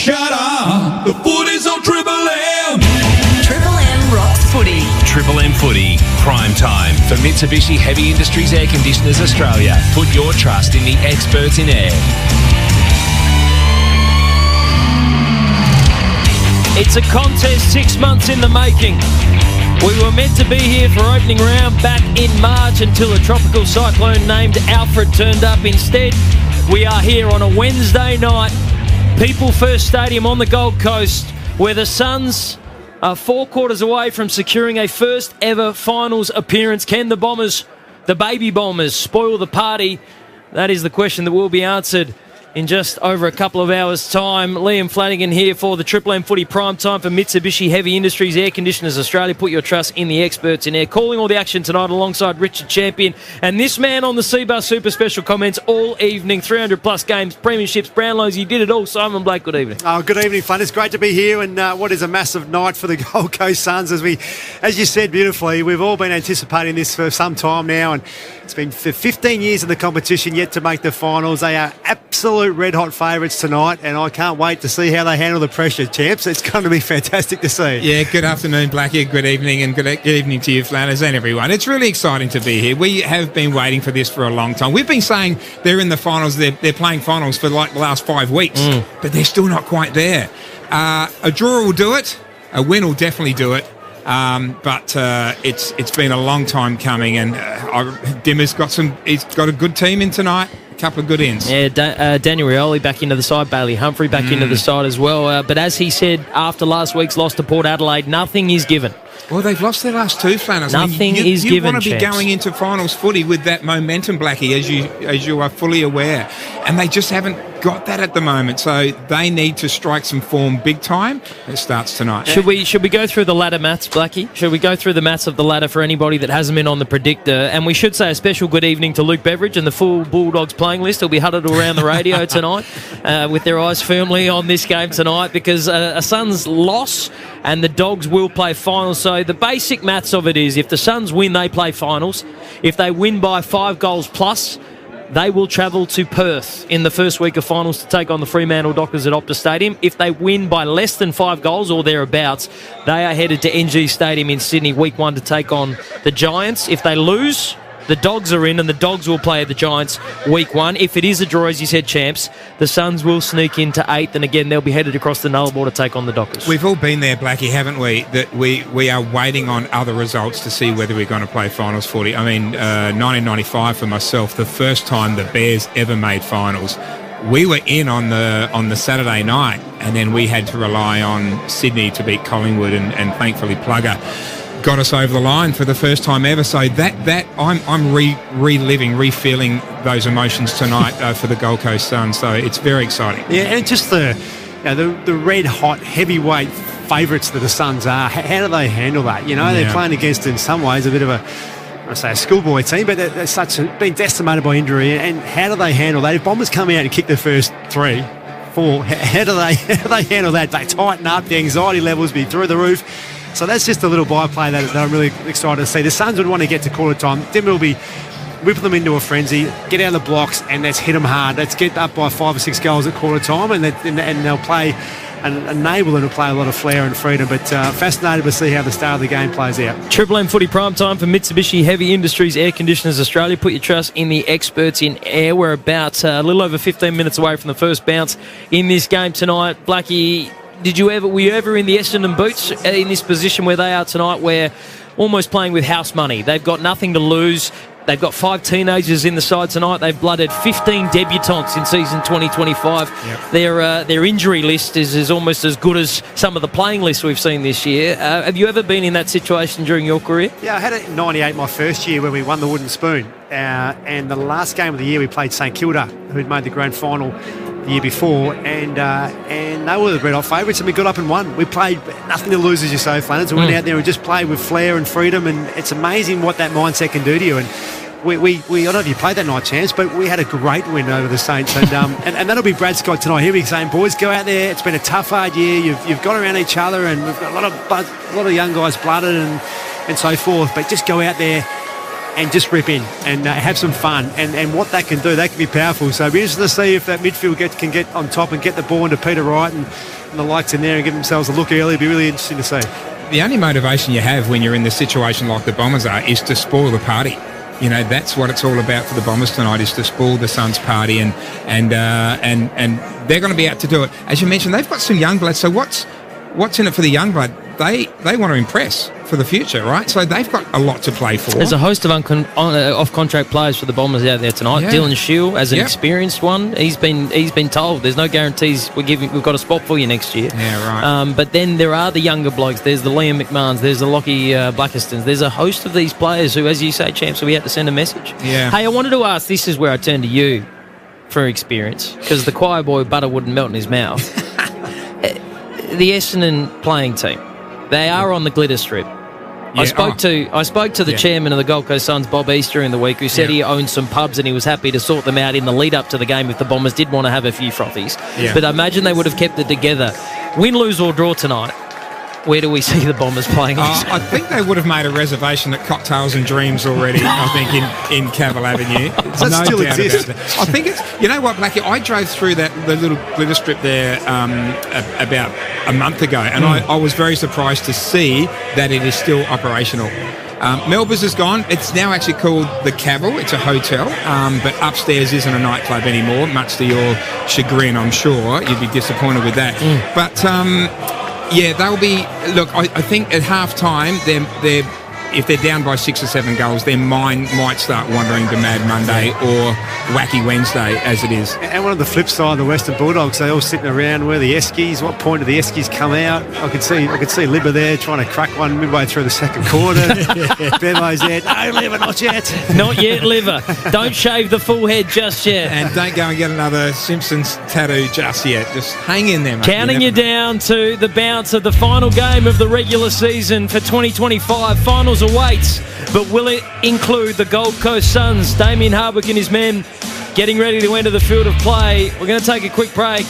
Shut up, the footy's on Triple M. Triple M rocks footy. Triple M Footy, prime time for Mitsubishi Heavy Industries Air Conditioners Australia. Put your trust in the experts in air. It's a contest 6 months in the making. We were meant to be here for opening round back in March until a tropical cyclone named Alfred turned up instead. We are here on a Wednesday night, People First Stadium on the Gold Coast, where the Suns are 4 quarters away from securing a first ever finals appearance. Can the Bombers, the baby Bombers, spoil the party? That is the question that will be answered in just over a couple of hours' time. Liam Flanagan here for the Triple M Footy Prime Time for Mitsubishi Heavy Industries Air Conditioners Australia. Put your trust in the experts in air. Calling all the action tonight alongside Richard Champion and this man on the Seabus Super Special comments all evening. 300 plus games, premierships, Brownlows. He did it all. Simon Blake, good evening. Oh, good evening, Flan. It's great to be here, and what is a massive night for the Gold Coast Suns. As you said beautifully, we've all been anticipating this for some time now, and it's been for 15 years in the competition yet to make the finals. They are absolute red-hot favourites tonight, and I can't wait to see how they handle the pressure, champs. It's going to be fantastic to see. Yeah, good afternoon, Blackie. Good evening, and good evening to you, Flanners, and everyone. It's really exciting to be here. We have been waiting for this for a long time. We've been saying they're in the finals, they're playing finals for like the last 5 weeks, but they're still not quite there. A draw will do it. A win will definitely do it. But it's been a long time coming, and Dimmer's he's got a good team in tonight. A couple of good ends. Yeah, Daniel Rioli back into the side, Bailey Humphrey back into the side as well. But as he said after last week's loss to Port Adelaide, nothing is given. Well, they've lost their last 2, Flanners. Nothing is given. You want to be going into finals footy with that momentum, Blackie, as you are fully aware, and they just haven't got that at the moment. So they need to strike some form big time. It starts tonight. Should we go through the ladder maths, Blackie? Should we go through the maths of the ladder for anybody that hasn't been on the predictor? And we should say a special good evening to Luke Beveridge and the full Bulldogs playing list. Will be huddled around the radio tonight with their eyes firmly on this game tonight, because a Suns loss and the Dogs will play finals. So the basic maths of it is, if the Suns win, they play finals. If they win by 5 goals plus, they will travel to Perth in the first week of finals to take on the Fremantle Dockers at Optus Stadium. If they win by less than 5 goals or thereabouts, they are headed to NG Stadium in Sydney week 1 to take on the Giants. If they lose, the Dogs are in, and the Dogs will play the Giants week 1. If it is a draw, as you said, champs, the Suns will sneak into 8th, and again, they'll be headed across the Nullarbor to take on the Dockers. We've all been there, Blackie, haven't we? That we are waiting on other results to see whether we're going to play finals footy. I mean, 1995 for myself, the first time the Bears ever made finals. We were in on the Saturday night, and then we had to rely on Sydney to beat Collingwood, and thankfully Plugger got us over the line for the first time ever. So that I'm reliving, re-feeling those emotions tonight for the Gold Coast Suns. So it's very exciting. Yeah, and just the red hot heavyweight favourites that the Suns are. How do they handle that? You know, they're playing against, in some ways, a bit of a schoolboy team, but they're been decimated by injury. And how do they handle that? If Bombers come out and kick the first 3, 4, how do they handle that? They tighten up, the anxiety levels be through the roof. So that's just a little byplay that I'm really excited to see. The Suns would want to get to quarter time. Then we'll be whipping them into a frenzy, get out of the blocks, and let's hit them hard. Let's get up by 5 or 6 goals at quarter time, and they'll play and enable them to play a lot of flair and freedom. But fascinated to see how the start of the game plays out. Triple M Footy Prime Time for Mitsubishi Heavy Industries Air Conditioners Australia. Put your trust in the experts in air. We're about a little over 15 minutes away from the first bounce in this game tonight. Blackie, were you ever in the Essendon boots in this position where they are tonight, where almost playing with house money? They've got nothing to lose. They've got 5 teenagers in the side tonight. They've blooded 15 debutants in season 2025. Yep. Their injury list is almost as good as some of the playing lists we've seen this year. Have you ever been in that situation during your career? Yeah, I had it in 98, my first year, where we won the Wooden Spoon. And the last game of the year, we played St Kilda, who'd made the grand final the year before, and they were the red hot favourites, and we got up and won. We played nothing to lose, as you say, Flanners. We went out there and just played with flair and freedom, and it's amazing what that mindset can do to you. And we I don't know if you played that night, Chance, but we had a great win over the Saints, and that'll be Brad Scott tonight. He'll be saying, boys, go out there. It's been a tough, hard year. You've gone around each other, and we've got a lot of young guys blooded and so forth. But just go out there, and just rip in and have some fun. And what that can do, that can be powerful. So it'll be interesting to see if that midfield can get on top and get the ball into Peter Wright and the likes in there and give themselves a look early. It'll be really interesting to see. The only motivation you have when you're in the situation like the Bombers are is to spoil the party. You know, that's what it's all about for the Bombers tonight, is to spoil the Suns' party, and they're going to be out to do it. As you mentioned, they've got some young blood. So what's in it for the young blood? They want to impress for the future, right? So they've got a lot to play for. There's a host of off-contract players for the Bombers out there tonight. Yeah. Dylan Shield, as an experienced one, he's been told there's no guarantees we've got a spot for you next year. Yeah, right. But then there are the younger blokes. There's the Liam McMahons. There's the Lockie Blackistons. There's a host of these players who, as you say, champs, we have to send a message. Yeah. Hey, I wanted to ask. This is where I turn to you for experience, because the choir boy butter wouldn't melt in his mouth. The Essendon playing team, they are on the glitter strip. Yeah, I spoke to the chairman of the Gold Coast Suns, Bob East, during the week, who said he owned some pubs and he was happy to sort them out in the lead up to the game if the Bombers did want to have a few frothies. Yeah. But I imagine they would have kept it together. Win, lose or draw tonight, where do we see the Bombers playing? I think they would have made a reservation at Cocktails and Dreams already, I think, in Cavill Avenue. Does that still exist? I think it's... You know what, Blackie? I drove through the little glitter strip there about a month ago, and I was very surprised to see that it is still operational. Melba's is gone. It's now actually called the Cavill. It's a hotel, but upstairs isn't a nightclub anymore, much to your chagrin, I'm sure. You'd be disappointed with that. But... yeah, they'll be... Look, I think at half-time, if they're down by 6 or 7 goals, their mind might start wandering to Mad Monday or Wacky Wednesday, as it is. And one of the flip side, the Western Bulldogs, they all sitting around where the Eskies, what point do the Eskies come out? I could see Libba there trying to crack one midway through the second quarter. Bevo's there, no, Libba, not yet. Not yet, Libba. Don't shave the full head just yet. And don't go and get another Simpsons tattoo just yet. Just hang in there, mate. Counting you down to the bounce of the final game of the regular season for 2025. Finals awaits, but will it include the Gold Coast Suns? Damien Hardwick and his men getting ready to enter the field of play. We're going to take a quick break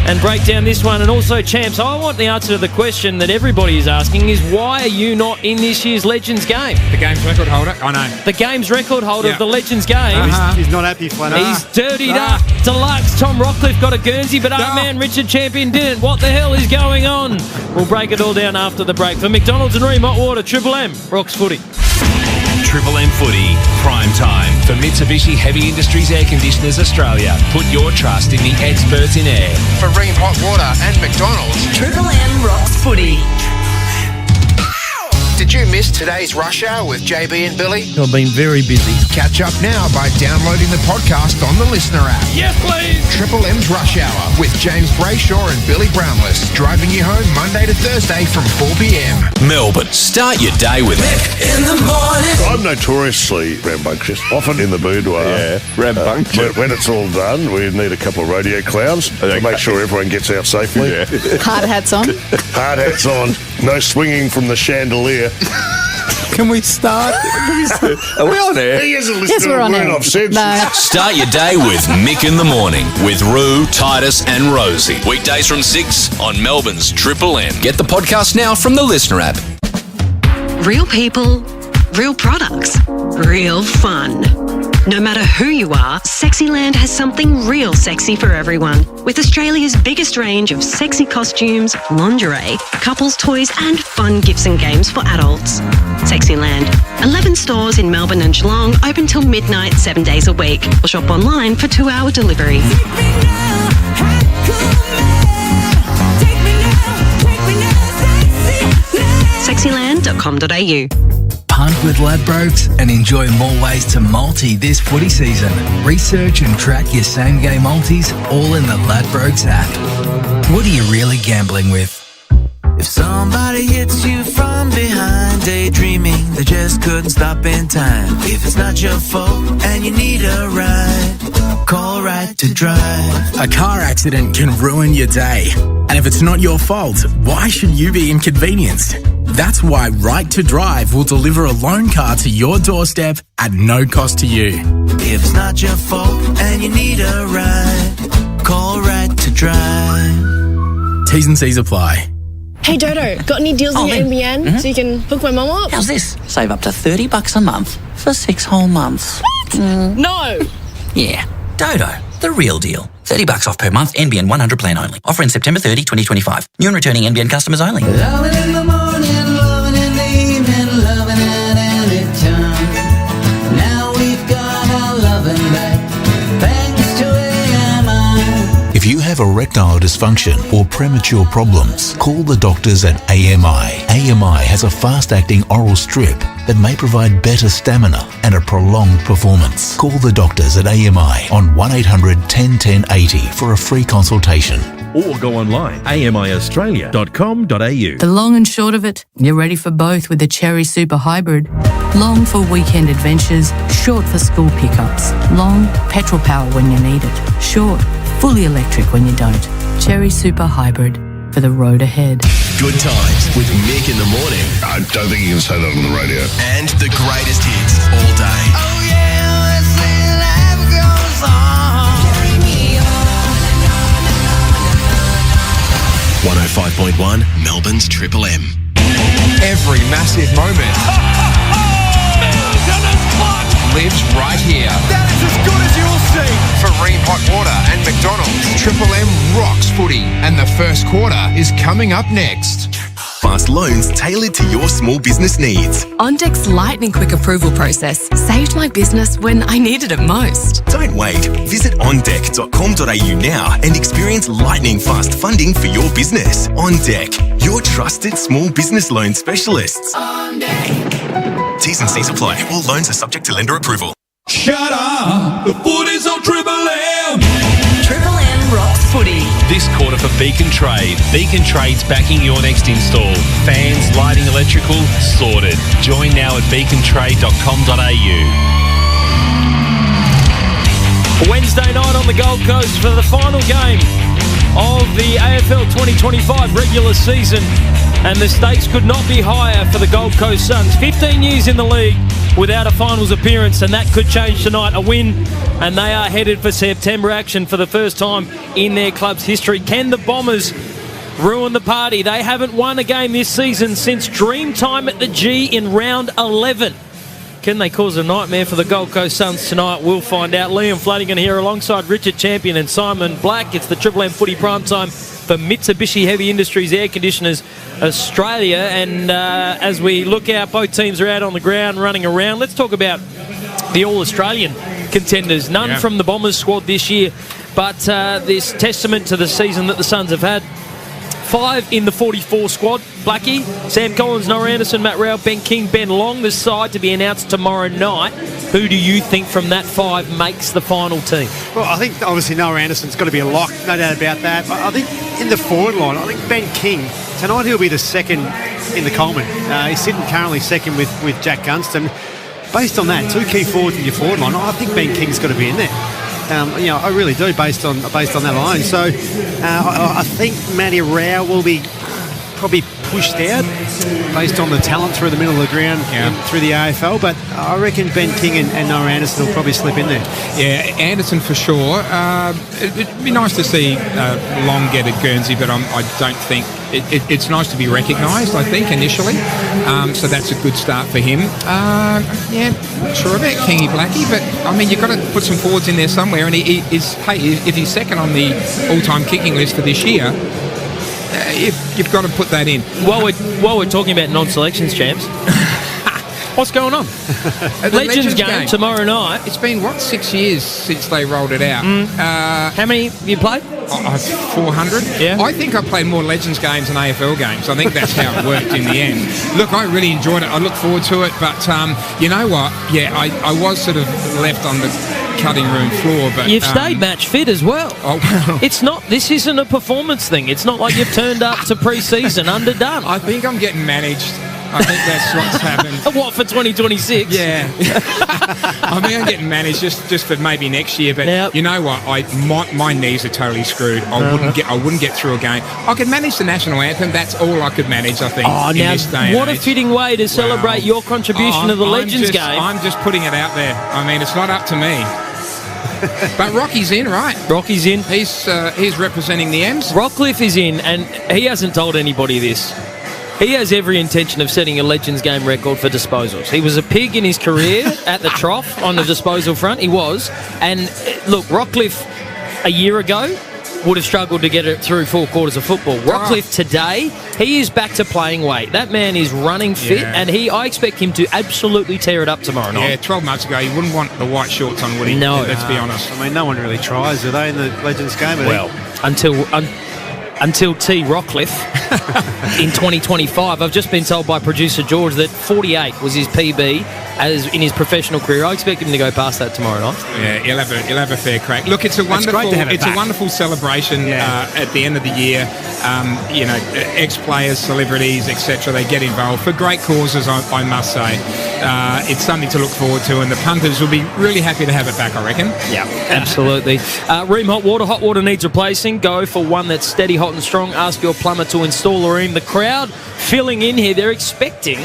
and break down this one. And also, champs, I want the answer to the question that everybody is asking is, why are you not in this year's Legends game? The game's record holder? I know. The game's record holder of the Legends game. He's not happy, Flanner. He's dirtied up. Deluxe. Tom Rockcliffe got a Guernsey, but our man Richard Champion didn't. What the hell is going on? We'll break it all down after the break. For McDonald's and Ream Hot Water, Triple M rocks footy. Triple M Footy, prime time for Mitsubishi Heavy Industries Air Conditioners Australia. Put your trust in the experts in air. For Ream Hot Water and McDonald's. Triple M rocks footy. Did you miss today's Rush Hour with JB and Billy? I've been very busy. Catch up now by downloading the podcast on the Listener app. Yes, please. Triple M's Rush Hour with James Brayshaw and Billy Brownless, driving you home Monday to Thursday from 4 p.m. Melbourne, start your day with In the morning. I'm notoriously rambunctious, often in the boudoir. Yeah, rambunctious. When it's all done, we need a couple of radio clowns to make sure everyone gets out safely. Yeah. Hard hats on. Hard hats on. No swinging from the chandelier. Can we start? Are we on air? He hasn't listened Yes, to we're a on word air. I've said. No. Start your day with Mick in the Morning with Roo, Titus and Rosie. Weekdays from 6 on Melbourne's Triple M. Get the podcast now from the Listener app. Real people, real products, real fun. No matter who you are, Sexyland has something real sexy for everyone. With Australia's biggest range of sexy costumes, lingerie, couples toys and fun gifts and games for adults. Sexyland. 11 stores in Melbourne and Geelong, open till midnight 7 days a week. Or shop online for 2-hour delivery. Sexyland.com.au. Hunt with Ladbrokes and enjoy more ways to multi this footy season. Research and track your same-game multis all in the Ladbrokes app. What are you really gambling with? If somebody hits you from behind, daydreaming, they just couldn't stop in time. If it's not your fault and you need a ride, call Right to Drive. A car accident can ruin your day. And if it's not your fault, why should you be inconvenienced? That's why Right to Drive will deliver a loan car to your doorstep at no cost to you. If it's not your fault and you need a ride, call Right to Drive. T's and C's apply. Hey Dodo, got any deals on your NBN so you can hook my mum up? How's this? Save up to $30 a month for 6 whole months. What? No. Yeah, Dodo, the real deal. $30 off per month, NBN 100 plan only. Offer in September 30, 2025. New and returning NBN customers only. Loving in the morning, loving in the evening, loving at any time. Now we've got our loving back, thanks to AMI. If you have erectile dysfunction or premature problems, call the doctors at AMI. AMI has a fast-acting oral strip that may provide better stamina and a prolonged performance. Call the doctors at AMI on 1800 10 10 80 for a free consultation. Or go online, amiaustralia.com.au. The long and short of it, you're ready for both with the Cherry Super Hybrid. Long for weekend adventures, short for school pickups. Long, petrol power when you need it. Short, fully electric when you don't. Cherry Super Hybrid for the road ahead. Good times with Mick in the morning. I don't think you can say that on the radio. And the greatest hits all day. Oh yeah, let's say life goes on. Carry me on. 105.1 Melbourne's Triple M. Every massive moment lives right here. That is as good as you'll see. For Ream Hot Water and McDonald's, Triple M rocks footy, and the first quarter is coming up next. Fast loans tailored to your small business needs. OnDeck's lightning quick approval process saved my business when I needed it most. Don't wait. Visit ondeck.com.au now and experience lightning fast funding for your business. OnDeck, your trusted small business loan specialists. T's and C's apply. All loans are subject to lender approval. Shut up! The footy's on Triple M! Triple M rocks footy. This quarter for Beacon Trade. Beacon Trade's backing your next install. Fans, lighting, electrical, sorted. Join now at beacontrade.com.au. Wednesday night on the Gold Coast for the final game of the AFL 2025 regular season, and the stakes could not be higher for the Gold Coast Suns. 15 years in the league without a finals appearance, and that could change tonight. A win, and they are headed for September action for the first time in their club's history. Can the Bombers ruin the party? They haven't won a game this season since Dreamtime at the G in round 11. Can they cause a nightmare for the Gold Coast Suns tonight? We'll find out. Liam Flanagan here alongside Richard Champion and Simon Black. It's the Triple M Footy Primetime for Mitsubishi Heavy Industries Air Conditioners Australia. And as we look out, both teams are out on the ground running around. Let's talk about the All-Australian contenders. None from the Bombers squad this year, but this testament to the season that the Suns have had. 5 in the 44 squad. Blackie, Sam Collins, Noah Anderson, Matt Rowell, Ben King, Ben Long. The side to be announced tomorrow night. Who do you think from that 5 makes the final team? Well, I think obviously Noah Anderson's got to be a lock, no doubt about that. But I think in the forward line, I think Ben King, tonight he'll be the second in the Coleman. He's sitting currently second with Jack Gunston. Based on that, 2 key forwards in your forward line, I think Ben King's got to be in there. I really do, based on that alone. So I think Matty Rao will be probably pushed out based on the talent through the middle of the ground through the AFL. But I reckon Ben King and Noah Anderson will probably slip in there. Yeah, Anderson for sure. It'd be nice to see Long get at Guernsey, but I don't think it's nice to be recognised, I think, initially. So that's a good start for him. Not sure about Kingy Blackie, but I mean, you've got to put some forwards in there somewhere. And if he's second on the all-time kicking list for this year, you've got to put that in. While we're talking about non-selections, champs, what's going on? Legends game tomorrow night. It's been, 6 years since they rolled it out. How many have you played? 400. Yeah. I think I played more Legends games than AFL games. I think that's how it worked in the end. Look, I really enjoyed it. I look forward to it. But you know what? Yeah, I was sort of left on the cutting room floor. But you've stayed match fit as well. Oh, well. This isn't a performance thing. It's not like you've turned up to pre-season underdone. I think I'm getting managed. I think that's what's happened. What, for 2026? Yeah. I mean, I'm getting managed just for maybe next year. But you know what? My knees are totally screwed. I wouldn't get through a game. I could manage the national anthem. That's all I could manage, I think. Oh, in now this day and what age. a fitting way to celebrate your contribution to the Legends game. I'm just putting it out there. I mean, it's not up to me. But Rocky's in, right? Rocky's in. He's representing the M's. Rockcliffe is in, and he hasn't told anybody this. He has every intention of setting a Legends game record for disposals. He was a pig in his career at the trough on the disposal front. He was. And look, Rockcliffe a year ago would have struggled to get it through 4 quarters of football. Rockcliffe today, he is back to playing weight. That man is running fit, and I expect him to absolutely tear it up tomorrow night. Yeah, 12 months ago, he wouldn't want the white shorts on, would he? No. Let's be honest. I mean, no one really tries, do they, in the Legends game? Well, until T. Rockcliffe in 2025. I've just been told by producer George that 48 was his PB as in his professional career. I expect him to go past that tomorrow night. Yeah, he'll have a fair crack. Look, it's a wonderful celebration at the end of the year. Ex-players, celebrities, etc. They get involved for great causes. I must say, it's something to look forward to, and the punters will be really happy to have it back, I reckon. Yeah, absolutely. Ream Hot Water. Hot water needs replacing. Go for one that's steady, hot and strong. Ask your plumber to install a Ream. The crowd filling in here. They're expecting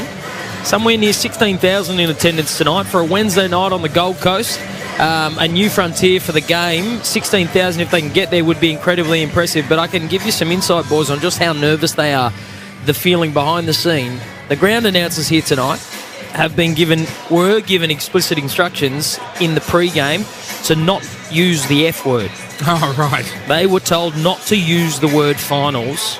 somewhere near 16,000 in attendance tonight for a Wednesday night on the Gold Coast. A new frontier for the game. 16,000 if they can get there would be incredibly impressive. But I can give you some insight, boys, on just how nervous they are. The feeling behind the scene. The ground announcers here tonight were given explicit instructions in the pre-game to not use the F word. Oh, right. They were told not to use the word finals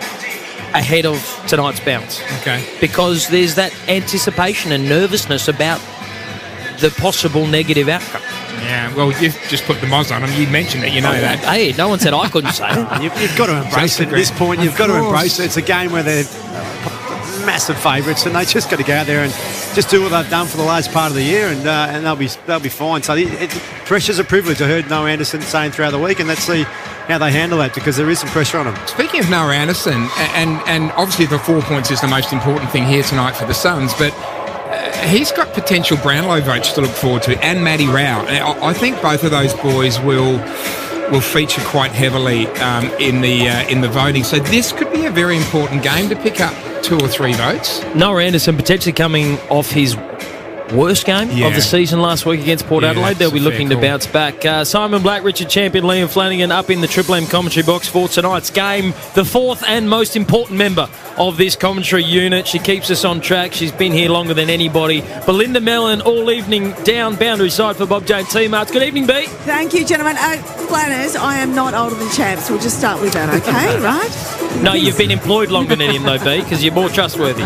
ahead of tonight's bounce. Okay. Because there's that anticipation and nervousness about the possible negative outcome. Yeah, well, you've just put the moz on them. You mentioned it, you know that. Hey, no one said I couldn't say it. You've got to embrace it at this point. You've got to embrace it. It's a game where they're massive favourites, and they just got to go out there and just do what they've done for the last part of the year, and they'll be fine. So pressure's a privilege. I heard Noah Anderson saying throughout the week, and let's see how they handle that, because there is some pressure on them. Speaking of Noah Anderson, and obviously the 4 points is the most important thing here tonight for the Suns, but he's got potential Brownlow votes to look forward to, and Matty Rao. I think both of those boys will feature quite heavily in the voting. So this could be a very important game to pick up 2 or 3 votes. Noah Anderson potentially coming off his worst game of the season last week against Port Adelaide. They'll be looking to bounce back. Simon Black, Richard Champion, Liam Flanagan up in the Triple M commentary box for tonight's game. The 4th and most important member of this commentary unit. She keeps us on track. She's been here longer than anybody. Belinda Mellon all evening down boundary side for Bob Jane T-Marts. Good evening, B. Thank you, gentlemen. Planners, I am not older than champs. We'll just start with that, okay? Right? No, you've been employed longer than him, though, B, because you're more trustworthy.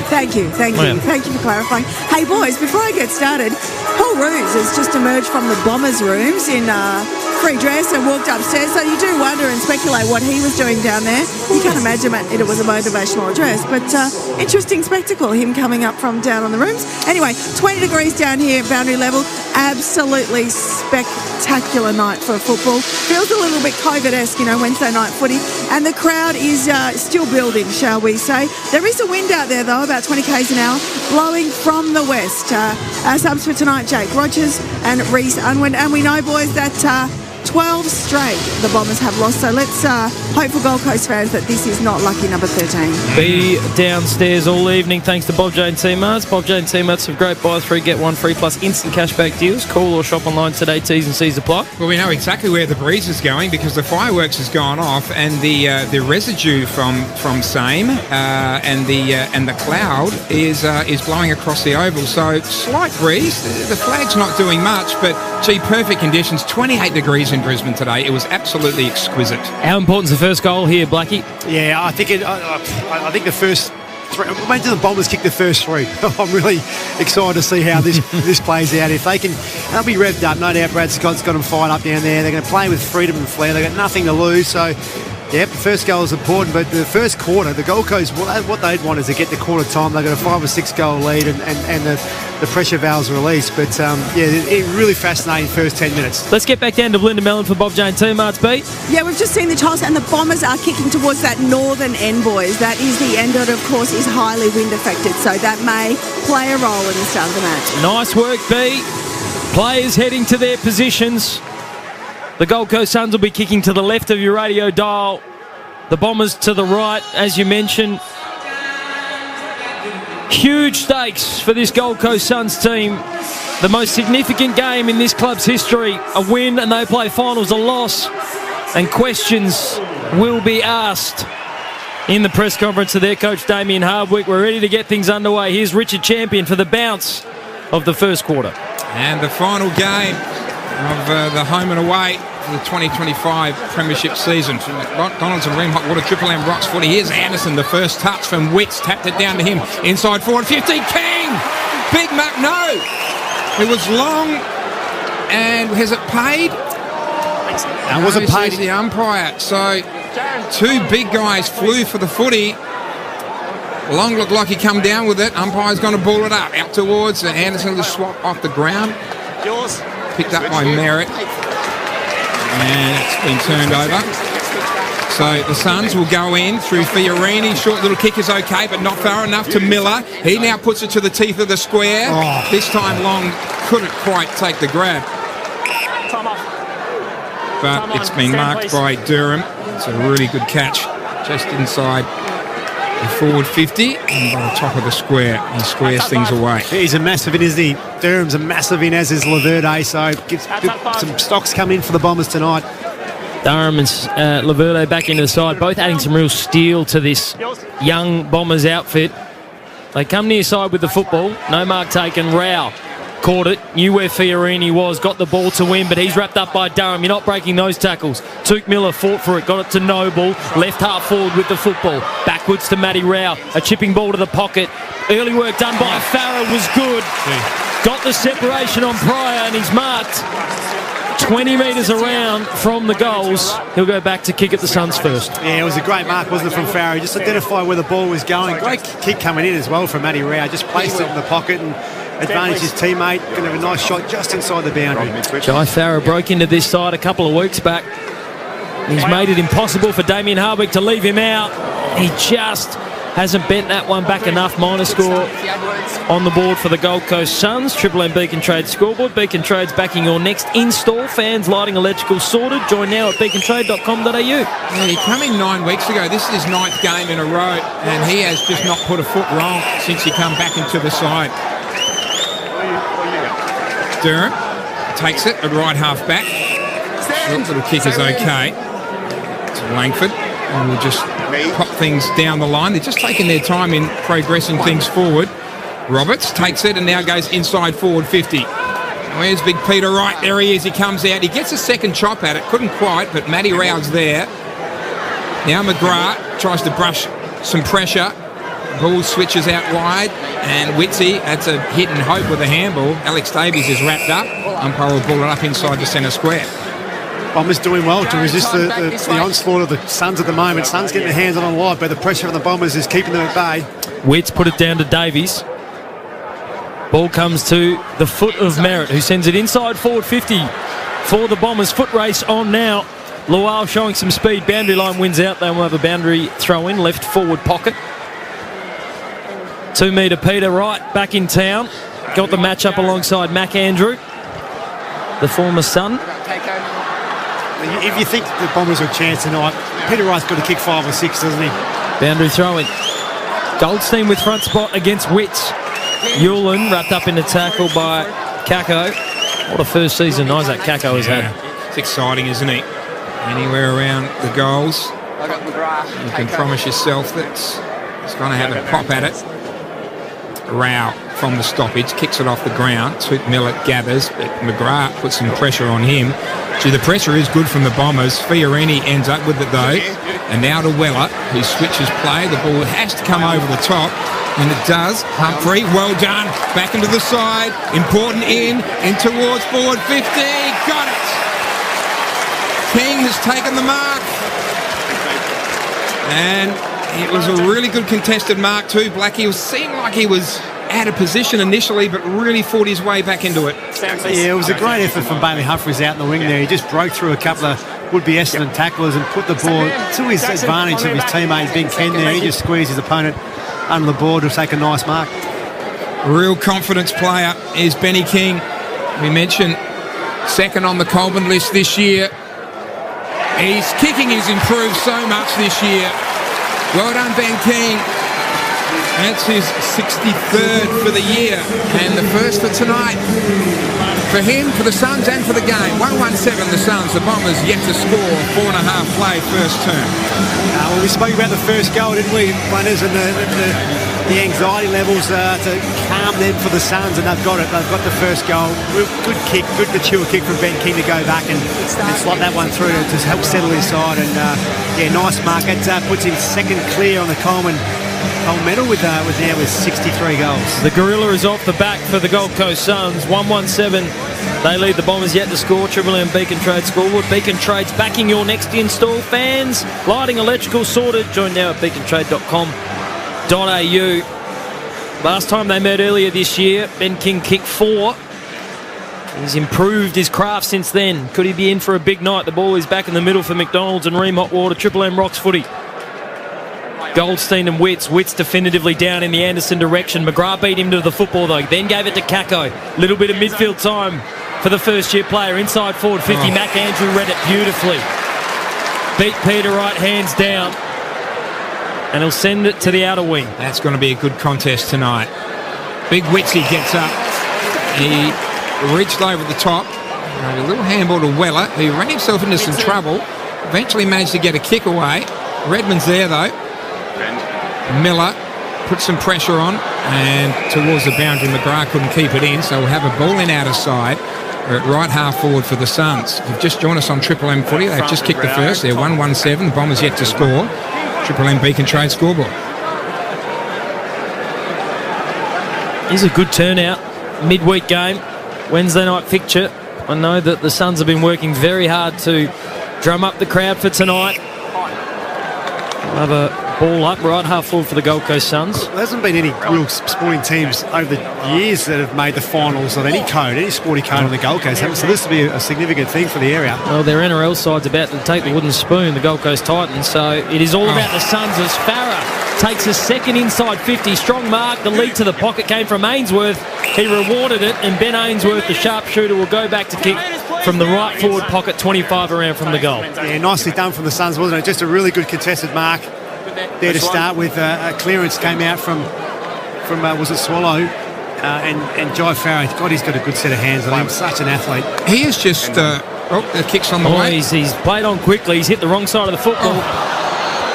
Thank you. Yeah. Thank you for clarifying. Hey, boys, before I get started, Paul Roos has just emerged from the Bombers' rooms in free dress and walked upstairs. So you do wonder and speculate what he was doing down there. You can't imagine it was a motivational address, but interesting spectacle, him coming up from down on the rooms. Anyway, 20 degrees down here at boundary level. Absolutely spectacular night for football. Feels a little bit COVID-esque, Wednesday night footy. And the crowd is still building, shall we say. There is a wind out there, though, about 20 k's an hour, blowing from the west. Our subs for tonight, Jake Rogers and Reece Unwin. And we know, boys, that 12 straight the Bombers have lost. So let's hope for Gold Coast fans that this is not lucky number 13. Be downstairs all evening thanks to Bob Jane T-Marts. Bob Jane T-Marts have great buy 3 get 1 free plus instant cashback deals. Call or shop online today. T's and C's apply. Well, we know exactly where the breeze is going because the fireworks has gone off, and the residue from same and the cloud is blowing across the oval. So slight breeze. The flag's not doing much, but gee, perfect conditions. 28 degrees in Brisbane today. It was absolutely exquisite. How important's the first goal here, Blackie? Yeah, I think the first 3. Imagine the Bombers kick the first 3. I'm really excited to see how this plays out. If they can, they'll be revved up. No doubt Brad Scott's got them fired up down there. They're going to play with freedom and flair. They've got nothing to lose. So, yeah, the first goal is important, but the first quarter, the Gold Coast, what they'd want is to get the quarter time. They've got a 5 or 6 goal lead and the pressure valves released. But, it really fascinating first 10 minutes. Let's get back down to Belinda Mellon for Bob Jane T-Marts, B. Yeah, we've just seen the toss, and the Bombers are kicking towards that northern end, boys. That is the end that, of course, is highly wind affected, so that may play a role in the start of the match. Nice work, B. Players heading to their positions. The Gold Coast Suns will be kicking to the left of your radio dial. The Bombers to the right, as you mentioned. Huge stakes for this Gold Coast Suns team. the most significant game in this club's history. A win and they play finals, a loss. And questions will be asked in the press conference to their coach, Damien Hardwick. We're ready to get things underway. Here's Richard Champion for the bounce of the first quarter. And the final game of the home and away for the 2025 Premiership season. From McDonald's and Ream Hot Water, Triple M Rocks footy. Here's Anderson, the first touch from Witts. Tapped it down to him. Inside forward, 50. King! Big Mac, no! It was long. And has it paid? It wasn't paid. The umpire. So two big guys flew for the footy. Long looked like he come down with it. Umpire's going to ball it up out towards Anderson to swap off the ground. Picked up by Merritt. And it's been turned over. So the Suns will go in through Fiorini. Short little kick is okay, but not far enough to Miller. He now puts it to the teeth of the square. This time Long couldn't quite take the grab. But it's been marked by Durham. It's a really good catch just inside the forward 50 and by the top of the square. He squares things away. He's a massive in, isn't he? Durham's a massive in, as is Laverde, so some stocks come in for the Bombers tonight. Durham and Laverde back into the side, both adding some real steel to this young Bombers outfit. They come near side with the football. No mark taken. Rao caught it, knew where Fiorini was, got the ball to win, but he's wrapped up by Durham. You're not breaking those tackles. Took Miller, fought for it, got it to Noble, left half forward with the football, backwards to Matty Rao, a chipping ball to the pocket. Early work done by Farah was good. Got the separation on Pryor and he's marked 20 metres around from the goals. He'll go back to kick at the Suns first. Yeah, it was a great mark, wasn't it, from Farah? Just identify where the ball was going. Great kick coming in as well from Matty Rao. Just placed it in the pocket and advantage his teammate. Going to have a nice shot just inside the boundary. Jai Farah broke into this side a couple of weeks back. He's made it impossible for Damien Hardwick to leave him out. He just hasn't bent that one back enough. Minor score on the board for the Gold Coast Suns. Triple M Beacon Trade scoreboard. Beacon Trade's backing your next install. Fans, lighting, electrical sorted. Join now at beacontrade.com.au. Yeah, he came in 9 weeks ago. This is his 9th game in a row, and he has just not put a foot wrong since he come back into the side. Durham takes it at right half back. Short little kick is okay. To Langford. And we'll just pop things down the line. They're just taking their time in progressing things forward. Roberts takes it and now goes inside forward 50. Where's Big Peter Wright? There he is. He comes out. He gets a second chop at it. Couldn't quite, but Matty Rao's there. Now McGrath tries to brush some pressure. Ball switches out wide, and Witsy, that's a hit and hope with a handball. Alex Davies is wrapped up. Umpire will ball it up inside the centre square. Bombers doing well to resist the onslaught of the Suns at the moment. Suns getting their hands on a lot, but the pressure of the Bombers is keeping them at bay. Witts put it down to Davies. Ball comes to the foot of Merritt, who sends it inside forward 50 for the Bombers. Foot race on now. Lual showing some speed. Boundary line wins out. They will have a boundary throw in, left forward pocket. 2 metre Peter Wright back in town. Got the match up alongside Mac Andrew, the former Sun. If you think the Bombers are a chance tonight, Peter Wright's got to kick 5 or 6, doesn't he? Boundary throw in. Goldstein with front spot against Witts. Yulin wrapped up in the tackle by Kako. What a first season Isaac Kako has had. It's exciting, isn't he? Anywhere around the goals, you can promise yourself that he's going to have a pop at it. Rao from the stoppage, kicks it off the ground. Toot Millett gathers, but McGrath puts some pressure on him. So the pressure is good from the Bombers. Fiorini ends up with it though. And now to Weller, who switches play. The ball has to come over the top, and it does. Humphrey, well done. Back into the side. Important in towards forward 50. Got it. King has taken the mark. And it was a really good contested mark too. Blackie seemed like he was out of position initially, but really fought his way back into it. Yeah, it was a great effort from Bailey Humphries out in the wing there. He just broke through a couple of would-be Essendon tacklers and put the ball to his advantage of his teammate Big Ken there. He just squeezed his opponent under the board to take a nice mark. Real confidence player is Benny King. We mentioned second on the Colburn list this year. His kicking has improved so much this year. Well done, Ben King. That's his 63rd for the year and the first for tonight. For him, for the Suns and for the game. 1-1-7 the Suns. The Bombers yet to score. 4.5 play first term. Well, we spoke about the first goal, didn't we, Runners, and the anxiety levels to calm them for the Suns, and they've got it. They've got the first goal. Good kick, good mature kick from Ben King to go back and slot that one through to help settle his side. And nice mark. That puts him second clear on the Coleman gold medal with 63 goals. The Gorilla is off the back for the Gold Coast Suns. 1-1-7. They lead the Bombers yet to score. Triple M Beacon Trade scoreboard. Beacon Trade's backing your next install. Fans, lighting, electrical sorted. Join now at beacontrade.com.au. Last time they met earlier this year, Ben King kicked 4. He's improved his craft since then. Could he be in for a big night? The ball is back in the middle for McDonald's and Ream Hotwater. Triple M rocks footy. Goldstein and Witts. Witts definitively down in the Anderson direction. McGrath beat him to the football though. Then gave it to Kako. Little bit of midfield time for the first year player. Inside forward 50. Mac Andrew read it beautifully. Beat Peter Wright hands down. And he'll send it to the outer wing. That's going to be a good contest tonight. Big Witsy gets up. He reached over the top. A little handball to Weller, who ran himself into some trouble. Eventually managed to get a kick away. Redmond's there though. Miller put some pressure on and towards the boundary. McGrath couldn't keep it in, so we'll have a ball in outer side. We're at right half forward for the Suns. You've just joined us on Triple M footy. They've just kicked the first. They're 1-1-7. The Bombers yet to score. Triple M Beacon Trade scoreboard. Here's a good turnout. Midweek game. Wednesday night fixture. I know that the Suns have been working very hard to drum up the crowd for tonight. We'll have a ball up right half forward for the Gold Coast Suns. There hasn't been any real sporting teams over the years that have made the finals of any code, any sporting code on the Gold Coast. So this will be a significant thing for the area. Well, their NRL side's about to take the wooden spoon, the Gold Coast Titans. So it is all about the Suns as Farah takes a second inside 50. Strong mark. The lead to the pocket came from Ainsworth. He rewarded it, and Ben Ainsworth, the sharpshooter, will go back to kick from the right forward pocket, 25 around from the goal. Yeah, nicely done from the Suns, wasn't it? Just a really good contested mark there to start with. A clearance came out from was it Swallow? And Jai Farrow, God, he's got a good set of hands. I think such an athlete. He is just the kick's on the way. He's played on quickly. He's hit the wrong side of the football.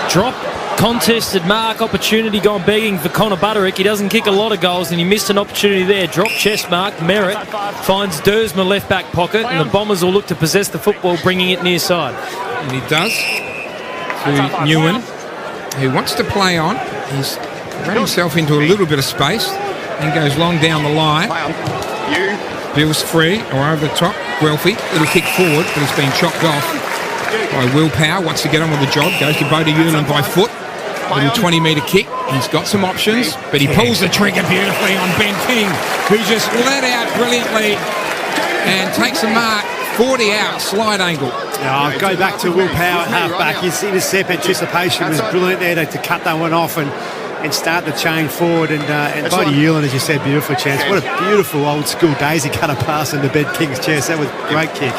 Drop, contested mark, opportunity gone begging for Connor Butterick. He doesn't kick a lot of goals, and he missed an opportunity there. Drop chest mark. Merritt finds Dersma left back pocket, and the Bombers will look to possess the football, bringing it near side. And he does to Newen, who wants to play on. He's run himself into a little bit of space and goes long down the line. Bill's free or over the top. Guelphy, little kick forward, but it's been chopped off by Will Power. Wants to get on with the job. Goes to Bodie Hewlin by foot. Little 20-metre kick. He's got some options, but he pulls the trigger beautifully on Ben King, who just let out brilliantly and takes a mark. 40 out, slide angle. I'll go back to Will Power at half-back. His intercept anticipation was brilliant there to cut that one off and start the chain forward. And Bodie Hewlin, as you said, beautiful chance. What a beautiful old-school daisy cutter pass into Ben King's chest. That was a great kick.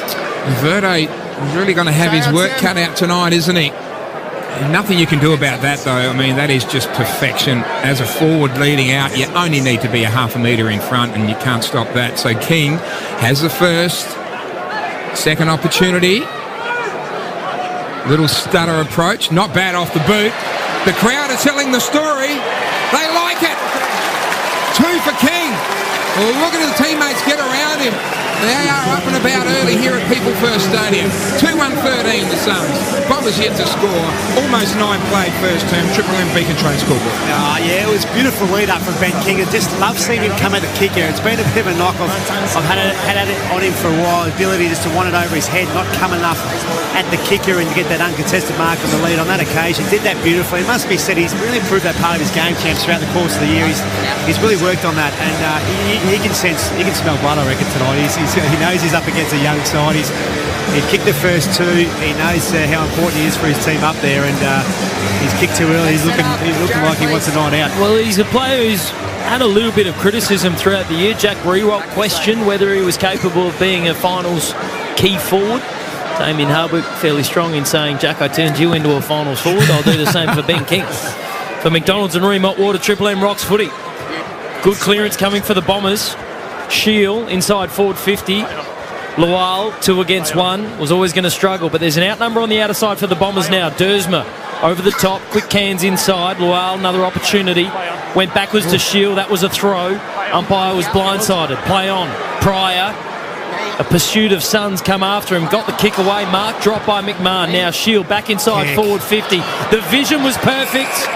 Verde really going to have his work cut out tonight, isn't he? And nothing you can do about that, though. I mean, that is just perfection. As a forward leading out, you only need to be a half a metre in front, and you can't stop that. So King has the first. Second opportunity. Little stutter approach. Not bad off the boot. The crowd are telling the story. They like it. 2 for King. Well, look at the teammates get around him. They are up and about early here at People First Stadium. 2-1-13 the Suns. Bombers yet to score. Almost 9 played first term. Triple M Beacon Trade scoreboard. Yeah, it was beautiful lead up from Ben King. I just love seeing him come at the kicker. It's been a bit of a knock. I've had it on him for a while. The ability just to want it over his head, not come enough at the kicker and get that uncontested mark on the lead. On that occasion, did that beautifully. It must be said he's really improved that part of his game, champs, throughout the course of the year. He's really worked on that, and he can smell blood, I reckon, tonight. He knows he's up against a young side. He's kicked the first 2. He knows how important he is for his team up there, and he's kicked too early. He's looking like he wants a night out. Well, he's a player who's had a little bit of criticism throughout the year. Jack Rewalt questioned whether he was capable of being a finals key forward. Damien Harbuck fairly strong in saying, Jack, I turned you into a finals forward. I'll do the same for Ben King. for McDonald's and Remont Water. Triple M rocks footy. Good clearance coming for the Bombers. Shield inside forward 50. Lual 2 against 1 was always going to struggle, but there's an outnumber on the outer side for the Bombers now. Dersma over the top, quick cans inside. Lual, another opportunity. Went backwards to Shield. That was a throw. Umpire was blindsided. Play on. Pryor. A pursuit of Suns come after him. Got the kick away. Mark dropped by McMahon. Now Shield back inside forward 50. The vision was perfect.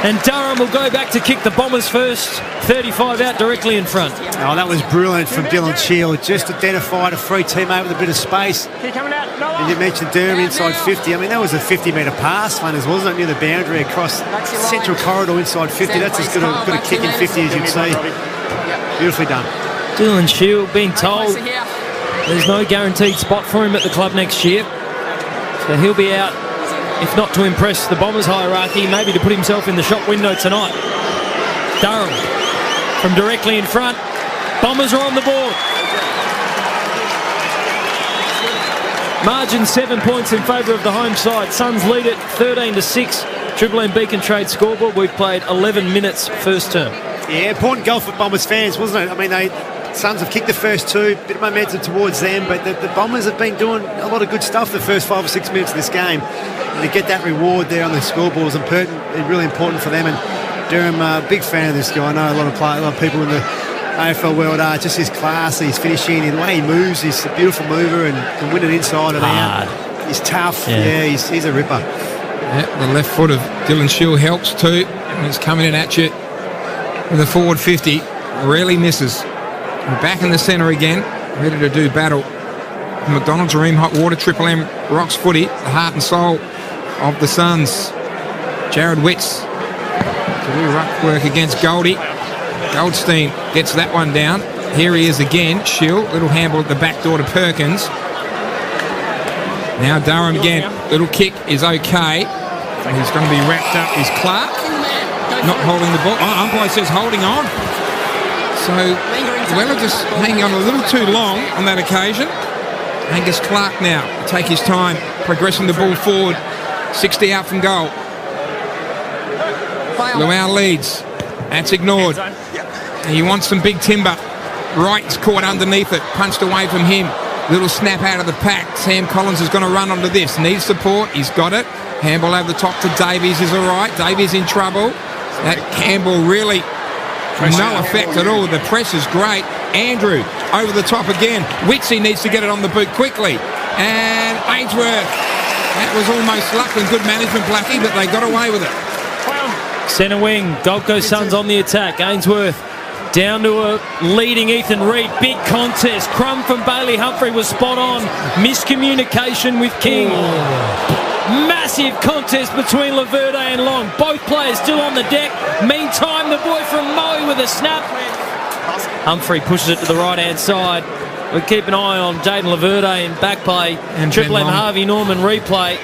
And Durham will go back to kick the Bombers first. 35 out directly in front. Oh, that was brilliant from Dylan Shield. Just identified a free teammate with a bit of space. And you mentioned Durham inside 50. I mean, that was a 50-metre pass, Funners, wasn't it? Near the boundary across central corridor inside 50. That's as good a kick in 50 as you'd see. Beautifully done. Dylan Shield being told there's no guaranteed spot for him at the club next year. So he'll be out, if not to impress the Bombers hierarchy, maybe to put himself in the shop window tonight. Durham from directly in front. Bombers are on the board. Margin 7 points in favour of the home side. Suns lead it 13-6. Triple M Beacon Trade scoreboard. We've played 11 minutes first term. Yeah, important goal for Bombers fans, wasn't it? I mean, Suns have kicked the first 2, bit of momentum towards them, but the Bombers have been doing a lot of good stuff the first 5 or 6 minutes of this game. And to get that reward there on the scoreboard is really important for them. And Durham, big fan of this guy. I know a lot of people in the AFL world are. Just his class, his finishing, the way he moves, he's a beautiful mover and can win it inside and out. He's tough. Yeah, he's a ripper. Yeah, the left foot of Dylan Shield helps too. And he's coming in at you with a forward 50. Really misses. We're back in the centre again, ready to do battle. McDonald's, Ream Hot Water, Triple M rocks footy, the heart and soul of the Suns. Jared Witts to do ruck work against Goldie. Goldstein gets that one down. Here he is again. Shield, little handball at the back door to Perkins. Now Durham again. Little kick is okay. And he's going to be wrapped up. Is Clark not holding the ball? Oh, umpire says holding on. So Weller just hanging on a little too long on that occasion. Angus Clark now take his time, progressing the ball forward. 60 out from goal. Luau leads. That's ignored. He wants some big timber. Wright's caught underneath it, punched away from him. Little snap out of the pack. Sam Collins is going to run onto this. Needs support. He's got it. Handball over the top to Davies is all right. Davies in trouble. That handball really no effect at all. The press is great. Andrew over the top again. Witsy needs to get it on the boot quickly. And Ainsworth. That was almost luck and good management, Blackie, but they got away with it. Centre wing. Gold Coast Suns on the attack. Ainsworth down to a leading Ethan Reid. Big contest. Crumb from Bailey Humphrey was spot on. Miscommunication with King. Massive contest between Laverde and Long. Both players still on the deck. Meantime, the boy from Moe with a snap. Humphrey pushes it to the right-hand side. We keep an eye on Jaden Laverde in back play. And Triple M Harvey Norman replay.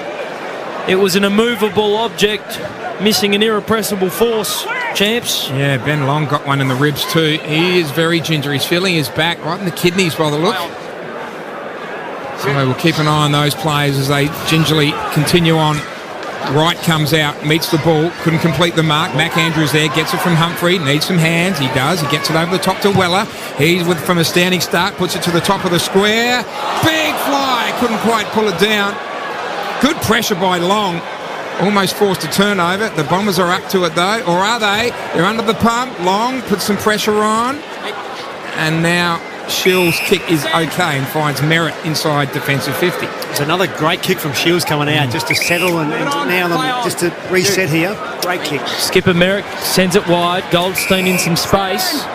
It was an immovable object, missing an irrepressible force. Champs. Yeah, Ben Long got one in the ribs too. He is very ginger. He's feeling his back right in the kidneys by the look. So we'll keep an eye on those players as they gingerly continue on. Wright comes out, meets the ball, couldn't complete the mark. Mac Andrews there, gets it from Humphrey, needs some hands. He does. He gets it over the top to Weller. He's from a standing start, puts it to the top of the square. Big fly, couldn't quite pull it down. Good pressure by Long. Almost forced a turnover. The Bombers are up to it though, or are they? They're under the pump. Long puts some pressure on, and now Shield's kick is okay and finds Merritt inside defensive 50. It's another great kick from Shields coming out just to settle and now just to reset here. Great kick. Skipper Merritt sends it wide. Goldstein in some space.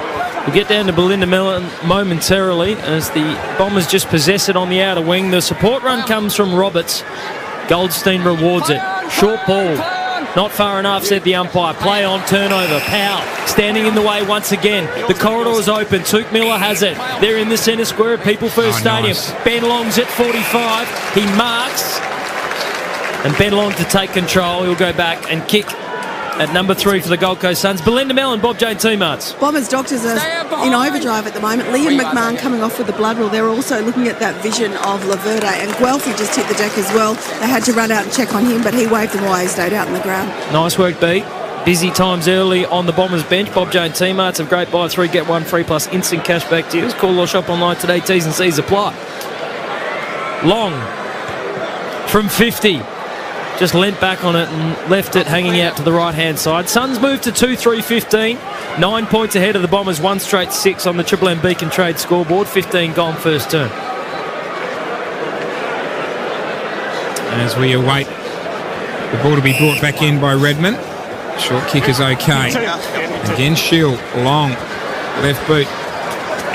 We'll get down to Belinda Mellon momentarily as the Bombers just possess it on the outer wing. The support run comes from Roberts. Goldstein rewards it. Short ball. Not far enough, said the umpire. Play on, turnover. Powell standing in the way once again. The corridor is open. Took Miller has it. They're in the centre square at People First Stadium. Nice. Ben Long's at 45. He marks. And Ben Long to take control. He'll go back and kick at number 3 for the Gold Coast Suns. Belinda Mellon, Bob Jane T-Marts. Bombers doctors are in overdrive at the moment. Liam McMahon coming off with the blood rule. They're also looking at that vision of Laverde, and Guelphy just hit the deck as well. They had to run out and check on him, but he waved them away, stayed out on the ground. Nice work, B. Busy times early on the Bombers bench. Bob Jane T-Marts have great buy 3, get 1 free plus instant cashback deals. Call or shop online today. T's and C's apply. Long from 50. Just leant back on it and left it hanging out to the right-hand side. Suns move to 2-3-15. 9 points ahead of the Bombers. 1 straight 6 on the Triple M Beacon Trade scoreboard. 15 gone first turn. As we await the ball to be brought back in by Redmond. Short kick is okay. Again, Shield, long, left boot,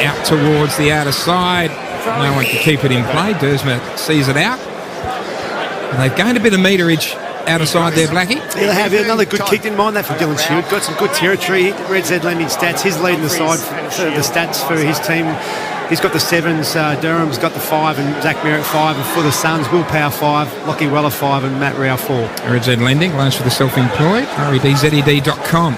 out towards the outer side. No one can keep it in play. Dersma sees it out. They've gained a bit of meterage outer side there, Blackie. Yeah, they have. Another good kick. Didn't mind that for Dylan Shield. Got some good territory. Red Z lending stats. He's leading the side for the stats for his team. He's got the 7s, Durham's got the 5, and Zach Merritt 5, and for the Suns, Will Power 5, Lockie Weller 5, and Matt Rao 4. Red Z Lending, loans for the self-employed, redzed.com.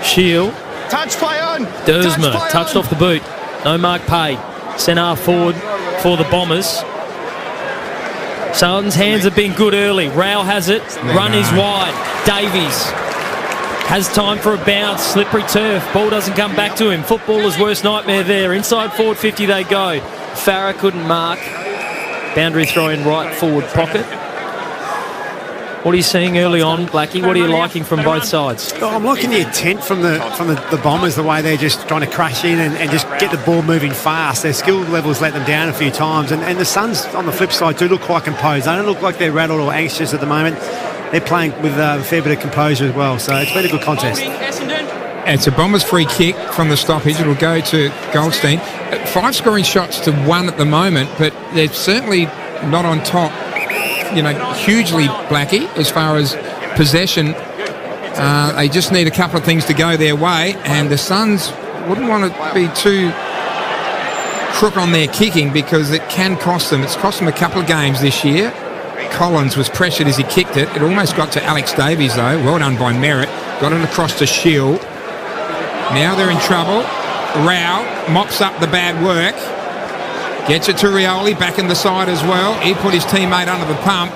Shield. Touch play on. Dersma touched off the boot. No mark paid. Centre forward for the Bombers. Sultan's hands have been good early. Rao has it. Run is wide. Davies has time for a bounce. Slippery turf. Ball doesn't come back to him. Footballer's worst nightmare there. Inside forward 50 they go. Farah couldn't mark. Boundary throw in right forward pocket. What are you seeing early on, Blackie? What are you liking from both sides? Oh, I'm liking the intent from the Bombers, the way they're just trying to crash in and just get the ball moving fast. Their skill levels let them down a few times. And the Suns, on the flip side, do look quite composed. They don't look like they're rattled or anxious at the moment. They're playing with a fair bit of composure as well. So it's been a good contest. It's a Bombers free kick from the stoppage. It'll go to Goldstein. 5 scoring shots to 1 at the moment, but they're certainly not on top, hugely, Blackie, as far as possession. They just need a couple of things to go their way, and the Suns wouldn't want to be too crook on their kicking because it can cost them. It's cost them a couple of games this year. Collins was pressured as he kicked it. It almost got to Alex Davies, though. Well done by Merritt. Got it across to Shield. Now they're in trouble. Rao mops up the bad work. Gets it to Rioli, back in the side as well. He put his teammate under the pump.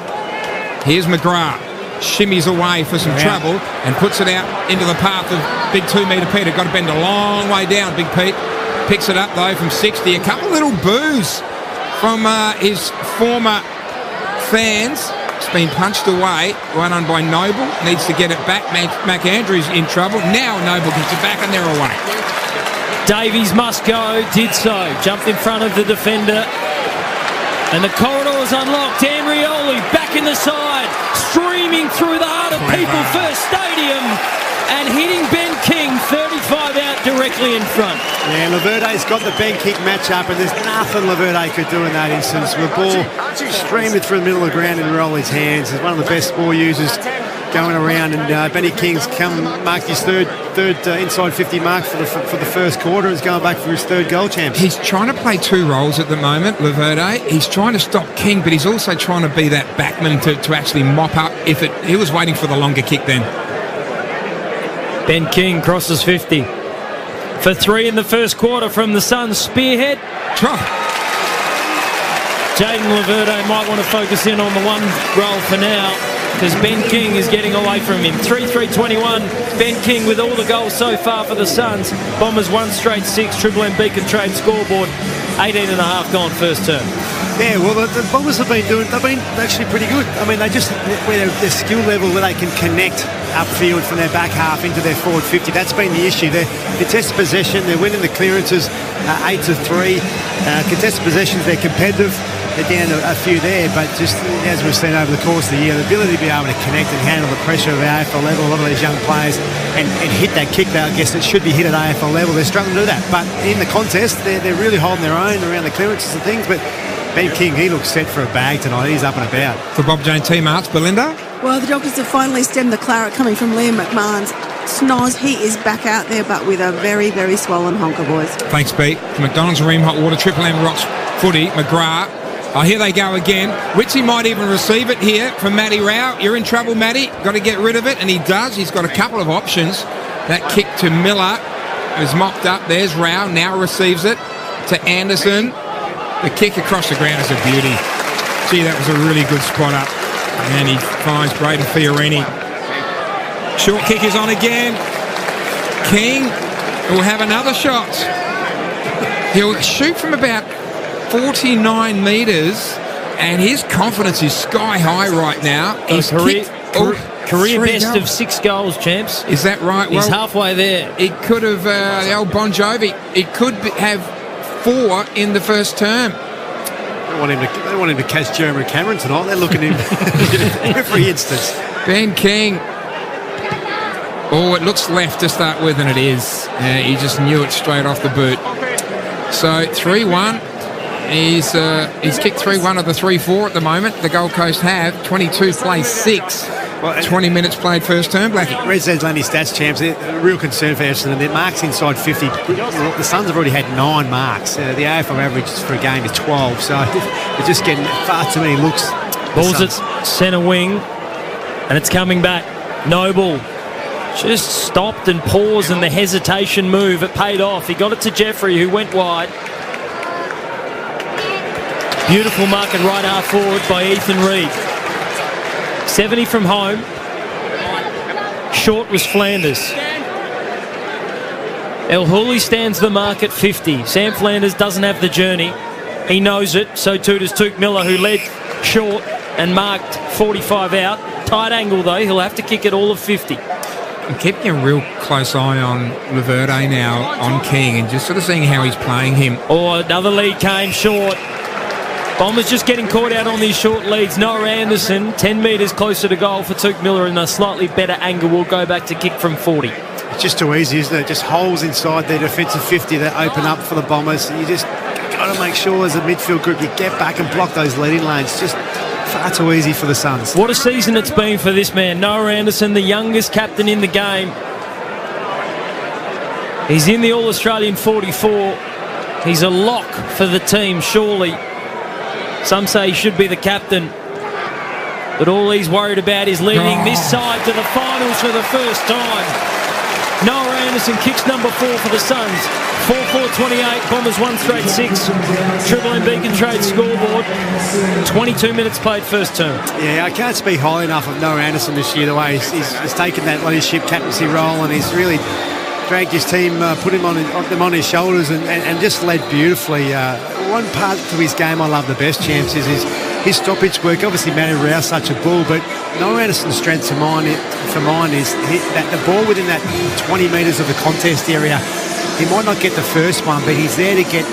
Here's McGrath. Shimmies away for some trouble and puts it out into the path of big 2-metre Peter. Got to bend a long way down, Big Pete. Picks it up, though, from 60. A couple little boos from his former fans. It's been punched away. Well done by Noble. Needs to get it back. Mac Andrews in trouble. Now Noble gets it back and they're away. Davies must go, did so. Jumped in front of the defender. And the corridor is unlocked. Dan Rioli back in the side. Streaming through the heart of People First Stadium. And hitting Ben King, 35 out directly in front. Yeah, Laverde's got the Ben King match-up, and there's nothing Laverde could do in that instance. The ball streamed it through the middle of the ground in Rioli's hands. He's one of the best ball users going around, and Benny King's marked his third inside 50 mark for the first quarter. He's going back for his third goal champ. He's trying to play 2 roles at the moment, Laverde. He's trying to stop King, but he's also trying to be that backman to actually mop up. He was waiting for the longer kick then. Ben King crosses 50 for 3 in the first quarter from the Suns. Spearhead. Jaden Laverde might want to focus in on the one role for now, because Ben King is getting away from him. 3-3-21. Ben King with all the goals so far for the Suns. Bombers 1 straight 6. Triple M Beacon Trade scoreboard. 18.5 gone first term. Yeah, well, the Bombers they've been actually pretty good. I mean, they just, their skill level where they can connect upfield from their back half into their forward 50, that's been the issue. They're contested possession, they're winning the clearances 8-3. Contested possessions, they're competitive. They're down a few there, but just as we've seen over the course of the year, the ability to be able to connect and handle the pressure of the AFL level, a lot of these young players, and hit that kick that I guess it should be hit at AFL level, they're struggling to do that. But in the contest, they're really holding their own around the clearances and things, but Ben King, he looks set for a bag tonight. He's up and about. For Bob Jane T-Marts, Belinda? Well, the Doctors have finally stemmed the claret coming from Liam McMahon's Snoz. He is back out there, but with a very, very swollen honker, boys. Thanks, Pete. For McDonald's Ream Hot Water, Triple M Rocks Footy, McGrath. Oh, here they go again. Witsy might even receive it here from Matty Rao. You're in trouble, Matty. Got to get rid of it, and he does. He's got a couple of options. That kick to Miller is mopped up. There's Rao. Now receives it to Anderson. The kick across the ground is a beauty. Gee, that was a really good spot up. And he finds Braden Fiorini. Short kick is on again. King will have another shot. He'll shoot from about 49 metres, and his confidence is sky high right now. He's Career best of 6 goals, champs. Is that right? He's halfway there. It could have, the old Bon Jovi, it could have 4 in the first term. They want him to catch Jeremy Cameron tonight. They're looking at him every instance. Ben King. Oh, it looks left to start with, and it is. He just knew it straight off the boot. So 3-1. He's kicked 3-1 of the 3-4 at the moment. The Gold Coast have 22 plays 6. 20 minutes played first term, Blackie. Red says only stats, champs. A real concern for Essendon. Their marks inside 50. The Suns have already had 9 marks. The AFL average for a game is 12. So they're just getting far too many looks. Ball's at centre wing, and it's coming back. Noble just stopped and paused, and the hesitation move, it paid off. He got it to Jeffrey, who went wide. Beautiful mark and right half forward by Ethan Reid. 70 from home. Short was Flanders. El Hooley stands the mark at 50. Sam Flanders doesn't have the journey. He knows it. So too does Tuke Miller, who led short and marked 45 out. Tight angle though. He'll have to kick it all of 50. I'm keeping a real close eye on Laverde now, on King, and just sort of seeing how he's playing him. Oh, another lead came short. Bombers just getting caught out on these short leads. Noah Anderson, 10 metres closer to goal for Tuke Miller, and a slightly better angle will go back to kick from 40. It's just too easy, isn't it? Just holes inside their defensive 50 that open up for the Bombers. You just got to make sure as a midfield group you get back and block those leading lanes. Just far too easy for the Suns. What a season it's been for this man. Noah Anderson, the youngest captain in the game. He's in the All-Australian 44. He's a lock for the team, surely. Some say he should be the captain, but all he's worried about is leading this side to the finals for the first time. Noah Anderson kicks number 4 for the Suns. 4-4-28, Bombers 1 straight 6. Triple M Beacon Trade scoreboard. 22 minutes played first term. Yeah, I can't speak highly enough of Noah Anderson this year, the way he's taken that leadership captaincy role, and he's really dragged his team, put them on his shoulders and just led beautifully. One part to his game I love the best, champs, is his stoppage work. Obviously, Matty Rowe's such a bull, but Noah Anderson's strength for mine is that the ball within that 20 metres of the contest area, he might not get the first one, but he's there to get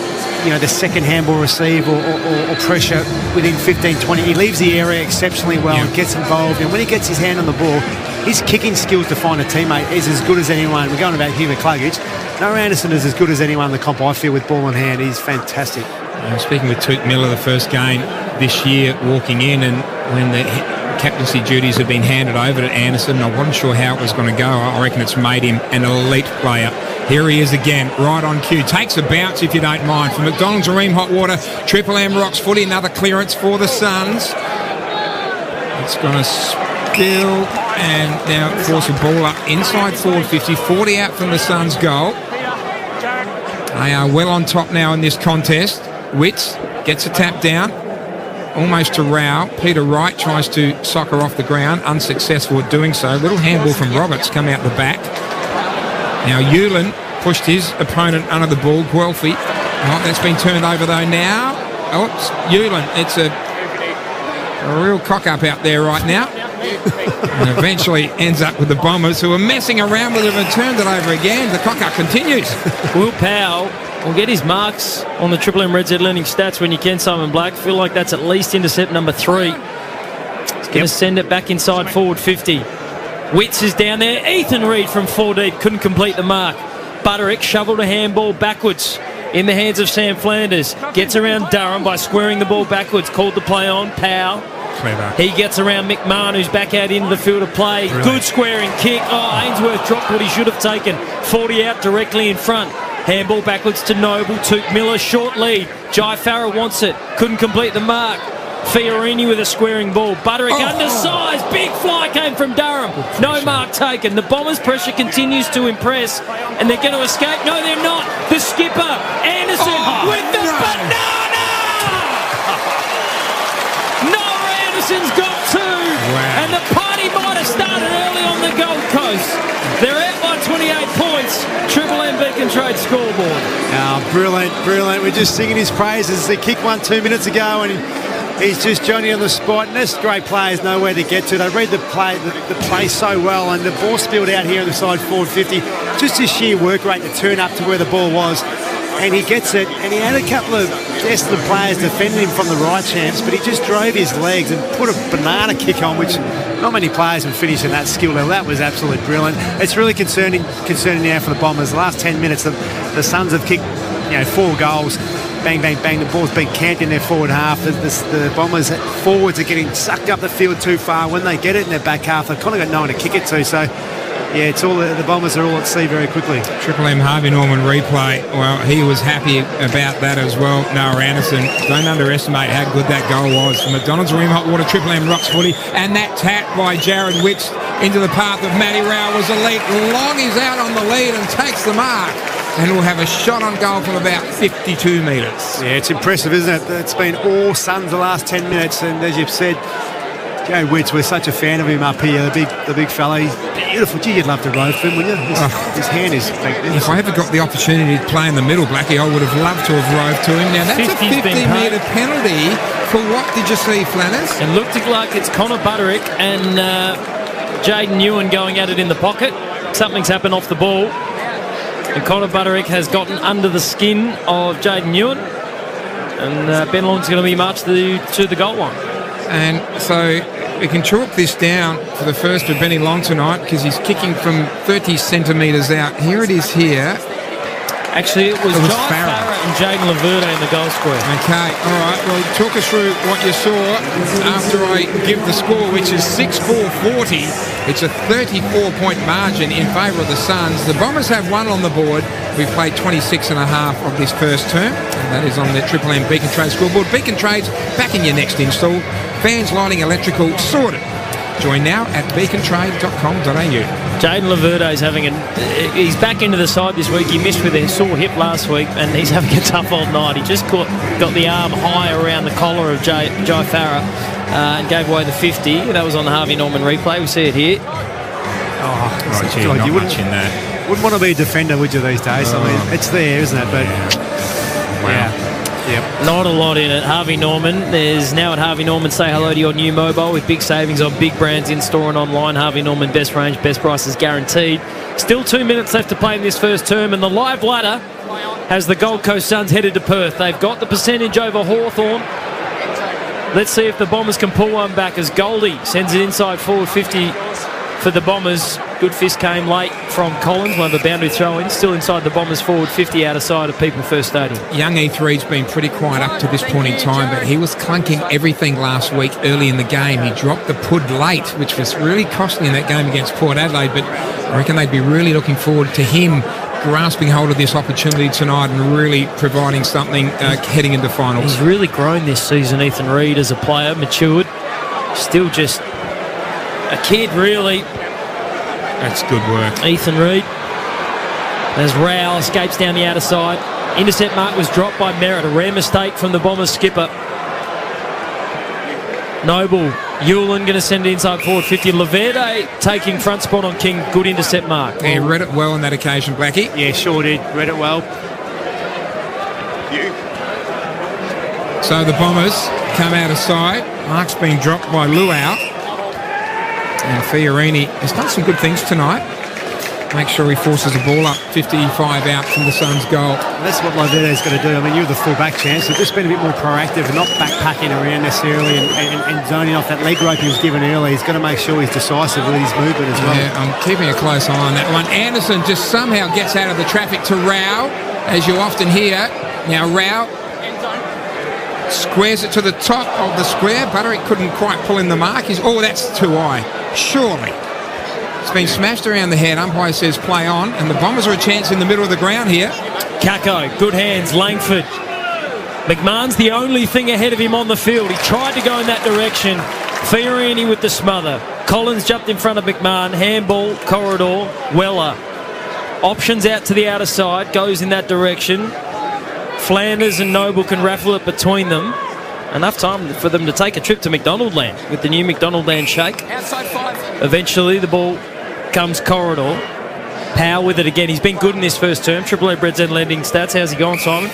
the second handball receive or pressure within 15-20. He leaves the area exceptionally well and gets involved, and when he gets his hand on the ball, his kicking skills to find a teammate is as good as anyone. We're going about Hubert Cluggage. Noah Anderson is as good as anyone in the comp, I feel, with ball in hand. He's fantastic. I'm speaking with Tuke Miller, the first game this year, walking in, and when the captaincy duties have been handed over to Anderson, I wasn't sure how it was going to go. I reckon it's made him an elite player. Here he is again, right on cue. Takes a bounce, if you don't mind, from McDonald's and Ream Hot Water. Triple M Rocks Footy, another clearance for the Suns. It's going to spill and now force a ball up inside forward 50. 40 out from the Suns' goal. They are well on top now in this contest. Witts gets a tap down, almost to Rao. Peter Wright tries to soccer off the ground, unsuccessful at doing so. Little handball from Roberts come out the back. Now Hewlin pushed his opponent under the ball, Guelphy. Oh, that's been turned over though now. Oh, it's Hewlin. It's a real cock-up out there right now. And eventually ends up with the Bombers, who are messing around with it and turned it over again. The cock-up continues. Will Powell will get his marks on the Triple M Red Z Learning Stats when you can, Simon Black. Feel like that's at least intercept number 3. He's going to send it back inside forward 50. Witts is down there. Ethan Reid from 4 deep couldn't complete the mark. Butterick shoveled a handball backwards in the hands of Sam Flanders. Gets around Durham by squaring the ball backwards. Called the play on. Powell. Clever. He gets around McMahon, who's back out into the field of play. Brilliant. Good squaring kick. Oh, Ainsworth dropped what he should have taken. 40 out directly in front. Handball backwards to Noble. Tuke Miller, short lead. Jai Farah wants it. Couldn't complete the mark. Fiorini with a squaring ball. Butterick undersized. Big fly came from Durham. No mark taken. The Bombers' pressure continues to impress. And they're going to escape. No, they're not. The skipper, Anderson, with the banana! Noah Anderson's got 2. Wow. And the party might have started early on the the Gold Coast. They're out by 28 points. Triple M Beacon Trade scoreboard. Oh, brilliant. We're just singing his praises. They kicked one 2 minutes ago and he's just Johnny on the spot. And this great players know where to get to. They read the play so well. And the ball spilled out here on the side forward 50. Just his sheer work rate to turn up to where the ball was. And he gets it, and he had a couple of Essendon players defending him from the right champs, but he just drove his legs and put a banana kick on, which not many players would finish in that skill level. That was absolutely brilliant. It's really concerning now for the Bombers. The last 10 minutes, the Suns have kicked 4 goals. Bang, bang, bang. The ball's been camped in their forward half. The Bombers forwards are getting sucked up the field too far. When they get it in their back half, they've kind of got no one to kick it to. So, yeah, it's all the Bombers are all at sea very quickly. Triple M Harvey Norman replay. Well, he was happy about that as well. Noah Anderson, don't underestimate how good that goal was. From McDonald's Rim Hot Water, Triple M rocks footy, and that tap by Jared Wicks into the path of Matty Rowell was elite. Long is out on the lead and takes the mark. And we'll have a shot on goal from about 52 metres. Yeah, it's impressive, isn't it? It's been all Suns the last 10 minutes, and as you've said, Joe Witts, we're such a fan of him up here, the big fella. He's beautiful. Gee, you'd love to rove for him, wouldn't you? His hand is magnificent. If I ever got the opportunity to play in the middle, Blackie, I would have loved to have roved to him. Now, that's a 50-metre penalty for what did you see, Flanners? It looked like it's Connor Butterick and Jaden Ewan going at it in the pocket. Something's happened off the ball. And Connor Butterick has gotten under the skin of Jaden Ewan. And Ben Long's going to be marched to the goal line. And so we can chalk this down for the first of Benny Long tonight because he's kicking from 30 centimetres out. Here it is here. Actually, it was Jai Farah and Jaden Laverde in the goal square. Okay, all right. Well, talk us through what you saw after I give the score, which is 6-4-40. It's a 34-point margin in favour of the Suns. The Bombers have one on the board. We've played 26 and a half of this first term, and that is on the Triple M Beacon Trade scoreboard. Beacon Trades back in your next install. Fans, lighting, electrical, sorted. Join now at beacontrade.com.au. Jaden Laverde's he's back into the side this week. He missed with a sore hip last week, and he's having a tough old night. He just got the arm high around the collar of Jai Farah and gave away the 50. That was on the Harvey Norman replay. We see it here. Right, gee, not much in that. Wouldn't want to be a defender, would you, these days? I mean, it's there, isn't it? But wow. Yep. Not a lot in it. Harvey Norman. There's now at Harvey Norman, say hello to your new mobile with big savings on big brands in store and online. Harvey Norman, best range, best prices guaranteed. Still 2 minutes left to play in this first term, and the live ladder has the Gold Coast Suns headed to Perth. They've got the percentage over Hawthorn. Let's see if the Bombers can pull one back as Goldie sends it inside forward 50 for the Bombers. Good fist came late from Collins, one of the boundary throw-ins. Still inside the Bombers forward 50 out of side of People First Stadium. Young E3's been pretty quiet up to this point in time, but he was clunking everything last week early in the game. He dropped the pud late, which was really costly in that game against Port Adelaide, but I reckon they'd be really looking forward to him grasping hold of this opportunity tonight and really providing something heading into finals. He's really grown this season, Ethan Reid, as a player, matured. Still just a kid, really. That's good work. Ethan Reid. As Rowell escapes down the outer side. Intercept mark was dropped by Merritt. A rare mistake from the Bombers skipper. Noble. Hewlin going to send it inside forward 50. Laverde taking front spot on King. Good intercept mark. Yeah, read it well on that occasion, Blackie. Yeah, sure did. Read it well. So the Bombers come out of side. Mark's been dropped by Luau. And Fiorini has done some good things tonight. Make sure he forces the ball up 55 out from the Suns' goal. That's what Laverde's going to do. I mean, you're the full-back chance, so just been a bit more proactive and not backpacking around necessarily and zoning off that leg rope he was given early. He's got to make sure he's decisive with his movement as well. Yeah, I'm keeping a close eye on that one. Anderson just somehow gets out of the traffic to Rao, as you often hear. Now Rao squares it to the top of the square. Butterick couldn't quite pull in the mark. That's too high. Surely. It's been smashed around the head. Umpire says play on, and the Bombers are a chance in the middle of the ground here. Kako, good hands, Langford. McMahon's the only thing ahead of him on the field. He tried to go in that direction. Fiorini with the smother. Collins jumped in front of McMahon. Handball, corridor, Weller. Options out to the outer side, goes in that direction. Flanders and Noble can raffle it between them. Enough time for them to take a trip to McDonald Land with the new McDonald Land shake. Outside 5. Eventually the ball comes Corridor. Power with it again. He's been good in this first term. Triple M Breads and Lending stats. How's he gone, Simon?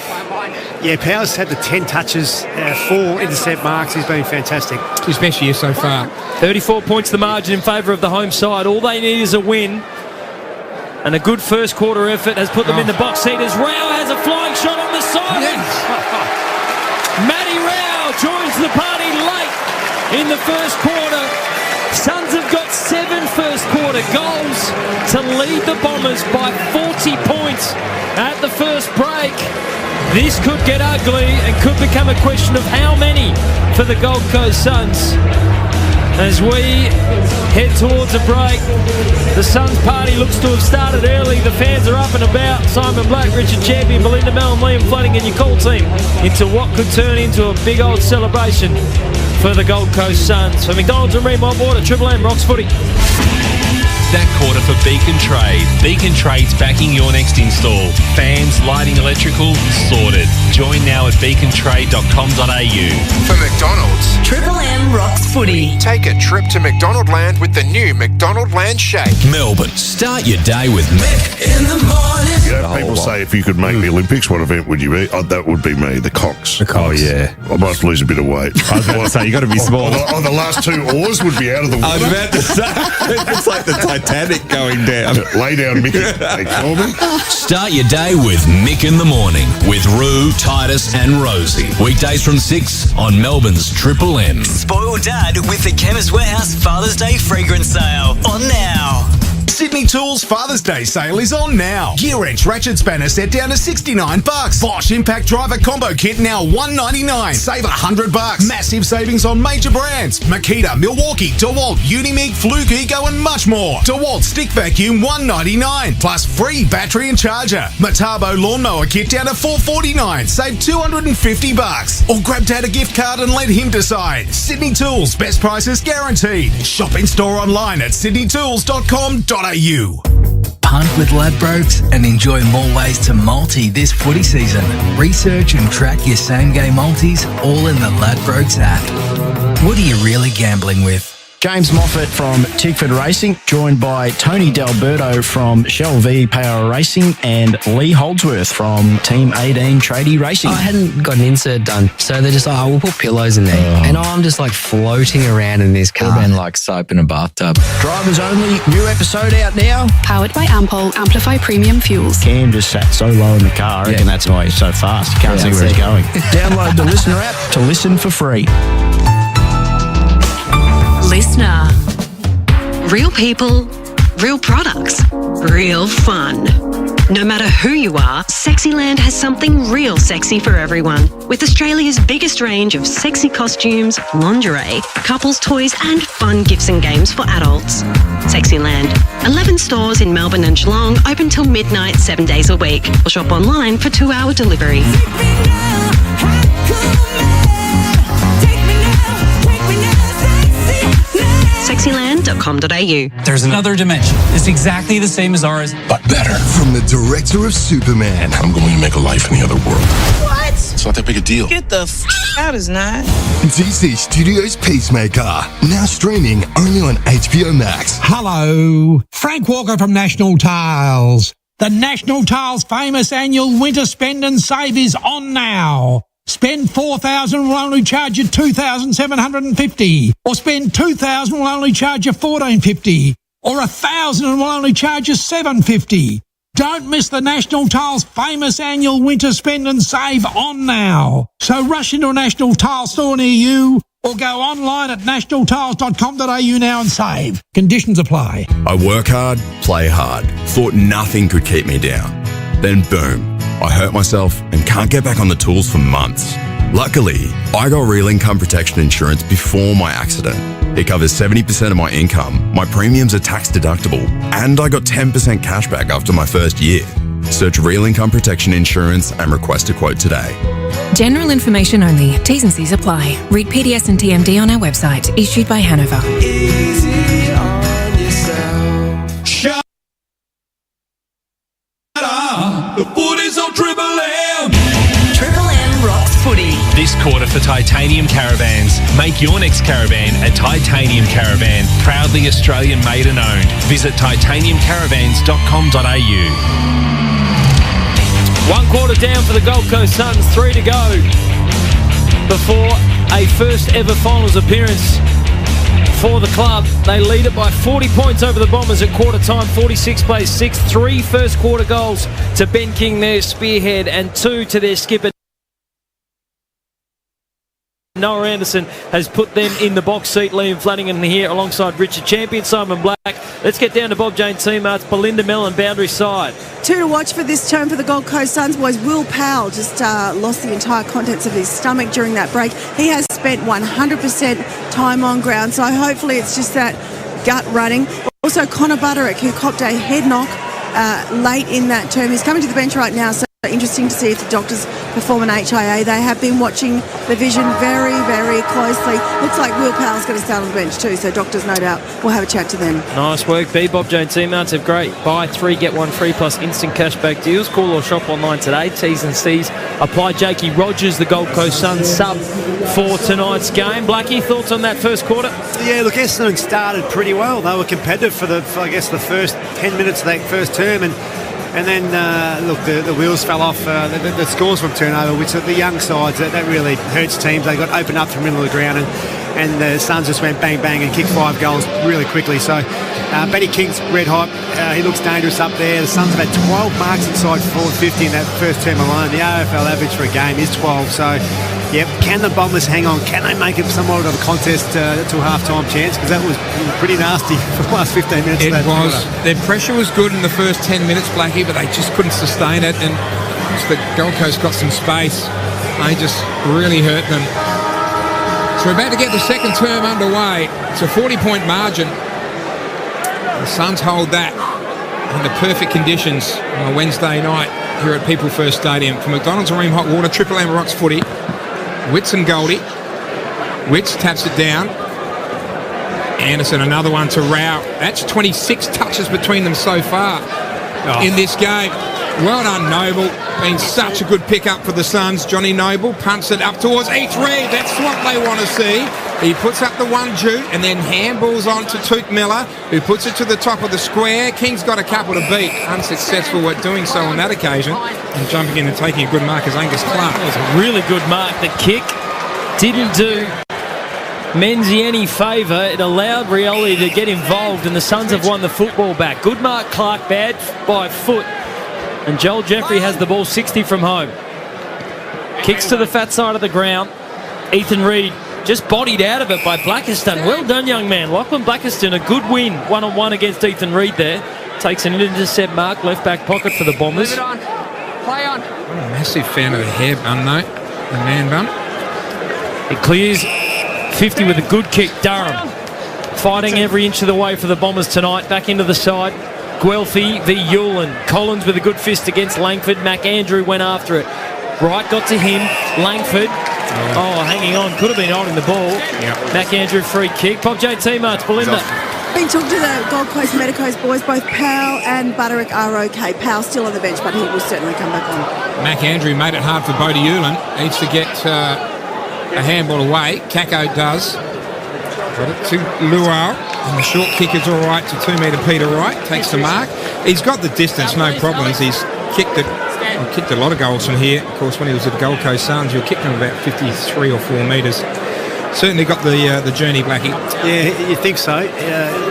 Yeah, Power's had the 10 touches, 4 intercept marks. He's been fantastic. His best year so far. 34 points the margin in favour of the home side. All they need is a win. And a good first quarter effort has put them in the box seat as Rao has a flying shot on the side. Yes. Matty Rao joins the party late in the first quarter. Suns have got 7 first quarter goals to lead the Bombers by 40 points at the first break. This could get ugly and could become a question of how many for the Gold Coast Suns. As we head towards a break, the Suns party looks to have started early. The fans are up and about. Simon Black, Richard Champion, Belinda Mellon, Liam Flooding and your call team into what could turn into a big old celebration for the Gold Coast Suns. For McDonald's and Remont Water, Triple M Rocks Footy. That quarter for Beacon Trade. Beacon Trade's backing your next install. Fans, lighting, electrical, sorted. Join now at beacontrade.com.au. For McDonald's, Triple M Rocks Footy. take a trip to McDonald Land with the new McDonald Land Shake. Melbourne, start your day with Mick in the morning. You know, people say if you could make the Olympics, what event would you be? Oh, that would be me, the Cox. Oh, yeah. I must lose a bit of weight. I was about to say, you got to be small. The last 2 oars would be out of the water. I was about to say, it's like the Titanic going down. Lay down, Mickey. They call me. Start your day with Mick in the morning with Roo, Titus and Rosie. Weekdays from 6 on Melbourne's Triple M. Spoil Dad with the Chemist Warehouse Father's Day fragrance sale. On now. Sydney Tools Father's Day sale is on now. Gear wrench ratchet spanner set down to $69. Bosch Impact Driver Combo Kit now $199. Save $100. Massive savings on major brands. Makita, Milwaukee, DeWalt, Unimig, Fluke, Eco and much more. DeWalt Stick Vacuum $199. Plus free battery and charger. Metabo Lawnmower Kit down to $449. Save $250. Or grab Dad a gift card and let him decide. Sydney Tools, best prices guaranteed. Shop in store online at sydneytools.com.au. Punt with Ladbrokes and enjoy more ways to multi this footy season. Research and track your same-game multis all in the Ladbrokes app. What are you really gambling with? James Moffat from Tickford Racing, joined by Tony D'Alberto from Shell V Power Racing and Lee Holdsworth from Team 18 Tradie Racing. I hadn't got an insert done, so they're just like, we'll put pillows in there. And I'm just like floating around in this car. And like soap in a bathtub. Drivers only, new episode out now. Powered by Ampol, Amplify Premium Fuels. Cam just sat so low in the car, I reckon that's why he's so fast. You can't see where he's going. Download the Listener app to listen for free. Listener. Real people, real products, real fun. No matter who you are, Sexyland has something real sexy for everyone. With Australia's biggest range of sexy costumes, lingerie, couples toys and fun gifts and games for adults. Sexyland. 11 stores in Melbourne and Geelong, open till midnight 7 days a week. Or shop online for 2-hour delivery. Sexyland.com.au. There's another dimension. It's exactly the same as ours, but better. From the director of Superman, I'm going to make a life in the other world. What? It's not that big a deal. Get the out, is not. DC Studios Peacemaker, now streaming only on HBO Max. Hello, Frank Walker from National Tiles. The National Tiles famous annual winter spend and save is on now. Spend $4,000 will only charge you $2,750. Or spend $2,000 will only charge you $1,450. Or $1,000 will only charge you $750. Don't miss the National Tiles famous annual winter spend and save on now. So rush into a National Tile store near you or go online at nationaltiles.com.au now and save. Conditions apply. I work hard, play hard. Thought nothing could keep me down. Then boom. I hurt myself and can't get back on the tools for months. Luckily, I got real income protection insurance before my accident. It covers 70% of my income, my premiums are tax deductible, and I got 10% cash back after my first year. Search Real Income Protection Insurance and request a quote today. General information only. T's and C's apply. Read PDS and TMD on our website. Issued by Hanover. Easy on yourself. Shut up. The footy's on Triple M. Triple M Rocks Footy. This quarter for Titanium Caravans. Make your next caravan a Titanium Caravan. Proudly Australian made and owned. Visit titaniumcaravans.com.au. 1 quarter down for the Gold Coast Suns, 3 to go before a first ever finals appearance for the club. They lead it by 40 points over the Bombers at quarter time. 46 plays 6. 3 first quarter goals to Ben King, their spearhead, and 2 to their skipper. Noah Anderson has put them in the box seat. Liam Flanagan here alongside Richard Champion, Simon Black. Let's get down to Bob Jane teammates. Belinda Mellon, boundary side. 2 to watch for this term for the Gold Coast Suns boys. Will Powell just lost the entire contents of his stomach during that break. He has spent 100% time on ground, so hopefully it's just that gut running. Also, Connor Butterick, who copped a head knock late in that term. He's coming to the bench right now, so interesting to see if the doctors perform an HIA. They have been watching the vision very, very closely. Looks like Will Powell's going to start on the bench too, so doctors no doubt will have a chat to them. Nice work, B. Bob Jones teammates have great buy 3 get 1 free plus instant cashback deals. Call or shop online today. T's and C's apply. Jakey Rogers, the Gold Coast Suns sub for tonight's game. Blackie, thoughts on that first quarter? Yeah, look, Essendon started pretty well. They were competitive for the first 10 minutes of that first term, and then, look, the wheels fell off. The scores from turnover, which are the young sides, that really hurts teams. They got opened up from the middle of the ground, and the Suns just went bang, bang and kicked 5 goals really quickly. So, Benny King's red hot. He looks dangerous up there. The Suns have had 12 marks inside forward 50 in that first term alone. The AFL average for a game is 12. So, yep, can the Bombers hang on? Can they make it somewhat of a contest to a half-time chance? Because that was pretty nasty for the last 15 minutes. It was. Their pressure was good in the first 10 minutes, Blackie, but they just couldn't sustain it. And once the Gold Coast got some space, they just really hurt them. So we're about to get the second term underway. It's a 40-point margin. The Suns hold that under perfect conditions on a Wednesday night here at People First Stadium. From McDonald's Areem Hot Water, Triple M Rocks Footy. Witts and Goldie. Witts taps it down. Anderson, another one to Rao. That's 26 touches between them so far in this game. Well done, Noble. Been such a good pickup for the Suns. Johnny Noble punts it up towards Each Reed. That's what they want to see. He puts up the one jute and then handballs on to Toot Miller, who puts it to the top of the square. King's got a couple to beat. Unsuccessful at doing so on that occasion. And jumping in and taking a good mark is Angus Clark. That was a really good mark. The kick didn't do Menzie any favour. It allowed Rioli to get involved, and the Suns have won the football back. Good mark, Clark, bad by foot. And Joel Jeffrey has the ball 60 from home. Kicks to the fat side of the ground. Ethan Reid just bodied out of it by Blackiston. Well done, young man. Lachlan Blackiston, a good win. 1-on-1 against Ethan Reid there. Takes an intercept mark, left back pocket for the Bombers. Play on. I'm a massive fan of the hair bun, though. The man bun. It clears 50 with a good kick. Durham fighting every inch of the way for the Bombers tonight. Back into the side. Guelphy v. Hewlin. Collins with a good fist against Langford. McAndrew went after it. Wright got to him. Langford. Oh, hanging on. Could have been holding the ball. Yep. McAndrew free kick. Pop J teammates. Belinda. Been talking to the Gold Coast Medicos boys. Both Powell and Butterick are okay. Powell's still on the bench, but he will certainly come back on. McAndrew made it hard for Bodie Hewlin. Needs to get a handball away. Kako does. Got it to Luau. And the short kick is all right to 2-metre Peter Wright. Takes the mark. He's got the distance, no problems. He's kicked it. Kicked a lot of goals from here. Of course, when he was at Gold Coast Suns, he kicked them about 53 or 4 metres. Certainly got the journey, Blackie. Yeah, you think so.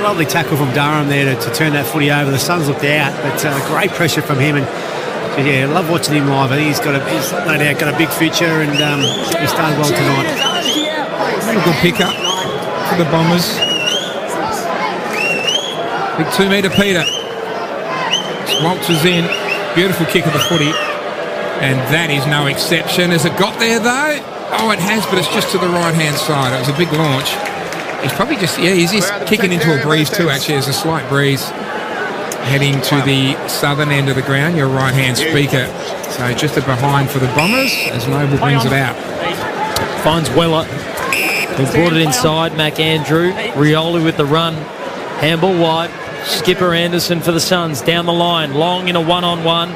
Lovely tackle from Durham there to turn that footy over. The Suns looked out, but great pressure from him. And yeah, I love watching him live. I think he's no doubt got a big future, and he's done well tonight. A good pickup for the Bombers. Big 2-metre Peter. Waltzes in. Beautiful kick of the footy. And that is no exception. Has it got there, though? Oh, it has, but it's just to the right-hand side. It was a big launch. He's probably he's just kicking into a breeze too, actually. There's a slight breeze heading to the southern end of the ground, your right-hand speaker. So just a behind for the Bombers as Noble brings it out. Finds Weller, who brought it inside. McAndrew. Rioli with the run. Handball wide. Skipper Anderson for the Suns. Down the line. Long in a one-on-one.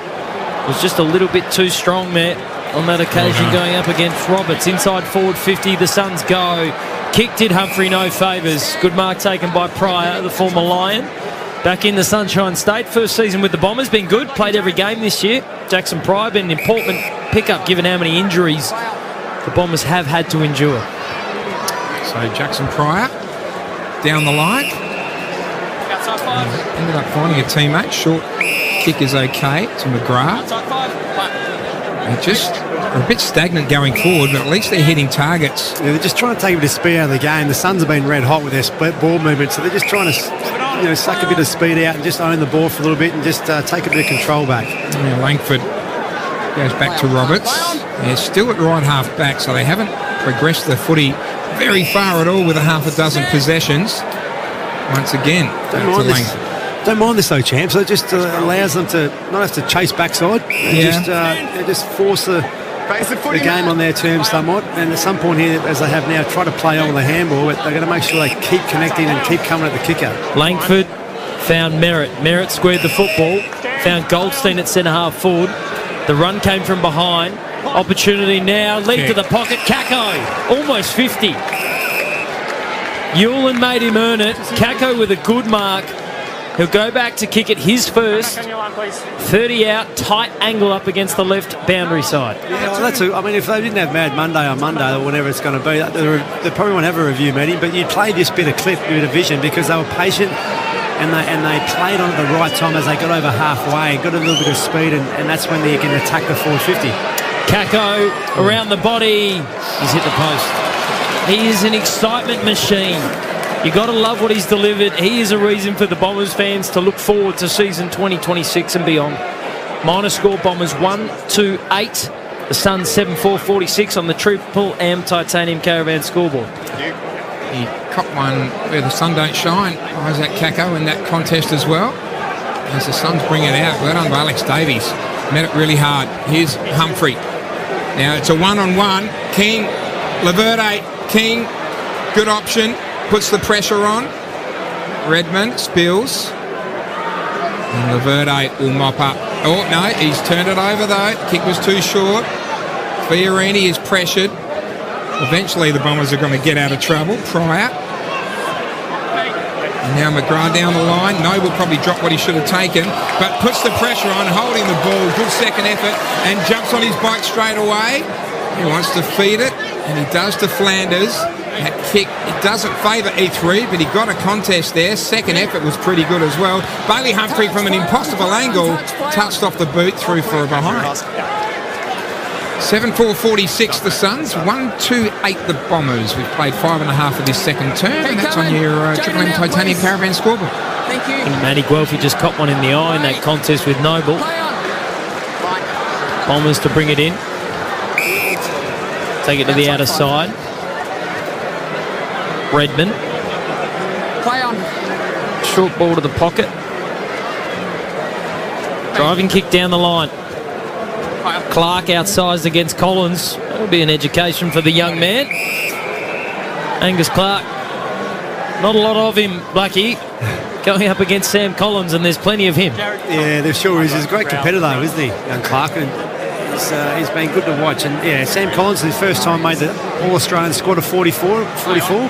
Was just a little bit too strong there. on that occasion, going up against Roberts. Inside forward 50, the Suns go. Kick did Humphrey no favours. Good mark taken by Pryor, the former Lion. Back in the Sunshine State. First season with the Bombers. Been good. Played every game this year. Jackson Pryor been an important pickup given how many injuries the Bombers have had to endure. So Jackson Pryor down the line. Ended up finding a teammate. Short kick is okay to McGrath. They just are a bit stagnant going forward, but at least they're hitting targets. Yeah, they're just trying to take a bit of speed out of the game. The Suns have been red hot with their split ball movement, so they're just trying to suck a bit of speed out and just own the ball for a little bit and just take a bit of control back. Yeah, Langford goes back to Roberts. They're still at right half back, so they haven't progressed the footy very far at all with a half a dozen possessions. Once again, Don't mind this though, champs. It just allows them to not have to chase backside. They just force the game on their terms somewhat. And at some point here, as they have now, try to play on with the handball, but they're going to make sure they keep connecting and keep coming at the kicker. Langford found Merritt. Merritt squared the football. Found Goldstein at centre half forward. The run came from behind. Opportunity now. Lead to the pocket. Kako. Almost 50. Hewlin made him earn it. Kako with a good mark. He'll go back to kick it his first. 30 out, tight angle up against the left boundary side. Yeah, well, if they didn't have Mad Monday on Monday or whatever it's going to be, they probably won't have a review meeting, but you play this bit of clip, bit of vision, because they were patient and they played on at the right time as they got over halfway, got a little bit of speed, and that's when they can attack the 450. Kako around the body. He's hit the post. He is an excitement machine. You've got to love what he's delivered. He is a reason for the Bombers fans to look forward to season 2026 and beyond. Minor score Bombers 1-2-8. The Suns 7-4-46 on the Triple M Titanium Caravan scoreboard. He copped one where the sun don't shine. Isaac Kako in that contest as well. As the Suns bring it out. Well done by Alex Davies. Met it really hard. Here's Humphrey. Now it's a one-on-one. King, Laverde, King, good option. Puts the pressure on. Redmond spills. And Laverde will mop up. Oh, no, he's turned it over, though. Kick was too short. Fiorini is pressured. Eventually, the Bombers are going to get out of trouble. Pryor. And now McGrath down the line. Noble probably dropped what he should have taken, but puts the pressure on, holding the ball. Good second effort, and jumps on his bike straight away. He wants to feed it, and he does to Flanders. That kick, it doesn't favour E3, but he got a contest there. Second effort was pretty good as well. Bailey Humphrey from an impossible angle touched off the boot, through for a behind. 7-4-46 the Suns, 1-2-8 the Bombers. We've played 5.5 of this second term, and that's on your Triple M Titanium Caravan scoreboard. Thank you. And Matty Guelphy just caught one in the eye in that contest with Noble. Bombers to bring it in. Take it to the outer side. Redmond. Play on. Short ball to the pocket. Driving kick down the line. Clark outsized against Collins. That'll be an education for the young man. Angus Clark. Not a lot of him, Blackie. Going up against Sam Collins, and there's plenty of him. Yeah, there sure is. He's a great competitor, isn't he, young Clark? And he's been good to watch. And yeah, Sam Collins, his first time made the All-Australian squad of 44.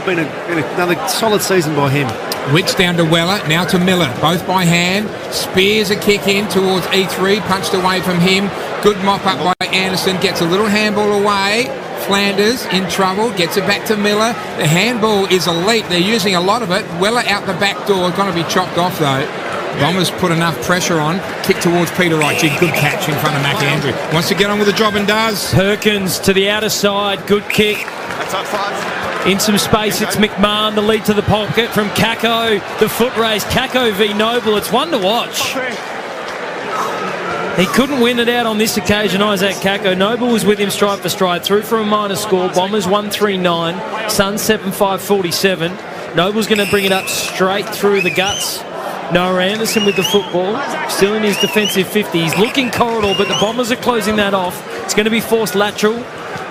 Been another solid season by him. Wicks down to Weller, now to Miller, both by hand. Spears a kick in towards E3, punched away from him. Good mop up by Anderson, gets a little handball away. Flanders in trouble, gets it back to Miller. The handball is elite, they're using a lot of it. Weller out the back door, going to be chopped off though. Bombers put enough pressure on. Kick towards Peter Wright. Good catch in front of McAndrew. Wants to get on with the job and does. Perkins to the outer side. Good kick. In some space, it's McMahon. The lead to the pocket from Kako. The foot race. Kako v Noble. It's one to watch. He couldn't win it out on this occasion, Isaac Kako. Noble was with him stride for stride. Through for a minor score. Bombers 1-3-9. Suns 7-5-47. Noble's going to bring it up straight through the guts. Noah Anderson with the football, still in his defensive 50. He's looking corridor, but the Bombers are closing that off. It's going to be forced lateral,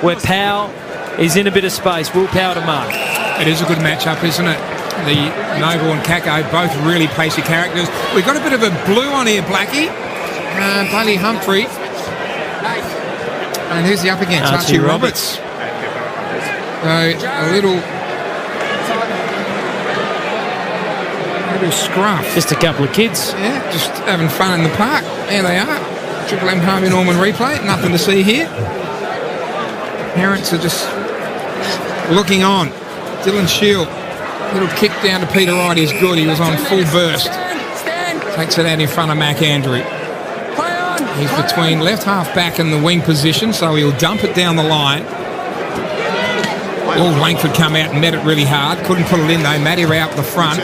where Powell is in a bit of space. Will Powell to mark. It is a good matchup, isn't it? The Noble and Kako, both really pacey characters. We've got a bit of a blue on here, Blackie. Bailey Humphrey And who's he up against? Archie Roberts. A little scruff. Just a couple of kids. Yeah, just having fun in the park. There they are. Triple M Harvey Norman replay. Nothing to see here. Parents are just looking on. Dylan Shield. Little kick down to Peter Wright is good. He was on full burst. Takes it out in front of Mac Andrew. He's between left half back and the wing position, so he'll dump it down the line. Langford come out and met it really hard. Couldn't put it in though. Matty Rao up the front.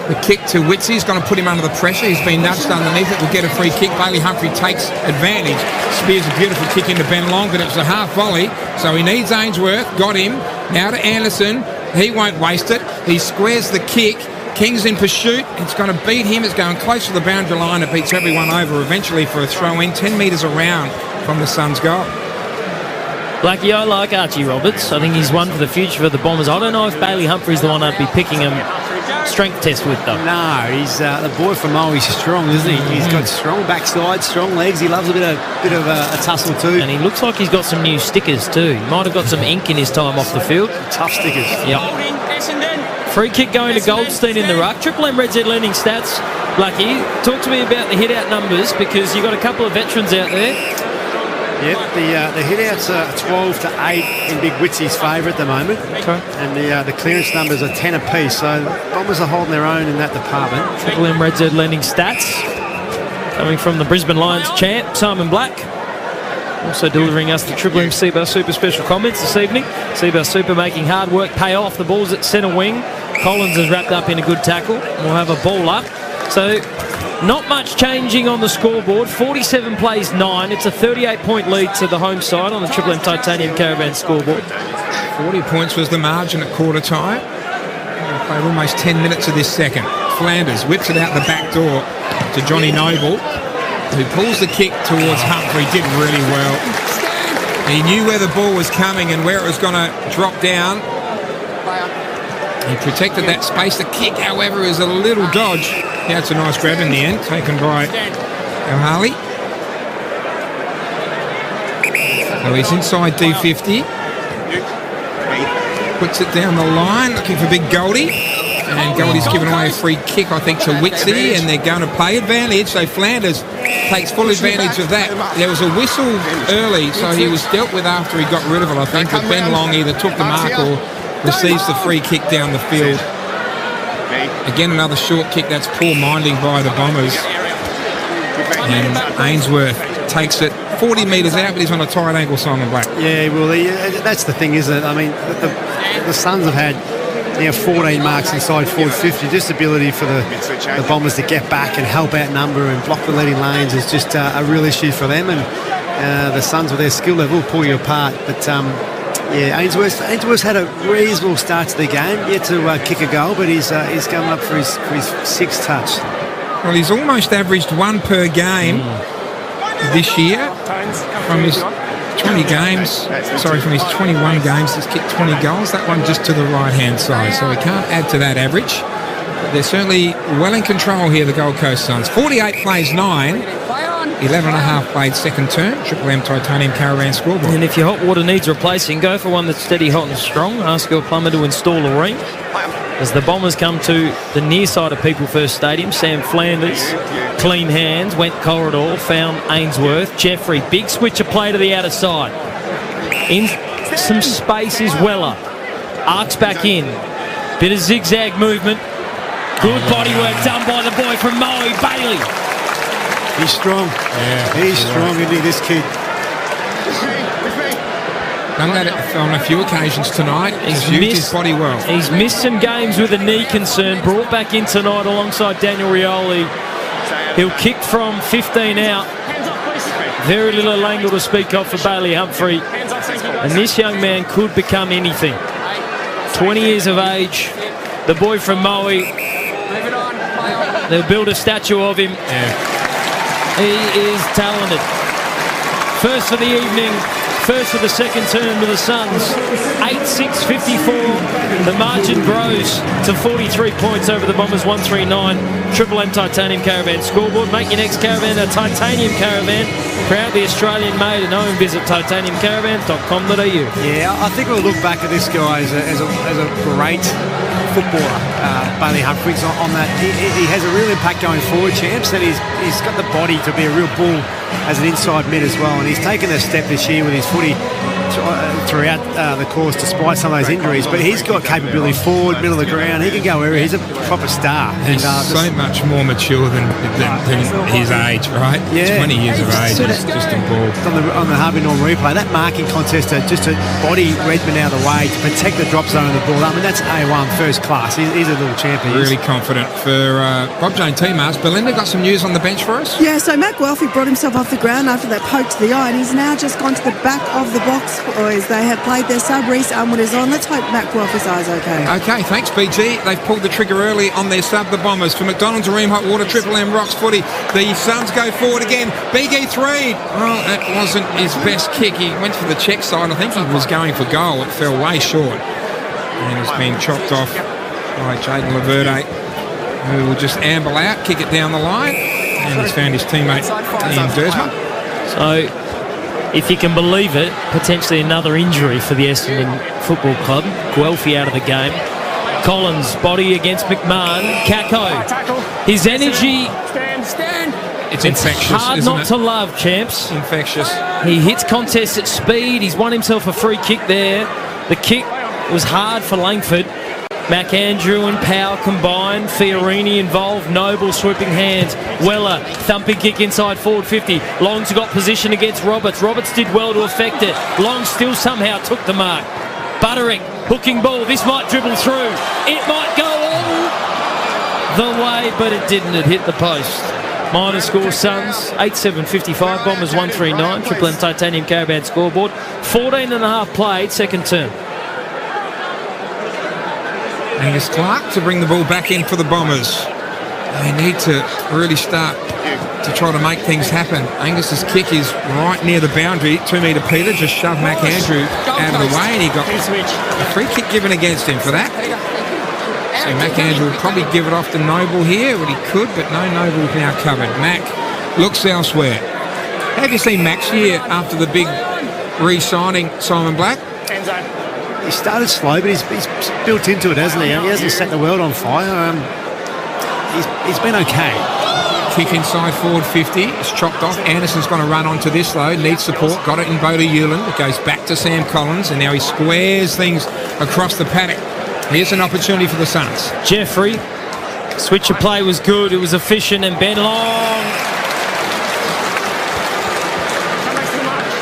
The kick to Witsy is going to put him under the pressure. He's been nudged underneath it. Will get a free kick. Bailey Humphrey takes advantage. Spears a beautiful kick into Ben Long, but it was a half volley. So he needs Ainsworth. Got him. Now to Anderson. He won't waste it. He squares the kick. King's in pursuit. It's going to beat him. It's going close to the boundary line. It beats everyone over eventually for a throw-in. 10 metres around from the Suns' goal. Blackie, I like Archie Roberts. I think he's one for the future for the Bombers. I don't know if Bailey Humphrey's the one I'd be picking him strength test with, though. No, he's the boy from Mo. He's strong, isn't he? He's got strong backside, strong legs. He loves a bit of a tussle too. And he looks like he's got some new stickers too. He might have got some ink in his time off the field. Tough stickers. Yep. Free kick going to Goldstein in the ruck. Triple M Red Z lending stats. Blackie, talk to me about the hit-out numbers because you've got a couple of veterans out there. Yep, the hit-outs are 12 to 8 in Big Witsy's favour at the moment. Okay. And the clearance numbers are 10 apiece, so Bombers are holding their own in that department. Triple M Red Z lending stats. Coming from the Brisbane Lions champ, Simon Black. Also delivering us the Triple M Seabar Super special comments this evening. Seabar Super making hard work pay off. The ball's at centre wing. Collins is wrapped up in a good tackle. We'll have a ball up. So not much changing on the scoreboard. 47 plays 9. It's a 38-point lead to the home side on the Triple M Titanium Caravan scoreboard. 40 points was the margin at quarter time. We played almost 10 minutes of this second. Flanders whips it out the back door to Johnny Noble, who pulls the kick towards Humphrey. Did really well. He knew where the ball was coming and where it was going to drop down. He protected that space. The kick, however, is a little dodge. Yeah, it's a nice grab in the end, taken by O'Harley. So he's inside D50. Puts it down the line, looking for Big Goldie. And Goldie's given away a free kick, I think, to Witsy, and they're going to play advantage. So Flanders takes full advantage of that. There was a whistle early, so he was dealt with after he got rid of it, I think. But Ben Long either took the mark or receives the free kick down the field. Again, another short kick. That's poor minding by the Bombers. And Ainsworth takes it 40 metres out, but he's on a tight angle, Simon Black. Yeah, well, that's the thing, isn't it? I mean, the Suns have had 14 marks inside forward 50. Just ability for the Bombers to get back and help outnumber and block the leading lanes is just a real issue for them. And the Suns, with their skill level, pull you apart. But Ainsworth's had a reasonable start to the game. Yet to kick a goal, but he's coming up for his sixth touch. Well, he's almost averaged one per game this year from his 20 games. From his 21 games, he's kicked 20 goals. That one just to the right-hand side, so he can't add to that average. But they're certainly well in control here, the Gold Coast Suns. 48 plays 9, 11 and a half played second term. Triple M Titanium Caravan scoreboard. And if your hot water needs replacing, go for one that's steady, hot and strong. Ask your plumber to install a ring. As the Bombers come to the near side of People First Stadium, Sam Flanders, clean hands, went corridor, found Ainsworth. Jeffrey, big switch of play to the outer side. In some space is Weller. Arcs back in. Bit of zigzag movement. Good body work done by the boy from Moe, Bailey. He's strong. Yeah, he's strong, isn't he, this kid? Done that on a few occasions tonight. He's used his body well. He's missed some games with a knee concern. Brought back in tonight alongside Daniel Rioli. He'll kick from 15 out. Very little angle to speak of for Bailey Humphrey. And this young man could become anything. 20 years of age. The boy from Moe. They'll build a statue of him. Yeah. He is talented. First for the evening first of the second term to the Suns. 8-6-54. The margin grows to 43 points over the Bombers. 139. Triple M Titanium Caravan scoreboard. Make your next caravan a Titanium Caravan. Proudly Australian made and owned. Visit titaniumcaravan.com.au. Yeah, I think we'll look back at this guy as a great footballer, Bailey Humphries, on that. He has a real impact going forward, champs, and he's got the body to be a real bull as an inside mid as well, and he's taken a step this year with his footy throughout the course despite some of those injuries, but he's got capability forward, middle of the ground. He can go wherever. He's a proper star. He's so much more mature than his age, right? Yeah. 20 years of age, he's just involved. On the Harvey Norman replay, that marking contest just to body Redmond out of the way to protect the drop zone of the ball. I mean, that's A1 first class. He's a little champion. Really confident for Rob Jane T-Mars. Belinda, got some news on the bench for us? Yeah, so Matt Guelphy brought himself off the ground after that poke to the eye, and he's now just gone to the back of the box, boys. They have played their sub. Reece Elmwood is on. Let's hope Matt Guelphy's eye's okay. Okay, thanks, BG. They've pulled the trigger early on their sub, the Bombers. For McDonald's and Ream Hot Water, Triple M Rocks Footy. The Suns go forward again. Big E3. Well, that wasn't his best kick. He went for the check side. I think he was going for goal. It fell way short. And it's been chopped off by Jaden Laverde, who will just amble out, kick it down the line, and he's found his teammate Ian Dersma. So, if you can believe it, potentially another injury for the Essendon Football Club. Guelphy out of the game. Collins, body against McMahon. Kako, his energy... It's infectious, hard isn't not it? to love, champs. Infectious. He hits contests at speed. He's won himself a free kick there. The kick was hard for Langford. McAndrew and Powell combined. Fiorini involved. Noble swooping hands. Weller, thumping kick inside forward 50. Long's got position against Roberts. Roberts did well to affect it. Long still somehow took the mark. Buttering, hooking ball. This might dribble through. It might go all the way, but it didn't. It hit the post. Minor score Suns, 8-7-55. Bombers 139. Triple M Titanium Caravan scoreboard. 14.5 played, second term. Angus Clark to bring the ball back in for the Bombers. They need to really start to try to make things happen. Angus's kick is right near the boundary. 2 metre Peter just shoved McAndrew out of the way, and he got a free kick given against him for that. So McAndrew will probably give it off to Noble here, but he could, but no, Noble's now covered. Mac looks elsewhere. Have you seen Mac's here after the big re-signing Simon Black? He started slow, but he's built into it, hasn't he? He hasn't set the world on fire. He's been okay. Kick inside forward 50. It's chopped off. Anderson's going to run onto this though. Needs support. Got it in Bodie Hewland. It goes back to Sam Collins, and now he squares things across the paddock. Here's an opportunity for the Suns. Jeffrey, switch of play was good. It was efficient, and Ben Long.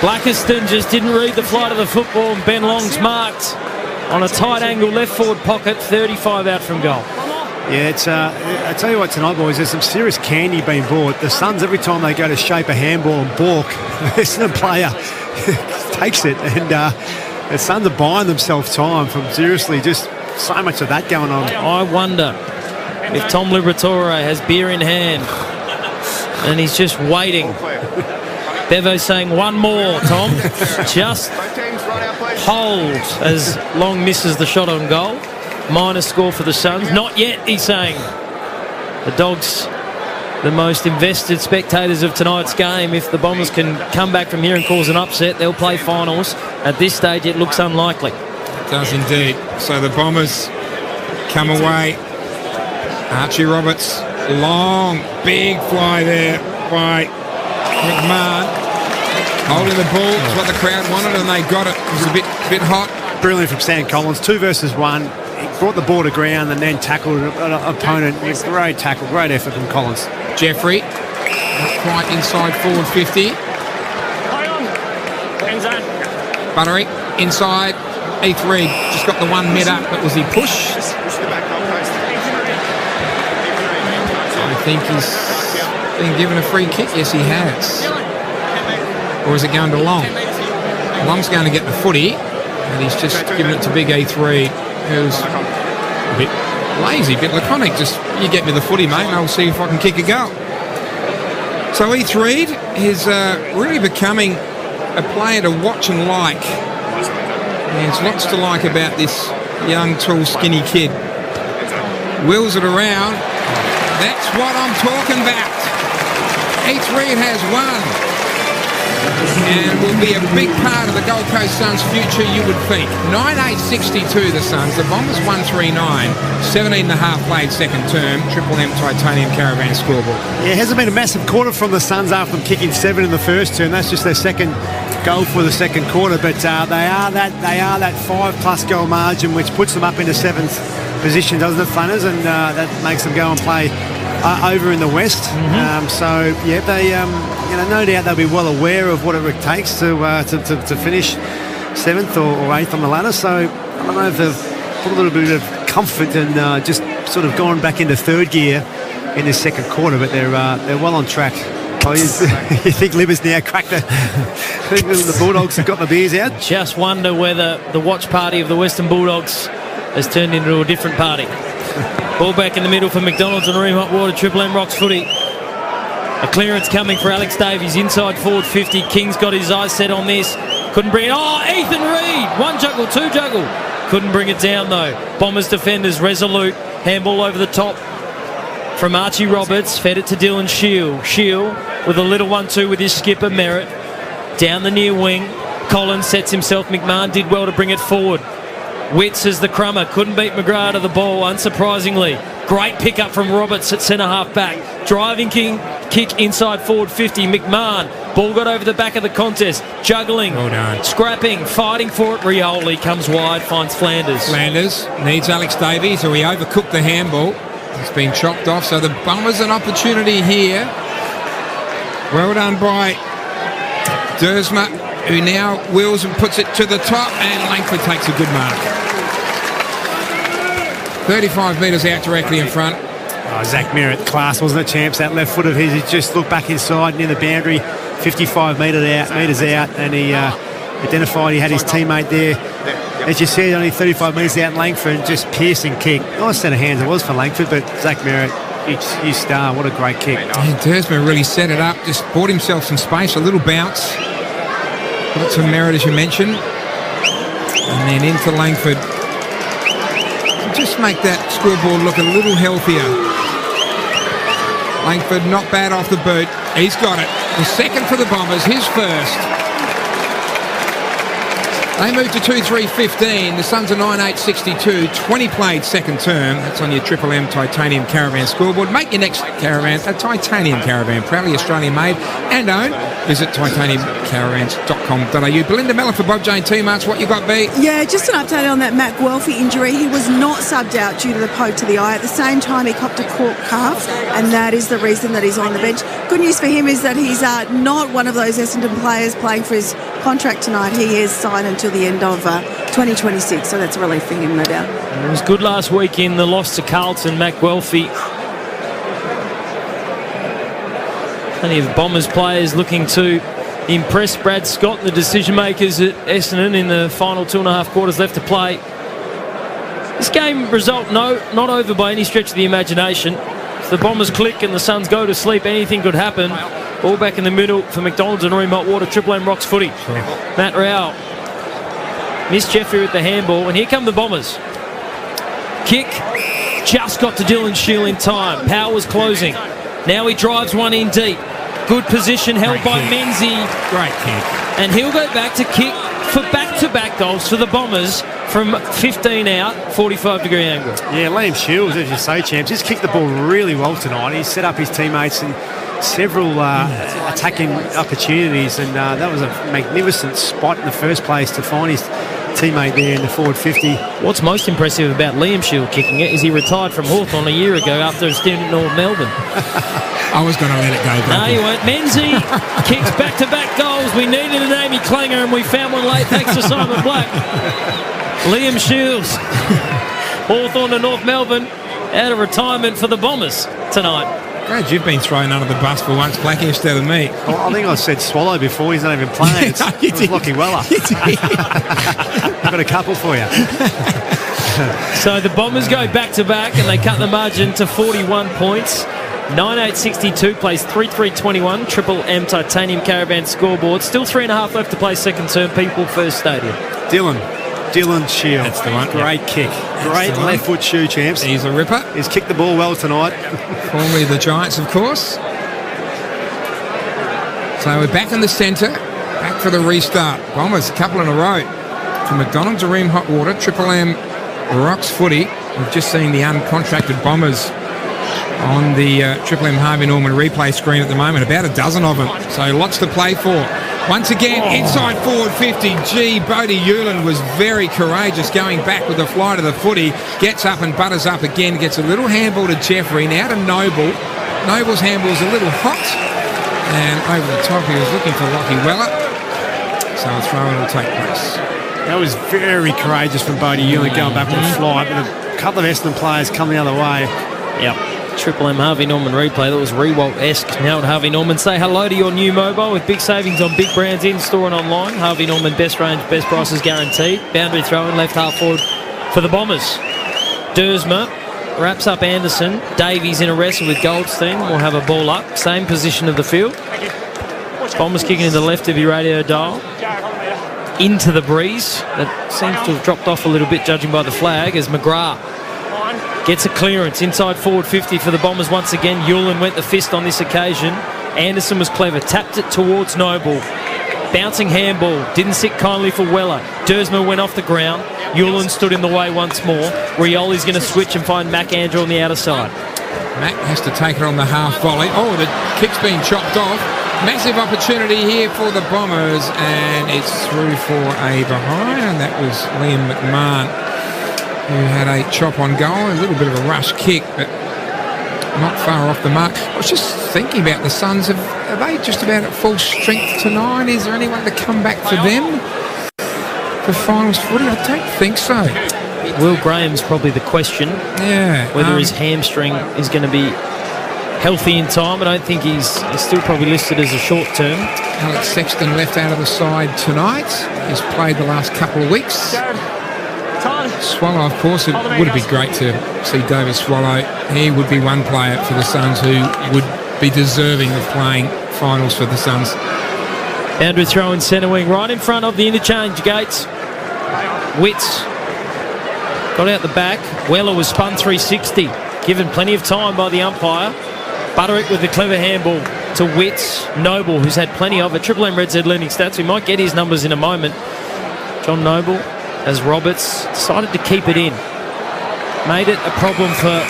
Blackiston just didn't read the flight of the football, and Ben Long's marked on a tight angle left forward pocket, 35 out from goal. Yeah, it's I tell you what tonight, boys, there's some serious candy being bought. The Suns, every time they go to shape a handball and balk, there's a player takes it, and the Suns are buying themselves time from seriously just so much of that going on. I wonder if Tom Liberatore has beer in hand and he's just waiting. Bevo's saying one more, Tom. Just hold as Long misses the shot on goal. Minor score for the Suns. Not yet, he's saying. The Dogs, the most invested spectators of tonight's game. If the Bombers can come back from here and cause an upset, they'll play finals. At this stage, it looks unlikely. It does indeed. So the Bombers come away. Archie Roberts, long, big fly there by McMahon. Holding the ball is what the crowd wanted, and they got it. It was a bit hot. Brilliant from Stan Collins. 2 versus 1. He brought the ball to ground and then tackled an opponent. Great tackle, great effort from Collins. Jeffrey, not quite inside forward 50. Buttery, inside. E3 just got the 1 mid up, but was he pushed? I think he's been given a free kick. Yes, he has. Or is it going to Long? Long's going to get the footy, and he's just given it to big E3, who's a bit lazy, a bit laconic. Just, you get me the footy, mate, and I'll see if I can kick a goal. So E3 is really becoming a player to watch and like. There's lots to like about this young, tall, skinny kid. Wheels it around. That's what I'm talking about. Heath Reid has won. And will be a big part of the Gold Coast Suns' future, you would think. 9-8-62 the Suns. The Bombers 1-3-9. 17.5 played second term. Triple M Titanium Caravan scoreboard. Yeah, it hasn't been a massive quarter from the Suns after them kicking 7 in the first term. That's just their second goal for the second quarter. But they are that 5+ goal margin, which puts them up into 7th position, doesn't it, Funners? And that makes them go and play over in the West. So yeah, they no doubt they'll be well aware of what it takes to finish 7th or 8th on the ladder. So I don't know if they've put a little bit of comfort and just sort of gone back into third gear in this second quarter, but they're well on track. Oh, you think Libba's now cracked the Bulldogs have got the beers out? Just wonder whether the watch party of the Western Bulldogs has turned into a different party. Ball back in the middle for McDonald's and Ream Hot Water. Triple M Rocks footy. A clearance coming for Alex Davies inside forward 50. King's got his eyes set on this. Couldn't bring it. Oh, Ethan Reid. 1 juggle, 2 juggle. Couldn't bring it down though. Bombers defenders resolute. Handball over the top from Archie Roberts. Fed it to Dylan Shield. Shield with a little 1-2 with his skipper Merritt. Down the near wing. Collins sets himself. McMahon did well to bring it forward. Witts as the crummer. Couldn't beat McGrath to the ball, unsurprisingly. Great pick-up from Roberts at centre-half back. Driving kick inside forward 50. McMahon. Ball got over the back of the contest. Juggling. Well done. Scrapping. Fighting for it. Rioli comes wide. Finds Flanders. Flanders needs Alex Davies, or he overcooked the handball. It's been chopped off, so the Bombers an opportunity here. Well done by Dersma, who now wheels and puts it to the top, and Langford takes a good mark. 35 metres out directly in front. Oh, Zach Merritt, class, wasn't it, champs? That left foot of his, he just looked back inside near the boundary, 55 metres out, and he identified he had his teammate there. As you said, only 35 metres out in Langford, just piercing kick. Nice set of hands it was for Langford, but Zach Merritt, huge star, what a great kick. And Dersma really set it up, just bought himself some space, a little bounce. Put it to Merritt, as you mentioned. And then into Langford. Just make that scoreboard look a little healthier. Langford not bad off the boot. He's got it. The second for the Bombers, his first. They move to 2-3-15. The Suns are 9-8-62. 20 played second term. That's on your Triple M Titanium Caravan scoreboard. Make your next caravan a Titanium Caravan. Proudly Australian made and owned. Visit titaniumcaravans.com.au. Belinda Mellon for Bob Jane T-Marts. What you got, B? Yeah, just an update on that Matt Guelphy injury. He was not subbed out due to the poke to the eye. At the same time, he copped a cork calf, and that is the reason that he's on the bench. Good news for him is that he's not one of those Essendon players playing for his contract tonight. He is signed until the end of 2026, so that's a relief for him, no doubt. It was good last week in the loss to Carlton. Matt Guelphy. Plenty of Bombers players looking to impress Brad Scott and the decision makers at Essendon in the final 2.5 quarters left to play. This game result, no, not over by any stretch of the imagination. If the Bombers click and the Suns go to sleep, anything could happen. Ball back in the middle for McDonald's and Ream Hot Water. Triple M Rocks footy. Sure. Matt Rowell. Mischief here at the handball, and here come the Bombers. Kick. Just got to Dylan Shield in time. Power was closing. Now he drives one in deep. Good position held by Menzie. Great kick. And he'll go back to kick for back-to-back goals for the Bombers from 15 out, 45-degree angle. Yeah, Liam Shields, as you say, champs, he's kicked the ball really well tonight. He's set up his teammates in several attacking opportunities, and that was a magnificent spot in the first place to find his teammate there in the forward 50. What's most impressive about Liam Shield kicking it is he retired from Hawthorn a year ago after a stint at North Melbourne. I was going to let it go. No, you weren't. Menzie kicks back-to-back goals. We needed an Amy Klanger, and we found one late thanks to Simon Black. Liam Shields, Hawthorn to North Melbourne, out of retirement for the Bombers tonight. Glad you've been thrown under the bus for once, Blackie, instead of me. Well, I think I said Swallow before. He's not even playing. It's Lockie Weller. I've got a couple for you. So the Bombers go back-to-back, and they cut the margin to 41 points. 9862 plays 3321. Triple M Titanium Caravan scoreboard. Still 3.5 left to play second term. People First Stadium. Dylan Shield. That's the one. Great kick. Great left foot shoe, champs. He's a ripper. He's kicked the ball well tonight. Formerly the Giants, of course. So we're back in the centre. Back for the restart. Bombers, a couple in a row. From McDonald's to Ream Hot Water, Triple M Rocks Footy. We've just seen the uncontracted Bombers on the Triple M Harvey Norman replay screen at the moment. About a dozen of them. So lots to play for. Once again, inside forward 50. Gee, Bodie Hewlin was very courageous going back with the fly to the footy. Gets up and butters up again. Gets a little handball to Jeffrey. Now to Noble. Noble's handball's a little hot. And over the top, he was looking for Lockie Weller. So a throw-in will take place. That was very courageous from Bodie Hewlin going back with the fly. But a couple of Essendon players come the other way. Yep. Triple M Harvey Norman replay. That was Rewalt-esque. Now at Harvey Norman. Say hello to your new mobile with big savings on big brands in-store and online. Harvey Norman, best range, best prices guaranteed. Boundary throw-in, left half forward for the Bombers. Dersma wraps up Anderson. Davies in a wrestle with Goldstein. We'll have a ball up. Same position of the field. Bombers kicking to the left of your radio dial. Into the breeze. That seems to have dropped off a little bit judging by the flag as McGrath gets a clearance inside forward 50 for the Bombers once again. Hewlin went the fist on this occasion. Anderson was clever. Tapped it towards Noble. Bouncing handball. Didn't sit kindly for Weller. Dersma went off the ground. Hewlin stood in the way once more. Rioli's going to switch and find Mac Andrew on the outer side. Mac has to take it on the half volley. Oh, the kick's been chopped off. Massive opportunity here for the Bombers, and it's through for a behind, and that was Liam McMahon, who had a chop on goal, a little bit of a rush kick, but not far off the mark. I was just thinking about the Suns. Are they just about at full strength tonight? Is there anyone to come back for them for finals footy? I don't think so. Will Graham's probably the question. Yeah. Whether his hamstring is going to be healthy in time. I don't think he's still probably listed as a short term. Alex Sexton left out of the side tonight. He's played the last couple of weeks. Swallow, of course, it would be great to see David Swallow. He would be one player for the Suns who would be deserving of playing finals for the Suns. Andrew throw in centre wing right in front of the interchange gates. Witts got out the back. Weller was spun 360, given plenty of time by the umpire. Butterick with the clever handball to Witts. Noble, who's had plenty of it. Triple M Red Z leading stats. We might get his numbers in a moment. John Noble, as Roberts decided to keep it in. Made it a problem for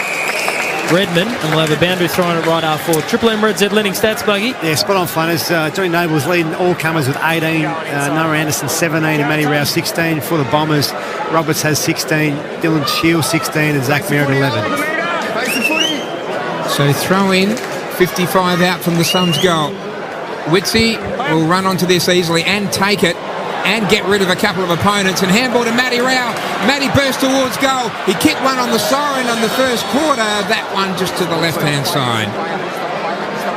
Redmond, and we'll have a boundary thrown at right half forward. Triple M Red Z leading stats, Buggy. Yeah, spot on, Flanners. Johnny Noble's leading all comers with 18. Noah Anderson 17 and Matty Rao 16 for the Bombers. Roberts has 16, Dylan Shield 16 and Zach Merritt 11. So throw in, 55 out from the Suns goal. Witsy will run onto this easily and take it and get rid of a couple of opponents, and handball to Matty Rao. Matty burst towards goal. He kicked one on the siren on the first quarter. That one just to the left-hand side.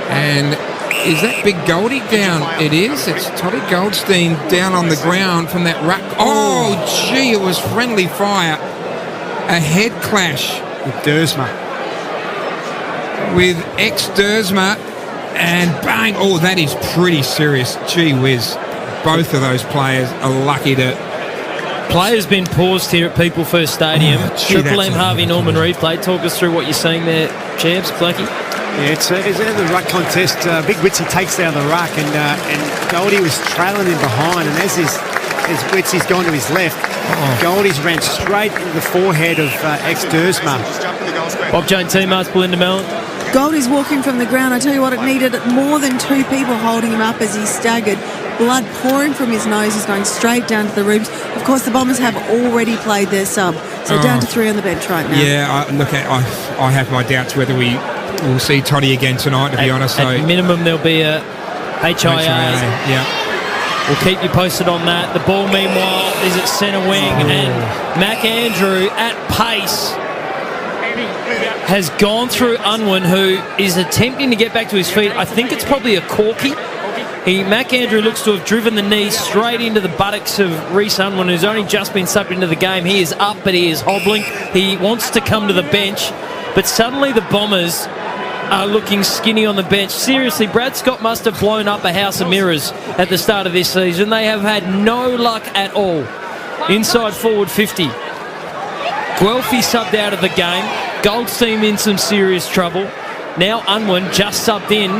And is that Big Goldie down? It is. It's Toddy Goldstein down on the ground from that ruck. Oh, gee, it was friendly fire. A head clash. With Dersma. With ex-Dersma, and bang. Oh, that is pretty serious. Gee whiz. Both of those players are lucky to... Players been paused here at People First Stadium. Triple M Harvey Norman replay. Talk us through what you're seeing there, champs, Blackie. Yeah, it's the ruck contest. Big Witsy takes down the ruck, and Goldie was trailing him behind, and as Witsy's gone to his left, Goldie's ran straight into the forehead of ex-Dersma. Bob Jane T-Marts, Belinda Mellon. Goldie's walking from the ground. I tell you what, it needed more than two people holding him up as he staggered. Blood pouring from his nose. He's going straight down to the ribs. Of course, the Bombers have already played their sub, so down to 3 on the bench right now. Yeah, I have my doubts whether we will see Toddy again tonight, to be honest. At minimum, there'll be a HIA. Yeah. We'll keep you posted on that. The ball, meanwhile, is at centre wing, and Mac Andrew at pace has gone through Unwin, who is attempting to get back to his feet. I think it's probably a corky. Mac Andrew looks to have driven the knee straight into the buttocks of Reece Unwin, who's only just been sucked into the game. He is up, but he is hobbling. He wants to come to the bench, but suddenly the Bombers are looking skinny on the bench. Seriously, Brad Scott must have blown up a house of mirrors at the start of this season. They have had no luck at all. Inside forward 50. Guelphy subbed out of the game. Goldstein in some serious trouble. Now Unwin just subbed in.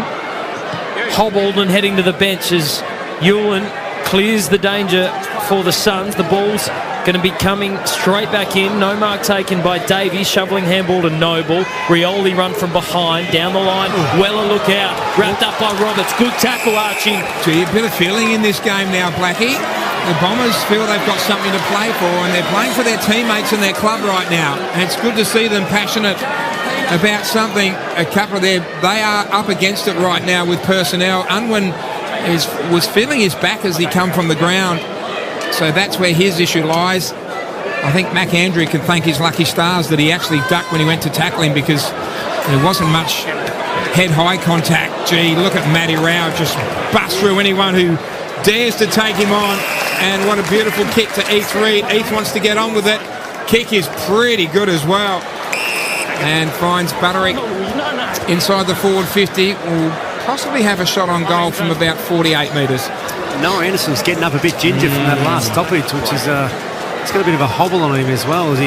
Hobbled and heading to the bench as Ewan clears the danger for the Suns. The ball's going to be coming straight back in. No mark taken by Davies. Shoveling handball to Noble. Rioli run from behind. Down the line. Weller look out. Wrapped up by Roberts. Good tackle, Archie. Gee, a bit of feeling in this game now, Blackie. The Bombers feel they've got something to play for, and they're playing for their teammates and their club right now. And it's good to see them passionate about something. A couple of they are up against it right now with personnel. Unwin was feeling his back as he come from the ground. So that's where his issue lies. I think Mac Andrew can thank his lucky stars that he actually ducked when he went to tackle him, because there wasn't much head-high contact. Gee, look at Matty Rao just bust through anyone who dares to take him on. And what a beautiful kick to Eath Reid. Eath wants to get on with it. Kick is pretty good as well. And finds Butterick inside the forward 50. Will possibly have a shot on goal from about 48 metres. Noah Anderson's getting up a bit ginger from that last stoppage, which is it's got a bit of a hobble on him as well as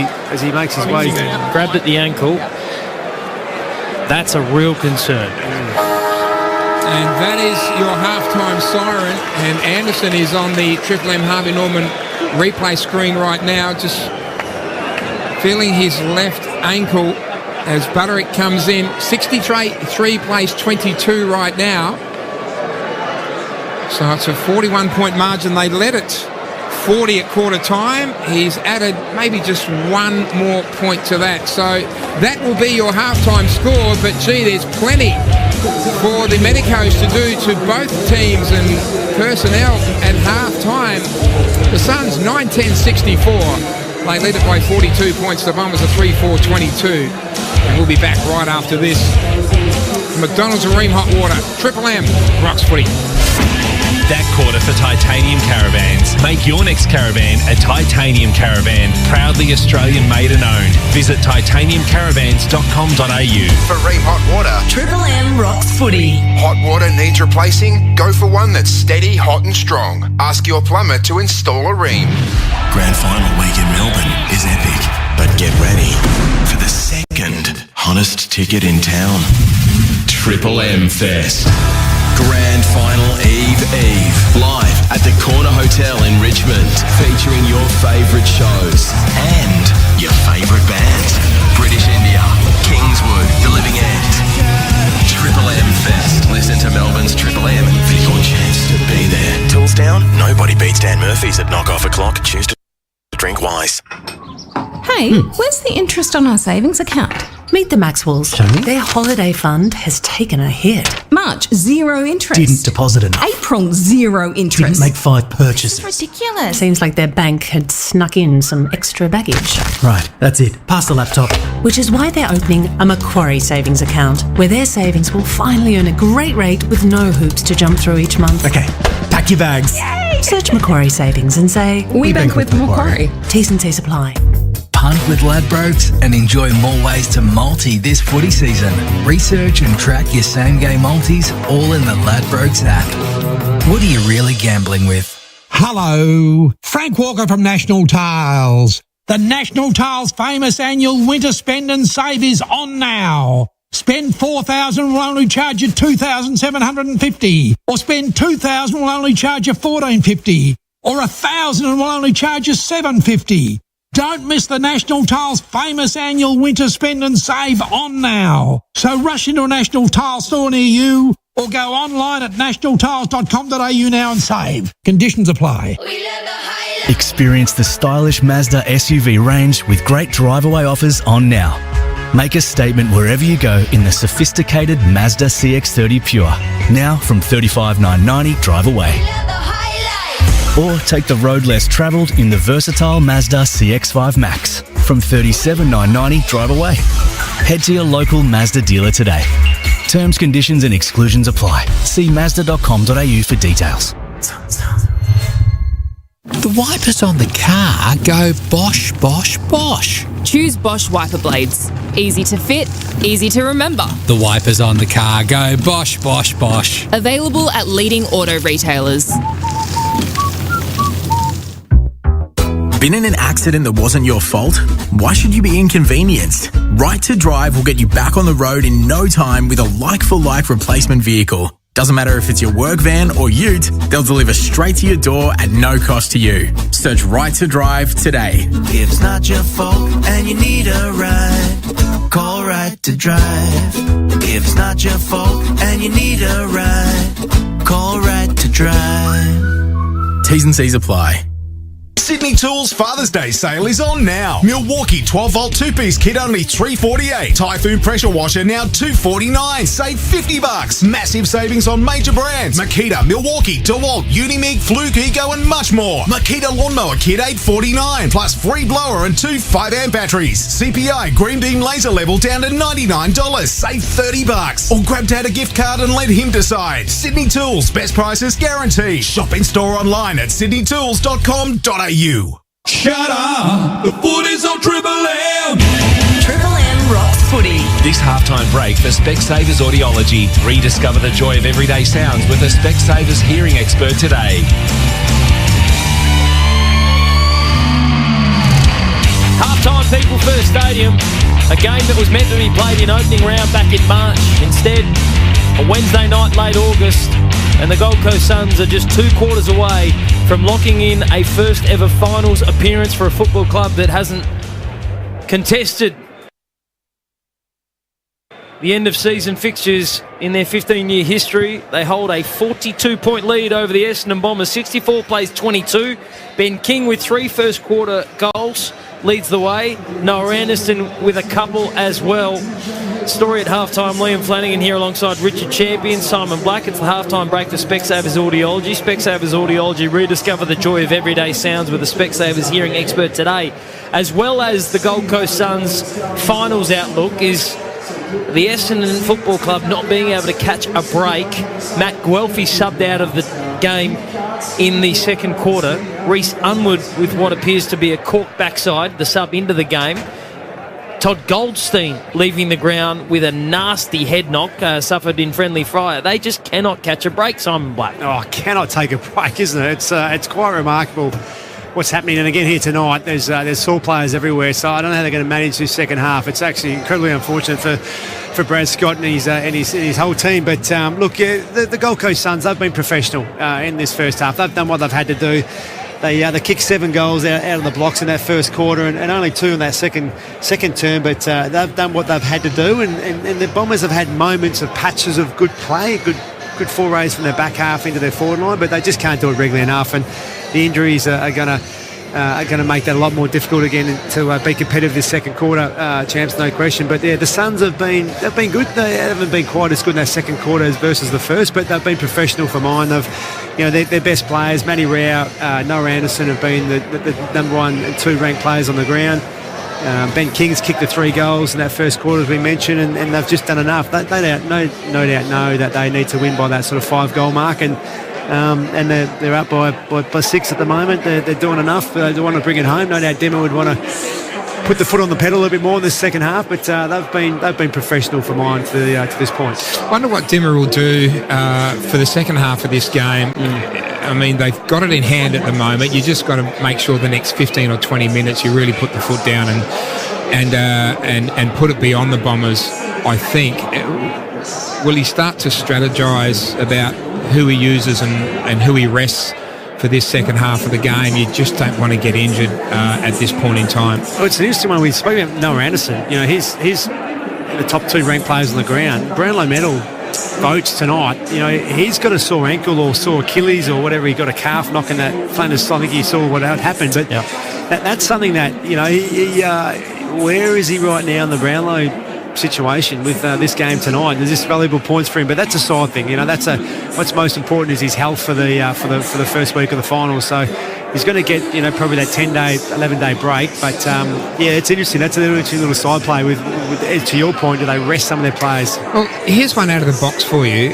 he makes his way. Grabbed at the ankle. That's a real concern. And that is your halftime siren. And Anderson is on the Triple M Harvey Norman replay screen right now, just feeling his left ankle as Butterick comes in. 63 plays 22 right now. So it's a 41-point margin. They led it 40 at quarter time. He's added maybe just one more point to that. So that will be your halftime score. But, gee, there's plenty for the Medicos to do to both teams and personnel at halftime. The Suns 9-10-64. They lead it by 42 points. The Bombers are 3-4-22. And we'll be back right after this. McDonald's and Ream Hot Water. Triple M Rocks Footy. That quarter for Titanium Caravans. Make your next caravan a Titanium Caravan. Proudly Australian made and owned. Visit titaniumcaravans.com.au. For Ream Hot Water, Triple M Rocks Footy. hot water needs replacing? Go for one that's steady, hot and strong. Ask your plumber to install a Ream. Grand final week in Melbourne is epic, but get ready for the second hottest ticket in town. Triple M Fest. Grand Final Eve, live at the Corner Hotel in Richmond, featuring your favourite shows and your favourite bands. British India, Kingswood, The Living End. Triple M Fest. Listen to Melbourne's Triple M for your chance to be there. Toolstown, nobody beats Dan Murphy's at Knock-Off O'Clock. Choose to drink wise. Hey, where's the interest on our savings account? Meet the Maxwells. Their holiday fund has taken a hit. March, 0 interest. Didn't deposit enough. April, 0 interest. Didn't make 5 purchases. It's ridiculous. Seems like their bank had snuck in some extra baggage. Right, that's it. Pass the laptop. Which is why they're opening a Macquarie savings account, where their savings will finally earn a great rate with no hoops to jump through each month. Okay, pack your bags. Yay! Search Macquarie Savings and say, We bank with Macquarie. T's and C's apply. Punt with Ladbrokes and enjoy more ways to multi this footy season. Research and track your same-game multis all in the Ladbrokes app. What are you really gambling with? Hello, Frank Walker from National Tiles. The National Tiles famous annual winter spend and save is on now. Spend $4,000 will only charge you $2,750. Or spend $2,000 will only charge you $1,450. Or $1,000 and will only charge you $750. Don't miss the National Tiles famous annual winter spend and save on now. So rush into a National Tile store near you or go online at nationaltiles.com.au now and save. Conditions apply. Experience the stylish Mazda SUV range with great drive-away offers on now. Make a statement wherever you go in the sophisticated Mazda CX-30 Pure. Now from $35,990 drive away. Or take the road less travelled in the versatile Mazda CX-5 Max from $37,990 drive away. Head to your local Mazda dealer today. Terms, conditions and exclusions apply. See Mazda.com.au for details. The wipers on the car go bosh, bosh, bosh. choose Bosch wiper blades. Easy to fit, easy to remember. The wipers on the car go Bosch, Bosch, Bosch. Available at leading auto retailers. Been in an accident that wasn't your fault? Why should you be inconvenienced? Right to Drive will get you back on the road in no time with a like-for-like replacement vehicle. Doesn't matter if it's your work van or ute, they'll deliver straight to your door at no cost to you. Search Right to Drive today. If it's not your fault and you need a ride, call Right to Drive. If it's not your fault and you need a ride, call Right to Drive. T's and C's apply. Sydney Tools Father's Day sale is on now. Milwaukee 12-volt two-piece kit only $348. Typhoon pressure washer now $249. Save $50. Massive savings on major brands. Makita, Milwaukee, DeWalt, Unimig, Fluke, Ego and much more. Makita lawnmower kit $849. Plus free blower and 2 5-amp batteries. CPI green beam laser level down to $99. Save $30. Or grab Dad a gift card and let him decide. Sydney Tools, best prices guaranteed. Shop in store online at sydneytools.com.au. Shut up! The footy's on Triple M! Triple M rocks footy. This halftime break for Specsavers Audiology. Rediscover the joy of everyday sounds with a Specsavers hearing expert today. Halftime, people, First Stadium. A game that was meant to be played in opening round back in March. Instead, a Wednesday night, late August. And the Gold Coast Suns are just 2 quarters away from locking in a first ever finals appearance for a football club that hasn't contested the end of season fixtures in their 15-year history. They hold a 42-point lead over the Essendon Bombers. 64 plays 22. Ben King with 3 first quarter goals leads the way. Noah Anderson with a couple as well. Story at halftime, Liam Flanagan here alongside Richard Champion, Simon Black. It's the halftime break for Specsavers Audiology. Specsavers Audiology, rediscover the joy of everyday sounds with the Specsavers hearing expert today. As well as the Gold Coast Suns finals outlook is the Essendon Football Club not being able to catch a break. Matt Guelphy subbed out of the game in the second quarter. Reece Unwood with what appears to be a cork backside, the sub into the game. Todd Goldstein leaving the ground with a nasty head knock, suffered in friendly fire. They just cannot catch a break, Simon Black. Oh, cannot take a break, isn't it? It's quite remarkable what's happening. And again here tonight, there's sore players everywhere, so I don't know how they're going to manage this second half. It's actually incredibly unfortunate for Brad Scott and his whole team. But look, the Gold Coast Suns, they've been professional in this first half. They've done what they've had to do. They kicked 7 goals out of the blocks in that first quarter and only 2 in that second term, but they've done what they've had to do, and the Bombers have had moments of patches of good play, good forays from their back half into their forward line, but they just can't do it regularly enough, and the injuries are going to make that a lot more difficult again to be competitive this second quarter, champs, no question. But yeah, the Suns they've been good. They haven't been quite as good in that second quarter versus the first, but they've been professional for mine. Their best players, Matty Rao, Noah Anderson, have been the number 1 and 2 ranked players on the ground. Ben King's kicked the 3 goals in that first quarter, as we mentioned, and they've just done enough. They no doubt know that they need to win by that sort of 5-goal mark, and they're up by 6 at the moment. They're doing enough. They want to bring it home. No doubt Demmer would want to put the foot on the pedal a little bit more in this second half, but they've been professional for mine to this point. Wonder what Demmer will do for the second half of this game. I mean, they've got it in hand at the moment. You just got to make sure the next 15 or 20 minutes you really put the foot down and put it beyond the Bombers. I think. Will he start to strategise about who he uses and who he rests for this second half of the game? You just don't want to get injured at this point in time. Well, it's an interesting one. We spoke about Noah Anderson. You know, he's the top 2 ranked players on the ground. Brownlow medal votes tonight. You know, he's got a sore ankle or sore Achilles or whatever. He got a calf knock in that famous. I think he saw what happened. But that's something that, you know, where is he right now in the Brownlow situation with this game tonight? There's just valuable points for him, but that's a side thing. You know, what's most important is his health for the first week of the finals. So he's going to get, you know, probably that 10-day, 11-day break. But yeah, it's interesting. That's an interesting little side play with to your point, do they rest some of their players? Well, here's one out of the box for you.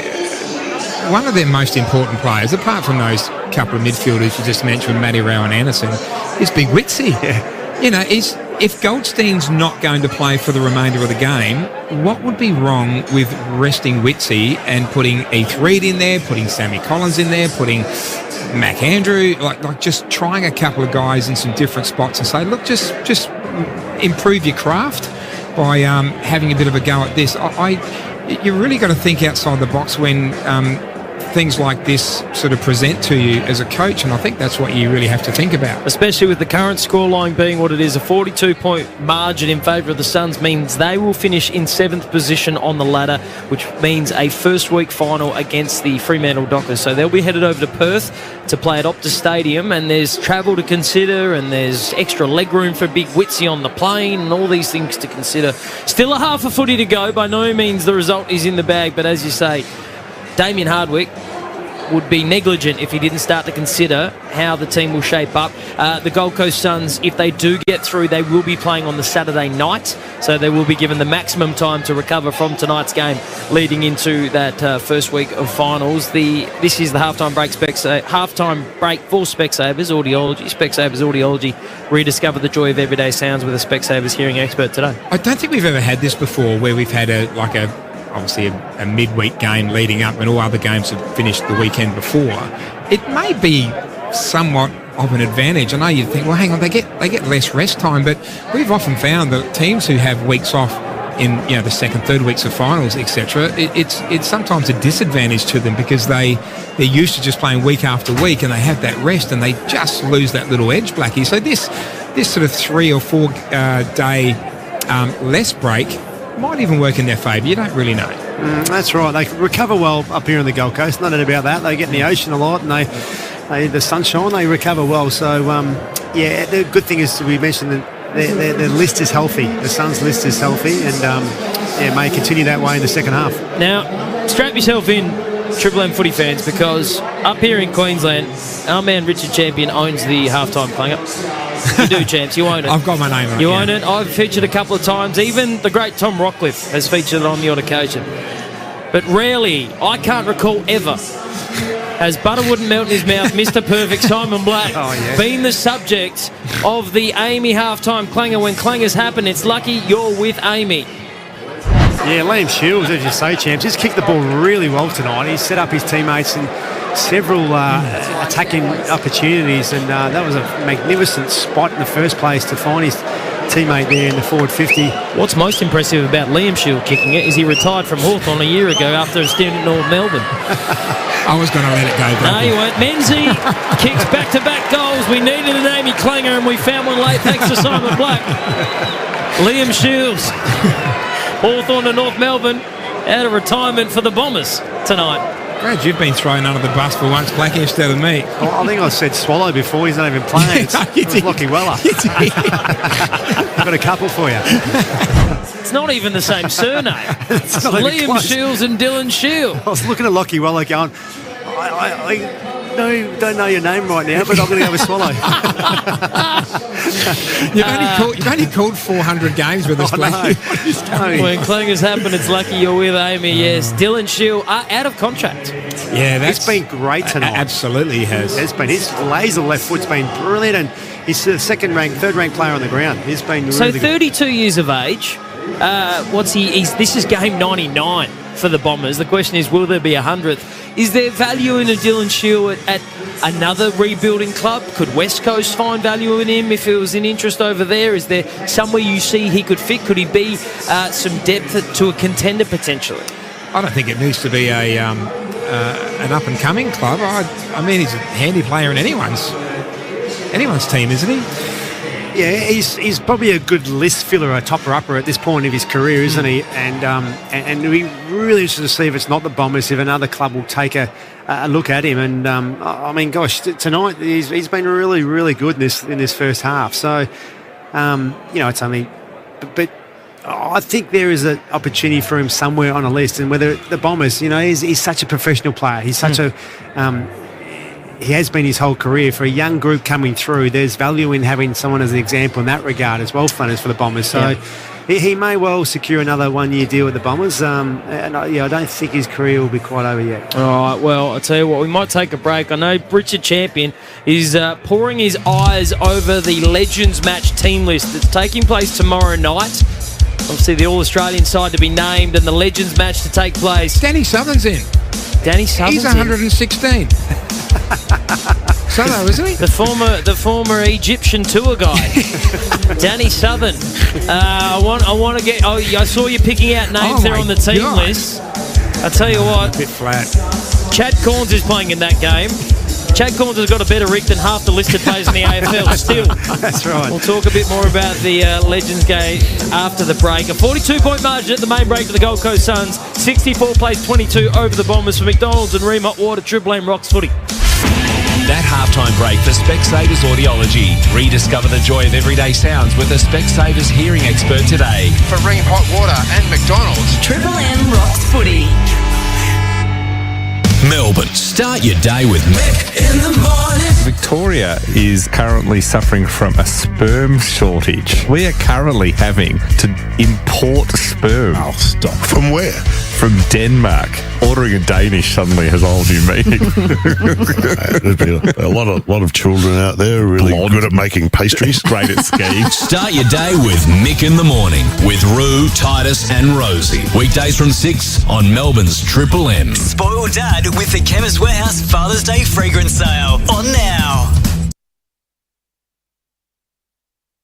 One of their most important players, apart from those couple of midfielders you just mentioned, Matty Rao and Anderson, is Big Witsy. Yeah. You know, if Goldstein's not going to play for the remainder of the game, what would be wrong with resting Witsy and putting Heath Reid in there, putting Sammy Collins in there, putting Mac Andrew, like just trying a couple of guys in some different spots and say, look, just improve your craft by having a bit of a go at this. You really got to think outside the box when things like this sort of present to you as a coach, and I think that's what you really have to think about. Especially with the current scoreline being what it is, a 42-point margin in favour of the Suns means they will finish in 7th position on the ladder, which means a first-week final against the Fremantle Dockers. So they'll be headed over to Perth to play at Optus Stadium, and there's travel to consider, and there's extra leg room for Big Witsy on the plane, and all these things to consider. Still a half a footy to go. By no means the result is in the bag, but as you say, Damien Hardwick would be negligent if he didn't start to consider how the team will shape up. The Gold Coast Suns, if they do get through, they will be playing on the Saturday night, so they will be given the maximum time to recover from tonight's game leading into that first week of finals. This is the halftime break for Specsavers Audiology. Specsavers Audiology, rediscover the joy of everyday sounds with a Specsavers hearing expert today. I don't think we've ever had this before, where we've had obviously a midweek game leading up and all other games have finished the weekend before. It may be somewhat of an advantage. I know you'd think, well, hang on, they get less rest time, but we've often found that teams who have weeks off in the second, third weeks of finals, etc., it's sometimes a disadvantage to them because they're used to just playing week after week and they have that rest and they just lose that little edge, Blackie. So this sort of 3 or 4 day less break might even work in their favour. You don't really know. That's right. They recover well up here on the Gold Coast. No doubt about that. They get in the ocean a lot, and the sunshine, they recover well. So, the good thing is we mentioned that their list is healthy. The Suns' list is healthy, and may continue that way in the second half. Now, strap yourself in, Triple M footy fans, because up here in Queensland, our man Richard Champion owns the halftime clanger. You do, Champs. You own it. I've got my name on it. You own it. I've featured a couple of times. Even the great Tom Rockcliffe has featured it on the odd occasion. But rarely, I can't recall ever, has butter wouldn't melt in his mouth, Mr. Perfect Simon Black been the subject of the Amy halftime clanger. When clangers happen, it's lucky you're with Amy. Yeah, Liam Shields, as you say, Champs, he's kicked the ball really well tonight. He's set up his teammates in several attacking opportunities, and that was a magnificent spot in the first place to find his teammate there in the forward 50. What's most impressive about Liam Shield kicking it is he retired from Hawthorn a year ago after a stint at North Melbourne. I was going to let it go. No, you weren't. Menzie kicks back-to-back goals. We needed an Amy clanger, and we found one late thanks to Simon Black. Liam Shields, Hawthorn to North Melbourne, out of retirement for the Bombers tonight. Glad you've been thrown under the bus for once, Blackie, instead of me. Well, I think I said Swallow before. He's not even playing. It's Lockie Weller. I've got a couple for you. It's not even the same surname. It's Liam Shields and Dylan Shield. I was looking at Lockie Weller going, I don't know your name right now, but I'm going to go with Swallow. You've only called 400 games with us, Blackie. When clangers happen, it's lucky you're with Amy. Yes, Dylan Shield out of contract. Yeah, it's been great tonight. Absolutely, he has. It's been his laser left foot's been brilliant, and he's the third-ranked player on the ground. He's been really so 32 good. Years of age. This is game 99 for the Bombers. The question is, will there be 100th? Is there value in a Dylan Shield at another rebuilding club? Could West Coast find value in him if it was an interest over there? Is there somewhere you see he could fit? Could he be some depth to a contender potentially? I don't think it needs to be an up-and-coming club. I mean, he's a handy player in anyone's team, isn't he? Yeah, he's probably a good list filler, a topper-upper at this point of his career, isn't he? And we really interested to see if it's not the Bombers, if another club will take a look at him. And I mean, gosh, tonight he's been really, really good in this first half. So, it's only, but I think there is an opportunity for him somewhere on a list. And whether the Bombers, he's such a professional player. He's such a he has been his whole career. For a young group coming through, there's value in having someone as an example in that regard as well, Flanners, for the Bombers. So, he may well secure another one-year deal with the Bombers. And I don't think his career will be quite over yet. All right, well, I'll tell you what, we might take a break. I know Richard Champion is pouring his eyes over the Legends match team list that's taking place tomorrow night. Obviously, the All-Australian side to be named and the Legends match to take place. Danny Southern's in. Danny Southern's He's 116. Souther, isn't he? The former Egyptian tour guide, Danny Southern. I want to get. Oh, I saw you picking out names there on the team list. I tell you what, a bit flat. Chad Corns is playing in that game. Chad Corns has got a better rig than half the listed players in the AFL still. That's right. We'll talk a bit more about the Legends game after the break. A 42-point margin at the main break for the Gold Coast Suns. 64 plays 22 over the Bombers for McDonald's and Ream Hot Water. Triple M rocks footy. That halftime break for Specsavers Audiology. Rediscover the joy of everyday sounds with a Specsavers hearing expert today. For Ream Hot Water and McDonald's. Triple M rocks footy. Melbourne, start your day with Mick in the morning. Victoria is currently suffering from a sperm shortage. We are currently having to import sperm. Oh, stop. From where? From Denmark. Ordering a Danish suddenly has a whole new meaning. There's been a lot of children out there really good at making pastries. Great at skiing. Start your day with Mick in the morning with Roo, Titus and Rosie. Weekdays from 6 on Melbourne's Triple M. Spoil Dad with the Chemist Warehouse Father's Day fragrance sale. On now.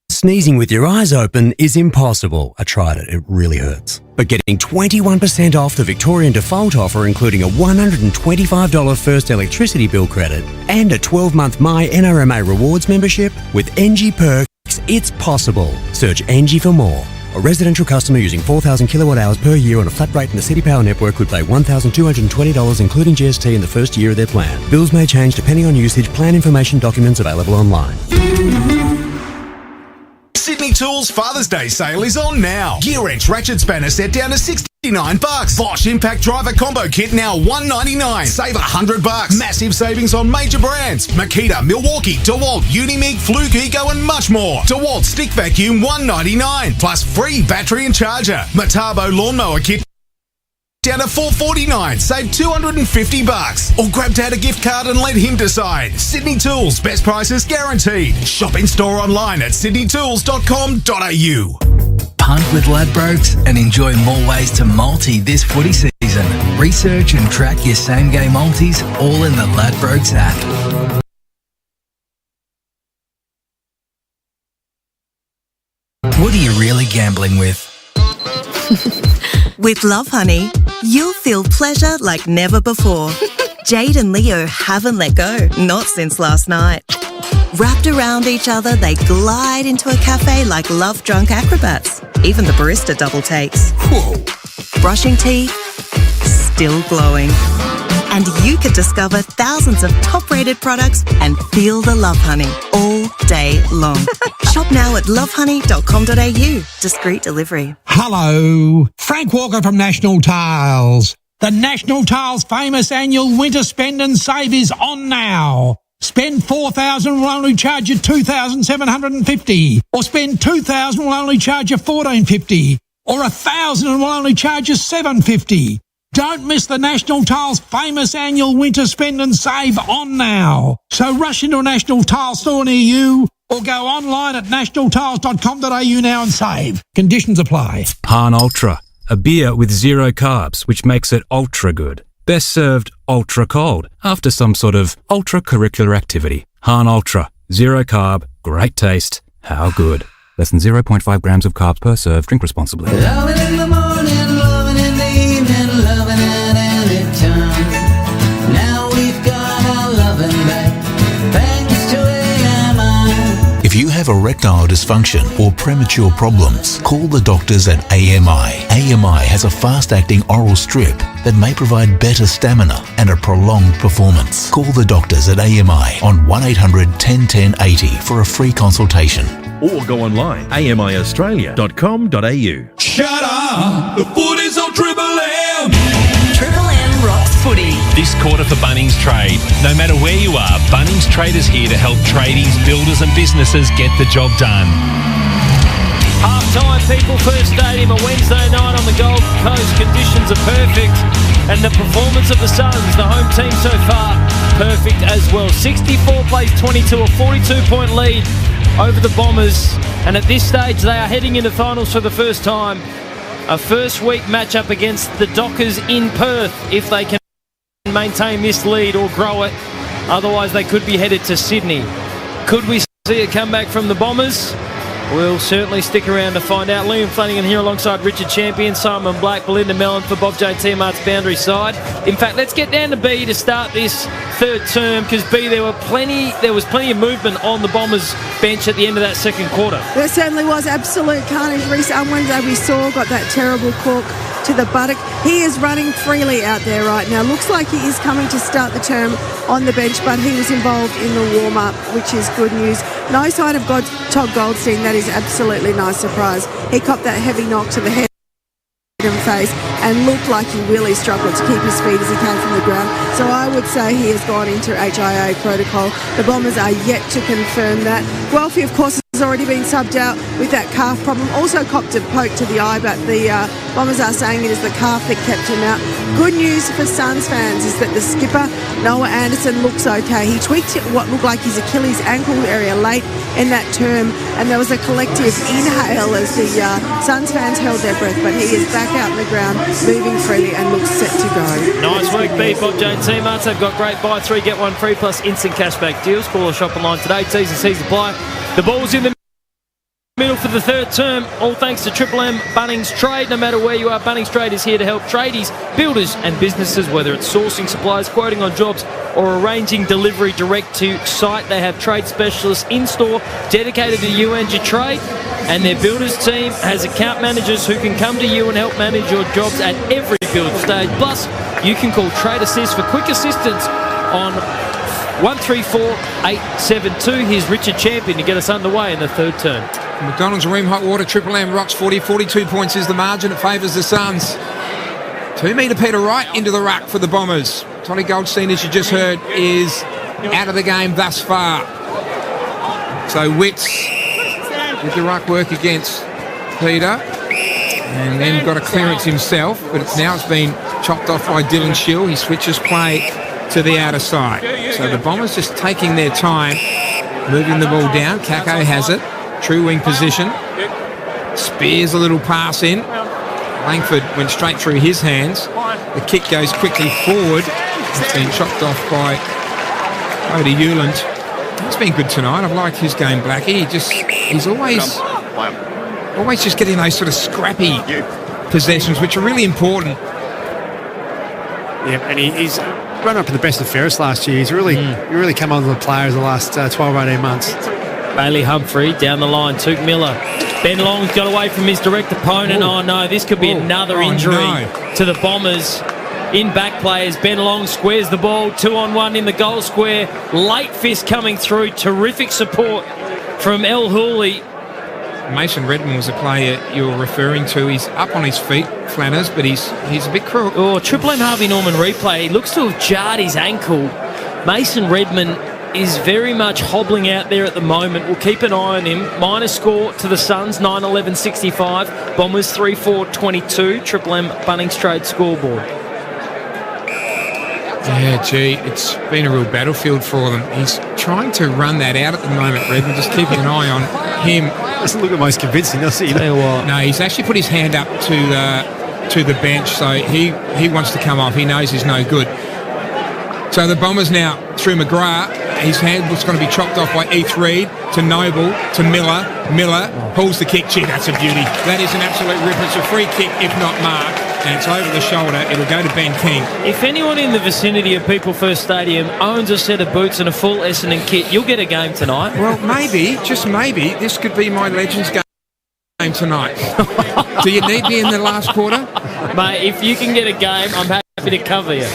Sneezing with your eyes open is impossible. I tried it. It really hurts. But getting 21% off the Victorian default offer, including a $125 first electricity bill credit and a 12-month My NRMA Rewards membership with NG Perks, it's possible. Search NG for more. A residential customer using 4,000 kilowatt hours per year on a flat rate in the City Power network would pay $1,220, including GST in the first year of their plan. Bills may change depending on usage. Plan information documents available online. Sydney Tools Father's Day sale is on now. Gear wrench ratchet spanner set down to $69. Bosch Impact Driver Combo Kit now $199. Save $100. Massive savings on major brands. Makita, Milwaukee, DeWalt, Unimig, Fluke, Eco and much more. DeWalt Stick Vacuum $199. Plus free battery and charger. Metabo Lawnmower Kit down to $449. Save $250. Or grab Dad a gift card and let him decide. Sydney Tools, best prices guaranteed. Shop in store online at sydneytools.com.au. Punt with Ladbrokes and enjoy more ways to multi this footy season. Research and track your same-game multis all in the Ladbrokes app. What are you really gambling with? With Love Honey, you'll feel pleasure like never before. Jade and Leo haven't let go, not since last night. Wrapped around each other, they glide into a cafe like love-drunk acrobats. Even the barista double takes. Whoa. Brushing teeth, still glowing. And you could discover thousands of top-rated products and feel the Love Honey all day long. Shop now at lovehoney.com.au. Discreet delivery. Hello, Frank Walker from National Tiles. The National Tiles famous annual winter spend and save is on now. Spend $4,000 will only charge you $2,750. Or spend $2,000 will only charge you $1,450. Or $1,000 and will only charge you $750. Don't miss the National Tiles famous annual winter spend and save on now. So rush into a National Tile store near you or go online at nationaltiles.com.au now and save. Conditions apply. Pan Ultra, a beer with zero carbs, which makes it ultra good. Best served ultra cold after some sort of ultra-curricular activity. Han Ultra, zero carb, great taste, how good. Less than 0.5 grams of carbs per serve. Drink responsibly. Loving in the morning, loving in the evening, loving at any time. Now we've got our loving back, thanks to AMI. If you have erectile dysfunction or premature problems, call the doctors at AMI. AMI has a fast-acting oral strip that may provide better stamina and a prolonged performance. Call the doctors at AMI on 1800 1010 80 for a free consultation. Or go online, amiaustralia.com.au. Shut up! The footy's on Triple M! Triple M rocks footy. This quarter for Bunnings Trade. No matter where you are, Bunnings Trade is here to help tradies, builders and businesses get the job done. Half-time, People First Stadium, a Wednesday night on the Gold Coast. Conditions are perfect. And the performance of the Suns, the home team so far, perfect as well. 64 plays 22, a 42-point lead over the Bombers. And at this stage, they are heading into finals for the first time. A first-week matchup against the Dockers in Perth, if they can maintain this lead or grow it. Otherwise, they could be headed to Sydney. Could we see a comeback from the Bombers? We'll certainly stick around to find out. Liam Flanagan here alongside Richard Champion, Simon Black, Belinda Mellon for Bob J. T-Mart's Boundary Side. In fact, let's get down to B to start this third term, because B, there was plenty of movement on the Bombers bench at the end of that second quarter. There certainly was absolute carnage. Reece Unwin, we saw, got that terrible cork to the buttock. He is running freely out there right now. Looks like he is coming to start the term on the bench, but he was involved in the warm-up, which is good news. No sign of Todd Goldstein. That is absolutely nice surprise. He copped that heavy knock to the head and face and looked like he really struggled to keep his feet as he came from the ground. So I would say he has gone into HIA protocol. The Bombers are yet to confirm that. Guelphy, of course, has already been subbed out with that calf problem. Also copped a poke to the eye, but the Bombers are saying it is the calf that kept him out. Good news for Suns fans is that the skipper, Noah Anderson, looks okay. He tweaked what looked like his Achilles ankle area late in that term, and there was a collective inhale as the Suns fans held their breath, but he is back out on the ground, moving freely and looks set to go. Nice work, B. Bob J. T-Marts. They've got great buy 3, get 1 free plus instant cashback deals. Call or shop online today. T's and C's apply. The ball's in the middle for the third term, all thanks to Triple M Bunnings Trade. No matter where you are, Bunnings Trade is here to help tradies, builders and businesses, whether it's sourcing supplies, quoting on jobs or arranging delivery direct to site. They have trade specialists in-store dedicated to you and your trade, and their builders team has account managers who can come to you and help manage your jobs at every build stage. Plus, you can call Trade Assist for quick assistance on 134872. Here's Richard Champion to get us underway in the third term. McDonald's Ream Hot Water Triple M rocks 42 points is the margin. It favours the Suns. 2 metre Peter right into the ruck for the Bombers. Tony Goldstein, as you just heard, is out of the game thus far. So Witts with the ruck work against Peter, and then got a clearance himself, but it's been chopped off by Dylan Schill. He switches play to the outer side. So the Bombers just taking their time, moving the ball down. Kako has it. True wing position. Spears a little pass in. Langford went straight through his hands. The kick goes quickly forward. It's been chopped off by Cody Hewland. He's been good tonight. I've liked his game, Blackie. He's always just getting those sort of scrappy possessions, which are really important. Yeah, and he's run up in the best and fairest last year. He's really come on to the players the last 12 or 18 months. Bailey Humphrey down the line. Tuke Miller. Ben Long's got away from his direct opponent. Oh no, this could be another injury to the Bombers. In back players, Ben Long squares the ball. 2-on-1 in the goal square. Late fist coming through. Terrific support from El Hooley. Mason Redmond was a player you were referring to. He's up on his feet, Flanners, but he's a bit crook. Oh, Triple M Harvey Norman replay. He looks to have jarred his ankle. Mason Redmond is very much hobbling out there at the moment. We'll keep an eye on him. Minor score to the Suns, 9-11-65. Bombers 3-4-22. Triple M Bunnings Trade scoreboard. Yeah, gee, it's been a real battlefield for them. He's trying to run that out at the moment, Redmond. Just keeping an eye on him. Doesn't look the most convincing, does he? No, he's actually put his hand up to the bench, so he wants to come off. He knows he's no good. So the Bombers now through McGrath. His hand was going to be chopped off by Heath Reid to Noble to Miller. Miller pulls the kick. Gee, that's a beauty. That is an absolute ripper. It's a free kick, if not marked, and it's over the shoulder. It'll go to Ben King. If anyone in the vicinity of People First Stadium owns a set of boots and a full Essendon kit, you'll get a game tonight. Well, maybe, just maybe, this could be my Legends game tonight. Do you need me in the last quarter? Mate, if you can get a game, I'm happy to cover you.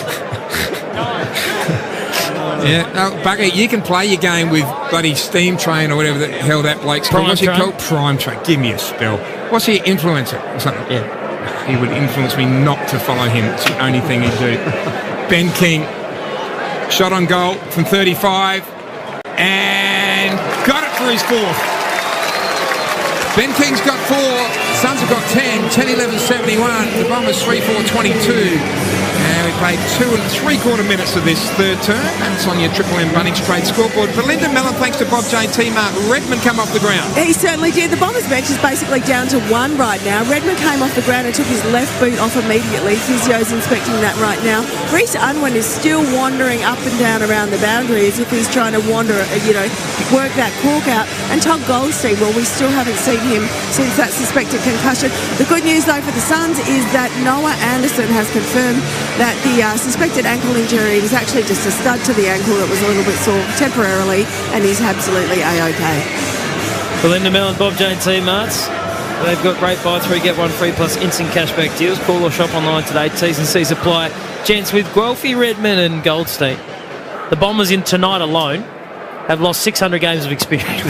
Yeah, no, Bugger, you can play your game with bloody Steam Train or whatever the hell that bloke's called. What's he called? Prime Train. Give me a spell. What's he, influencer or something? Yeah. He would influence me not to follow him. It's the only thing he'd do. Ben King, shot on goal from 35 and got it for his fourth. Ben King's got 4, Suns have got 10, 10-11-71, the Bombers 3-4-22. And we played 2 3/4 minutes of this third term. That's on your Triple M Bunnings Trade scoreboard. Belinda Mellon, thanks to Bob J.T. Mark. Redmond come off the ground. He certainly did. The Bombers bench is basically down to 1 right now. Redmond came off the ground and took his left boot off immediately. Physio's inspecting that right now. Reece Unwin is still wandering up and down around the boundary as if he's trying to work that cork out. And Todd Goldstein, well, we still haven't seen him since that suspected concussion. The good news, though, for the Suns is that Noah Anderson has confirmed that the suspected ankle injury was actually just a stud to the ankle that was a little bit sore temporarily, and he's absolutely A-OK. Belinda Mellon, Bob J&T Marts. They've got great buy 3, get 1 free plus instant cashback deals. Call or shop online today. T's and C's apply. Gents, with Guelphy, Redmond and Goldstein, the Bombers in tonight alone have lost 600 games of experience.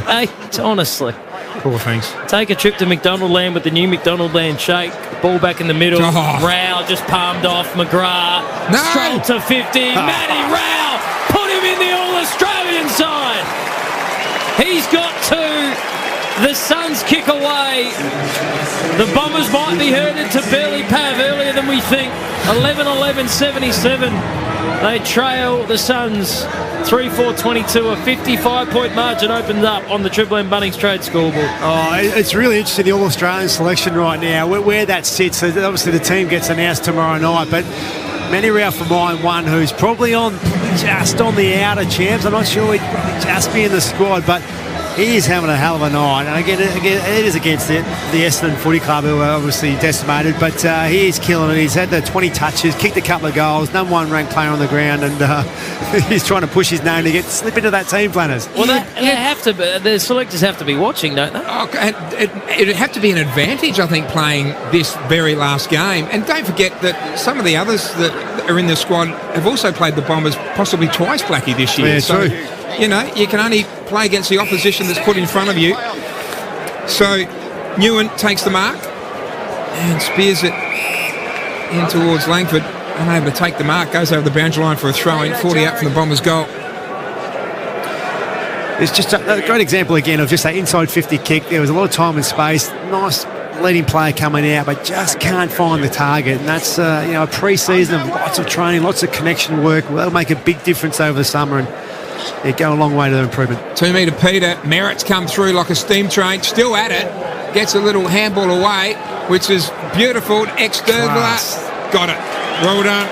Hey, honestly. Poor things. Take a trip to McDonald Land with the new McDonald Land shake. Ball back in the middle. Rao just palmed off McGrath. No. Stroll to 50. Matty Rao put him in the All-Australian side. He's got 2. The Suns kick away. The Bombers might be herded to Burley Pav earlier than we think. 11-11-77. They trail the Suns 3-4-22. A 55-point margin opens up on the Triple M Bunnings Trade scoreboard. Oh, it's really interesting, the All-Australian selection right now, where that sits. Obviously, the team gets announced tomorrow night, but Manny Rao for mine, one who's probably just on the outer champs. I'm not sure he'd probably just be in the squad, but he is having a hell of a night. And again it is against the Essendon Footy Club, who are obviously decimated, but he is killing it. He's had the 20 touches, kicked a couple of goals, number 1 ranked player on the ground, and he's trying to push his name to slip into that team, Planners. Well, the selectors have to be watching, don't they? Oh, it'd have to be an advantage, I think, playing this very last game. And don't forget that some of the others that are in the squad have also played the Bombers possibly twice, Blackie, this year. Yeah, so, true. you know, you can only play against the opposition that's put in front of you. So Newen takes the mark and spears it in towards Langford. Unable to take the mark, goes over the boundary line for a throw-in, 40 out from the Bombers' goal. It's just a great example again of just that inside 50 kick. There was a lot of time and space. Nice leading player coming out, but just can't find the target. And that's a pre-season of lots of training, lots of connection work. Well, that'll make a big difference over the summer and go a long way to the improvement. 2 metre Peter. Merritt's come through like a steam train. Still at it. Gets a little handball away, which is beautiful. Ex-Dersma. Got it. Well done.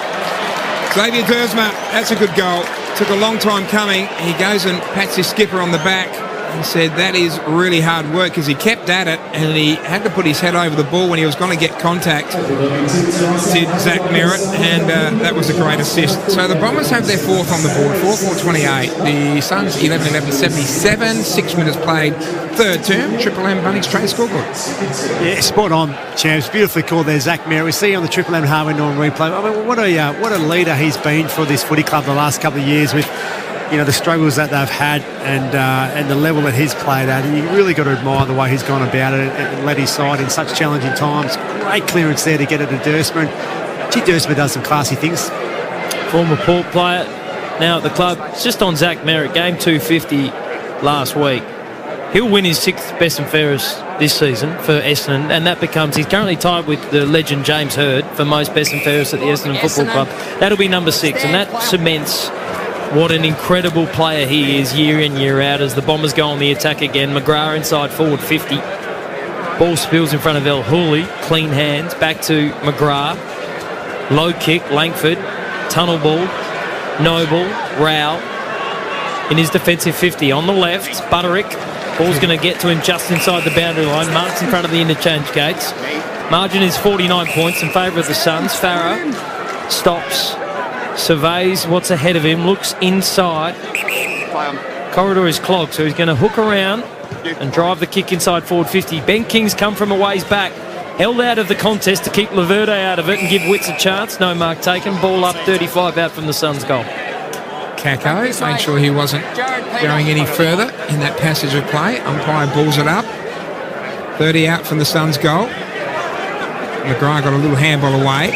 Xavier Dersma. That's a good goal. Took a long time coming. He goes and pats his skipper on the back and said that is really hard work, because he kept at it and he had to put his head over the ball when he was going to get contact. Did Zach Merritt, and that was a great assist. So the Bombers have their 4th on the board, 4-4-28. The Suns 11-11-77, 6 minutes played, third term, Triple M Bunnings Trade scoreboard. Yeah, spot on, champs. Beautifully called there, Zach Merritt. We see on the Triple M Harvey Norman replay. I mean, what a leader he's been for this footy club the last couple of years, with the struggles that they've had and the level that he's played at. And you really got to admire the way he's gone about it and led his side in such challenging times. Great clearance there to get it to Dersma. And Dersma does some classy things. Former Port player, now at the club. It's just on Zach Merritt, game 250 last week. He'll win his 6th best and fairest this season for Essendon, and that becomes, he's currently tied with the legend James Hird for most best and fairest at the Essendon Football Club. That'll be number 6, and that cements what an incredible player he is year in, year out, as the Bombers go on the attack again. McGrath inside forward 50. Ball spills in front of El Hooley. Clean hands. Back to McGrath. Low kick. Langford. Tunnel ball. Noble. Rao. In his defensive 50. On the left. Butterick. Ball's going to get to him just inside the boundary line. Marks in front of the interchange gates. Margin is 49 points in favour of the Suns. Farah stops. Surveys what's ahead of him, looks inside. Corridor is clogged, so he's going to hook around and drive the kick inside forward 50. Ben King's come from a ways back, held out of the contest to keep Laverde out of it and give Witts a chance. No mark taken. Ball up, 35 out from the Suns' goal. Kako made sure he wasn't going any further in that passage of play. Umpire balls it up. 30 out from the Suns' goal. McGrath got a little handball away.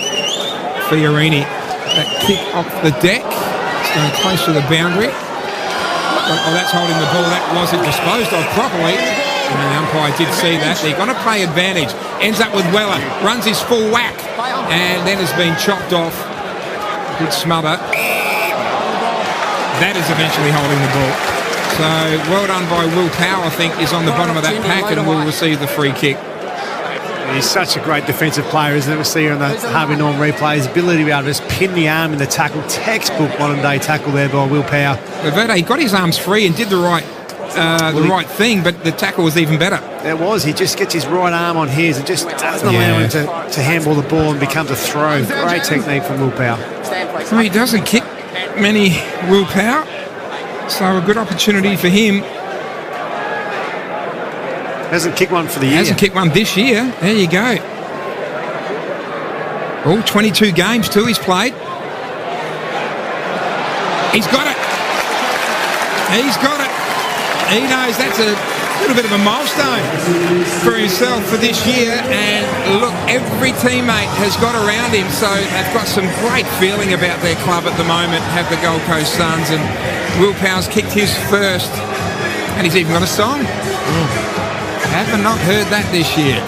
Fiorini. That kick off the deck. It's going close to the boundary. Oh, that's holding the ball. That wasn't disposed of properly. And the umpire did see that. They're going to play advantage. Ends up with Weller. Runs his full whack. And then has been chopped off. Good smother. That is eventually holding the ball. So well done by Will Power, I think, is on the bottom of that pack and will receive the free kick. He's such a great defensive player, isn't it? We see here on the Harvey Norm replay, his ability to be able to just pin the arm in the tackle. Textbook modern-day tackle there by Will Power. Verde, he got his arms free and did the right thing, but the tackle was even better. It was. He just gets his right arm on his and just doesn't allow him to handball the ball and becomes a throw. Great technique from Will Power. Well, he doesn't kick many, Will Power, so a good opportunity for him. Hasn't kicked one for the year. Hasn't kicked one this year. There you go. Oh, 22 games too he's played. He's got it. He's got it. He knows that's a little bit of a milestone for himself for this year. And look, every teammate has got around him, so they've got some great feeling about their club at the moment, have the Gold Coast Suns. And Will Power's kicked his first, and he's even got a song. Have not heard that this year.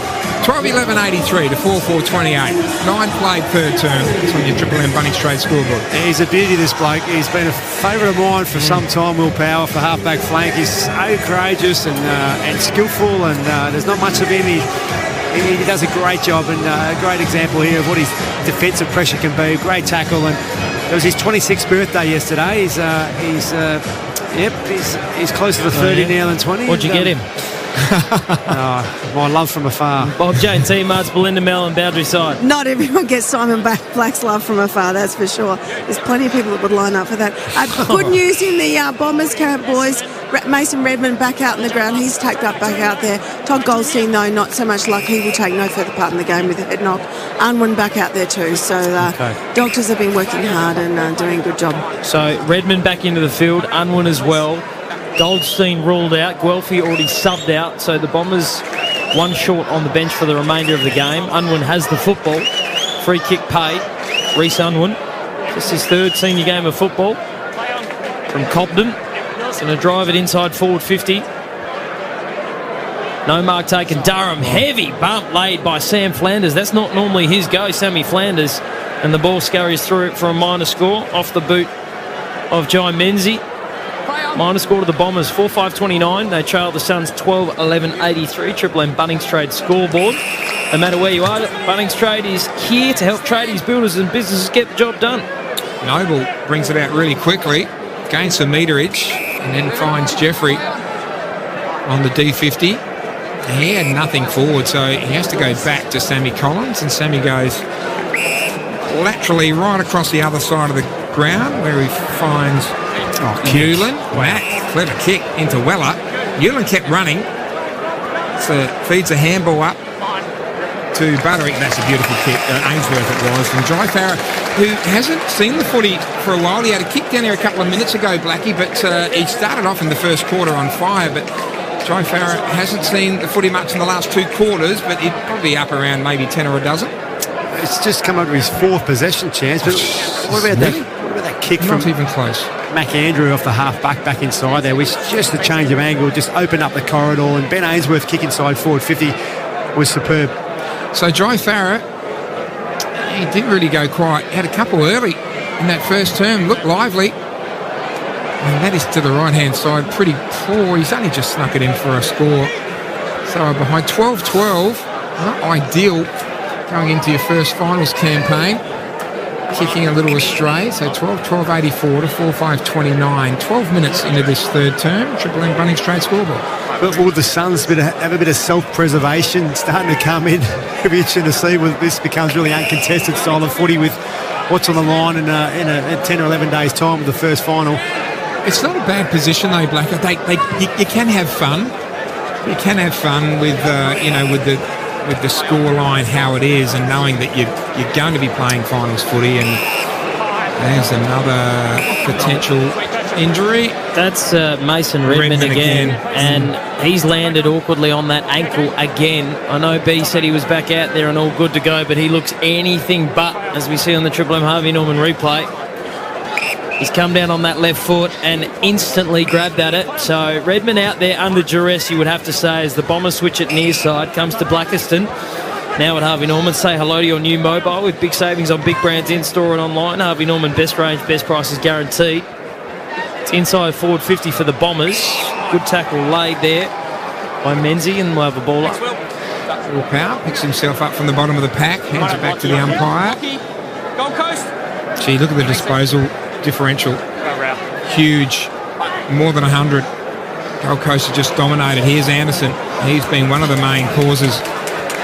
12-11-83 to 4-4-28. 9 played third term. It's on your Triple M Bunnings Trade scoreboard. He's a beauty, this bloke. He's been a favourite of mine for some time, Will Power, for half-back flank. He's so courageous and skillful, and there's not much of him. He does a great job, and a great example here of what his defensive pressure can be. Great tackle, and it was his 26th birthday yesterday. He's closer to 30 now than 20. What'd you get him? My love from afar. Bob Jane, T-Marts, Belinda Mellon, Boundary Side. Not everyone gets Simon Black's love from afar, that's for sure. There's plenty of people that would line up for that. Good news in the Bombers camp, boys. Mason Redmond back out in the ground. He's tacked up back out there. Todd Goldstein, though, not so much luck. He will take no further part in the game with a head knock. Unwin back out there too. So doctors have been working hard and doing a good job. So Redmond back into the field. Unwin as well. Goldstein ruled out. Guelphy already subbed out. So the Bombers one short on the bench for the remainder of the game. Unwin has the football. Free kick paid. Reece Unwin. Just his third senior game of football from Cobden. Going to drive it inside forward 50. No mark taken. Durham. Heavy bump laid by Sam Flanders. That's not normally his go, Sammy Flanders. And the ball scurries through it for a minor score off the boot of Jai Menzie. Minor score to the Bombers, 4-5-29. They trail the Suns 12-11-83. Triple M Bunnings Trade scoreboard. No matter where you are, Bunnings Trade is here to help tradies, builders and businesses get the job done. Noble brings it out really quickly, gains some meterage, and then finds Jeffrey on the D50. And he had nothing forward, so he has to go back to Sammy Collins, and Sammy goes laterally right across the other side of the ground where he finds Hewlin. Wow. Clever kick into Weller. Hewlin kept running. So feeds a handball up to Butterick. That's a beautiful kick. Ainsworth it was. From Jai Farah, who hasn't seen the footy for a while. He had a kick down there a couple of minutes ago, Blackie, but he started off in the first quarter on fire. But Jai Farah hasn't seen the footy much in the last 2 quarters, but he'd probably up around maybe 10 or a dozen. It's just come up to his 4th possession chance. But what about that kick from... Not even close. McAndrew off the half-back back inside there, which just a change of angle, just opened up the corridor, and Ben Ainsworth kick inside forward 50 was superb. So Jai Farah, he didn't really go quiet. Had a couple early in that first term, looked lively. And that is to the right-hand side, pretty poor. He's only just snuck it in for a score. So behind 12-12, not ideal going into your first finals campaign. Kicking a little astray, so 12-12-84 to 4-5-29. 12 minutes into this third term. Triple M Bunnings Trade scoreboard. But will the Suns have a bit of self-preservation starting to come in? It'll be interesting to see when this becomes really uncontested style of footy with what's on the line in a 10 or 11 days' time with the first final. It's not a bad position though, Black. You can have fun. You can have fun with with the scoreline how it is, and knowing that you're going to be playing finals footy. And there's another potential injury. That's Mason Redmond again, and he's landed awkwardly on that ankle again. I know B said he was back out there and all good to go, but he looks anything but, as we see on the Triple M Harvey Norman replay. He's come down on that left foot and instantly grabbed at it. So Redmond out there under duress, you would have to say, as the Bombers switch it near side. Comes to Blackiston. Now at Harvey Norman. Say hello to your new mobile with big savings on big brands in-store and online. Harvey Norman, best range, best prices guaranteed. It's inside forward 50 for the Bombers. Good tackle laid there by Menzies, and we'll have a ball up. Will Power picks himself up from the bottom of the pack, hands it back to the umpire. Gold Coast. Gee, look at the disposal differential. Huge, more than 100. Gold Coast has just dominated. Here's Anderson. He's been one of the main causes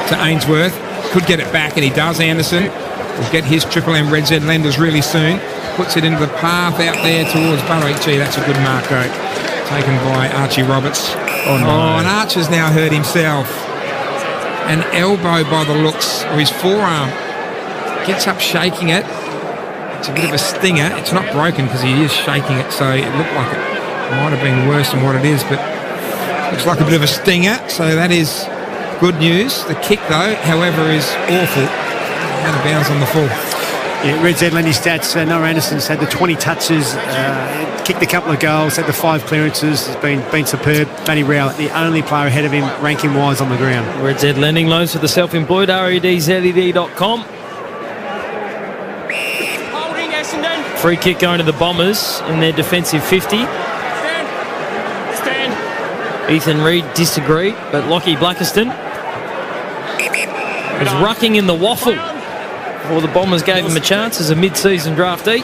to Ainsworth. Could get it back, and he does. Anderson will get his Triple M Red Z lenders really soon. Puts it into the path out there towards Burrow. Gee, that's a good mark, though. Taken by Archie Roberts. Oh, no. Oh, and Archer's now hurt himself. An elbow by the looks of his forearm. Gets up shaking it. It's a bit of a stinger. It's not broken because he is shaking it, so it looked like it might have been worse than what it is, but looks like a bit of a stinger, so that is good news. The kick, though, however, is awful. Out of bounds on the full. Yeah, Red Z Lenny stats. Noah Anderson's had the 20 touches, kicked a couple of goals, had the 5 clearances, has been superb. Matty Rowell, the only player ahead of him, ranking-wise on the ground. Red Z Lending Loans for the self-employed, REDZED.com. Holding Essendon. Free kick going to the Bombers in their defensive 50. Stand. Ethan Reid disagreed, but Lockie Blackiston was rucking in the waffle. Well, the Bombers gave him a chance as a mid-season draftee.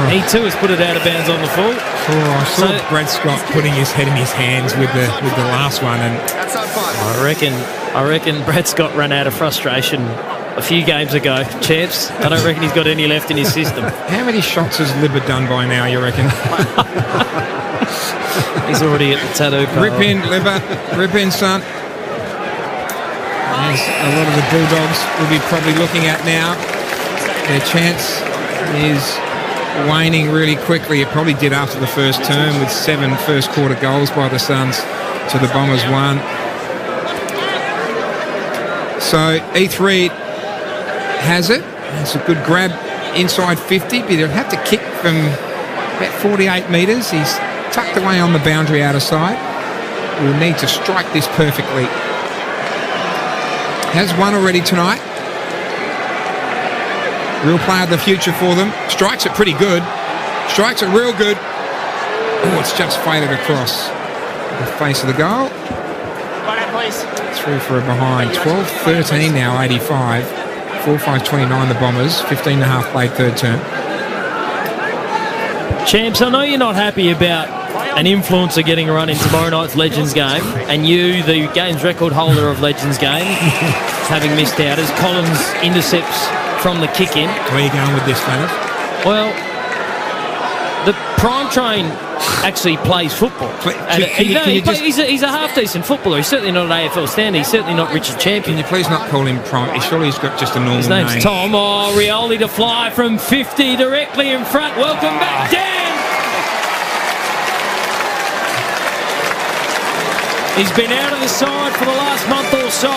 He too has put it out of bounds on the full. I saw Brad Scott putting his head in his hands with the last one, and I reckon Brad Scott ran out of frustration a few games ago. Champs, I don't reckon he's got any left in his system. How many shots has Libba done by now, you reckon? He's already at the tattoo parlor. Rip in, Libba. Rip in, son. As a lot of the Bulldogs will be probably looking at now. Their chance is waning really quickly. It probably did after the first term with 7 first quarter goals by the Suns to the Bombers 1. So E3 has it. It's a good grab inside 50, but he'll have to kick from about 48 metres. He's tucked away on the boundary outer side. We'll need to strike this perfectly. Has one already tonight. Real player of the future for them. Strikes it pretty good. Strikes it real good. Oh, it's just faded across the face of the goal. Through for a behind. 12-13 now, 85. 4-5-29 the Bombers. 15 and a half played third term. Champs, I know you're not happy about an influencer getting a run in tomorrow night's Legends game, and you, the games record holder of Legends game, having missed out as Collins intercepts from the kick-in. Where are you going with this, Leonard? Well, the Prime Train actually plays football. He's a half-decent footballer. He's certainly not an AFL standard. He's certainly not Richard Champion. Can you please not call him Prime? Surely he's got just a normal name. His name's name. Tom. Oh, Rioli to fly from 50 directly in front. Welcome back, Dan. He's been out of the side for the last month or so.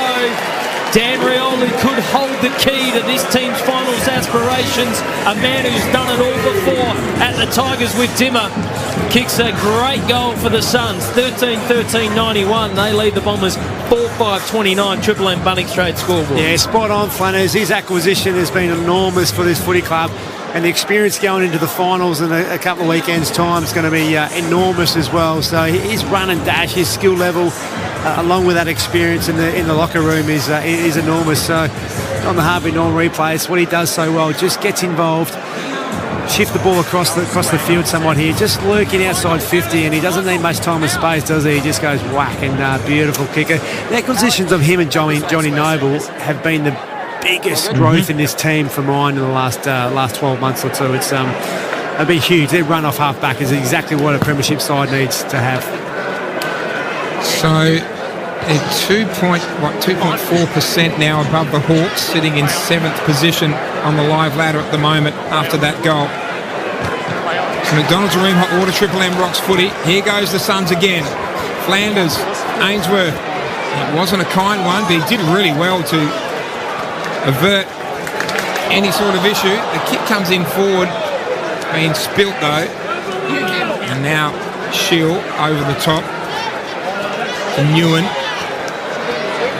Dan Rioli could hold the key to this team's finals aspirations. A man who's done it all before at the Tigers with Dimmer. Kicks a great goal for the Suns. 13-13-91. They lead the Bombers 4-5-29. Triple M Bunnings Trade scoreboard. Yeah, spot on, Flanners. His acquisition has been enormous for this footy club. And the experience going into the finals in a couple of weekends' time is going to be enormous as well. So his run and dash, his skill level, along with that experience in the locker room is enormous. So on the Harvey Norman replay, it's what he does so well. Just gets involved, shift the ball across the field somewhat here, just lurking outside 50, and he doesn't need much time and space, does he? He just goes whack, and beautiful kicker. The acquisitions of him and Johnny Noble have been the biggest growth in this team for mine in the last 12 months or two. It's it'd be huge. Their run off half back is exactly what a premiership side needs to have. So they're 2.4% now above the Hawks, sitting in 7th position on the live ladder at the moment after that goal. So McDonald's Room Hot Water, Triple M rocks footy. Here goes the Suns again. Flanders, Ainsworth. It wasn't a kind one, but he did really well to avert any sort of issue. The kick comes in forward. Been spilt though. And now Shield over the top. Newen.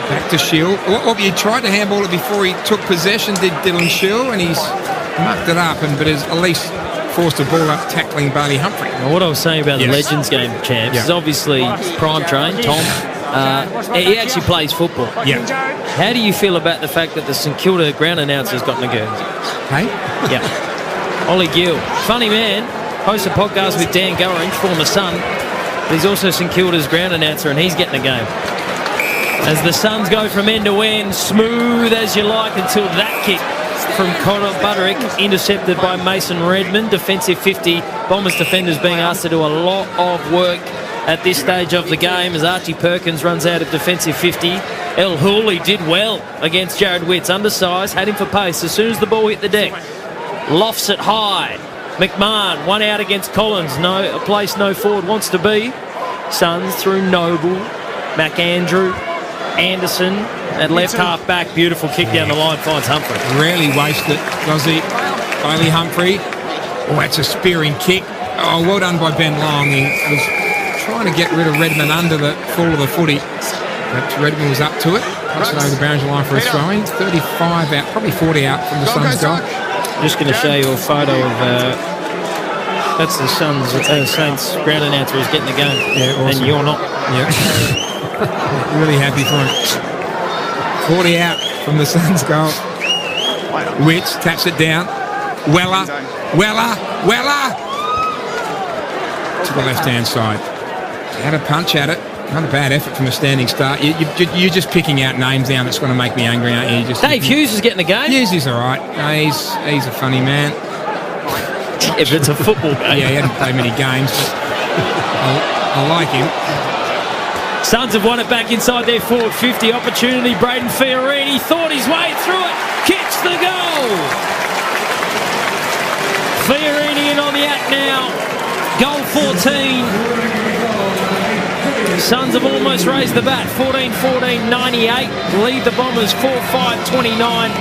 Back to Shield. Well, he tried to handball it before he took possession, did Dylan Shield, and he's mucked it up, but has at least forced a ball up tackling Bailey Humphrey. Well, what I was saying about the Legends game, champs, is obviously prime train, Tom. He actually plays football. Yeah. How do you feel about the fact that the St Kilda ground announcer's got in the Guernsey? Hey? Yeah. Ollie Gill. Funny man. Hosts a podcast with Dan Gurrinch, former Sun. But he's also St Kilda's ground announcer, and he's getting a game. As the Suns go from end to end, smooth as you like, until that kick from Connor Butterick, intercepted by Mason Redmond. Defensive 50. Bombers defenders being asked to do a lot of work at this stage of the game as Archie Perkins runs out of defensive 50. El Hooley did well against Jared Witts. Undersized, had him for pace. As soon as the ball hit the deck, lofts it high. McMahon, one out against Collins. No, a place no forward wants to be. Suns through Noble, McAndrew, Anderson at left half back. Beautiful kick down the line, finds Humphrey. Rarely wasted, does he? Bailey Humphrey. Oh, that's a spearing kick. Oh, well done by Ben Long. He was trying to get rid of Redmond under the fall of the footy. But Redmond was up to it. Puts it over the boundary line for a throw-in. 35 out, probably 40 out from the Suns goal. Just going to show you a photo of that's the Suns Saints ground announcer is getting the game. Yeah, awesome. And you're not. Yeah. Really happy for him. 40 out from the Suns goal. Witts taps it down. Weller to the left-hand side. Had a punch at it. Not a bad effort from a standing start. You're just picking out names down that's going to make me angry, aren't you? Dave Hughes is getting the game. Hughes is all right. No, he's a funny man. If it's a football game. Yeah, he hasn't played many games, but I like him. Suns have won it back inside their forward 50. Opportunity, Braden Fiorini thought his way through it. Kicks the goal. Fiorini in on the act now. Goal 14. Suns have almost raised the bat. 14-14, 98. Lead the Bombers 4-5-29.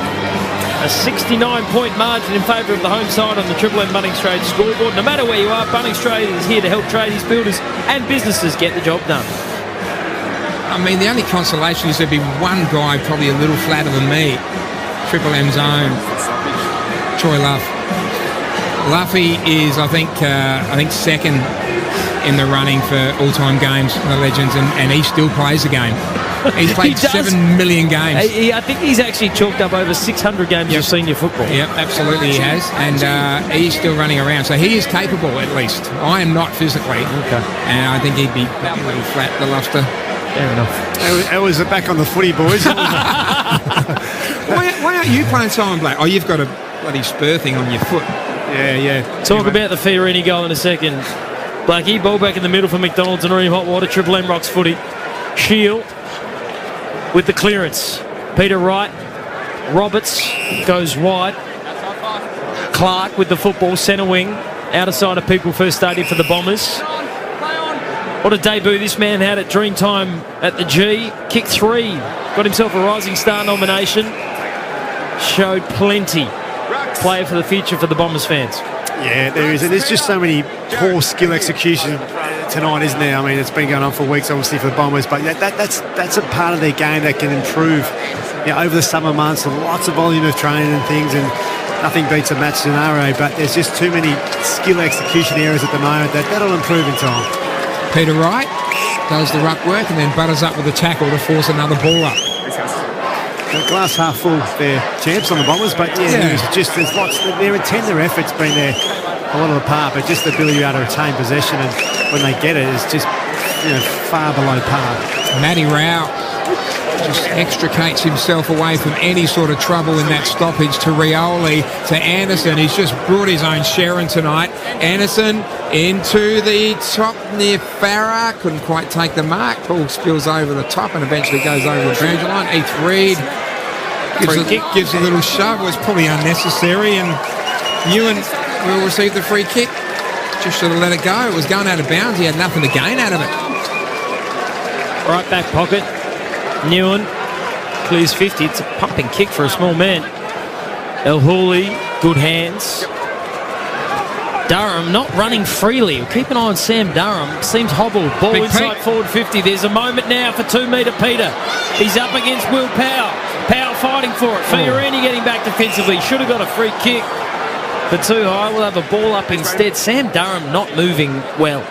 A 69-point margin in favour of the home side on the Triple M Bunnings Trade scoreboard. No matter where you are, Bunnings Trade is here to help tradies, builders and businesses get the job done. I mean, the only consolation is there'd be one guy probably a little flatter than me. Triple M's own, Troy Luff. Luffy is, I think second in the running for all-time games for the Legends, and he still plays the game. He's played 7 million games. I think he's actually chalked up over 600 games of senior football. Yep, absolutely he has, and he's still running around, so he is capable at least. I am not physically, and I think he'd be a little flat, the Luster. Fair enough. It was back on the footy, boys. Why aren't you playing Simon Black? Oh, you've got a bloody spur thing on your foot. Yeah. Talk about the Fiorini goal in a second. Blackie, ball back in the middle for McDonald's and Ream Hot Water. Triple M rocks footy. Shield with the clearance. Peter Wright. Roberts goes wide. Clark with the football, centre wing. Outer side of People First Stadium for the Bombers. What a debut this man had at Dreamtime at the G. Kick 3. Got himself a Rising Star nomination. Showed plenty. Player for the future for the Bombers fans. Yeah, there is. And there's just so many poor skill execution tonight, isn't there? I mean, it's been going on for weeks, obviously, for the Bombers. But that's a part of their game that can improve over the summer months. Lots of volume of training and things. And nothing beats a match scenario. But there's just too many skill execution areas at the moment that'll improve in time. Peter Wright does the ruck work and then butters up with a tackle to force another ball up. The glass half full, they're champs on the Bombers, but there's lots. Their intent, their effort's been there a lot of the part, but just the ability to be able to retain possession, and when they get it, it's just far below par. Matty Rao just extricates himself away from any sort of trouble in that stoppage to Rioli, to Anderson. He's just brought his own Sharon tonight. Anderson into the top near Farah. Couldn't quite take the mark. Ball spills over the top and eventually goes over the boundary line. Heath Reid gives a little shove. It was probably unnecessary, and Ewan will receive the free kick. Just should have let it go. It was going out of bounds. He had nothing to gain out of it. Right back pocket. Newen clears 50. It's a pumping kick for a small man. El Hooley, good hands. Durham not running freely. We'll keep an eye on Sam Durham. Seems hobbled. Ball Big inside Pete. forward 50. There's a moment now for 2 metre Peter. He's up against Will Powell. Powell fighting for it. Fiorini getting back defensively. Should have got a free kick, but too high. We'll have a ball up instead. Sam Durham not moving well.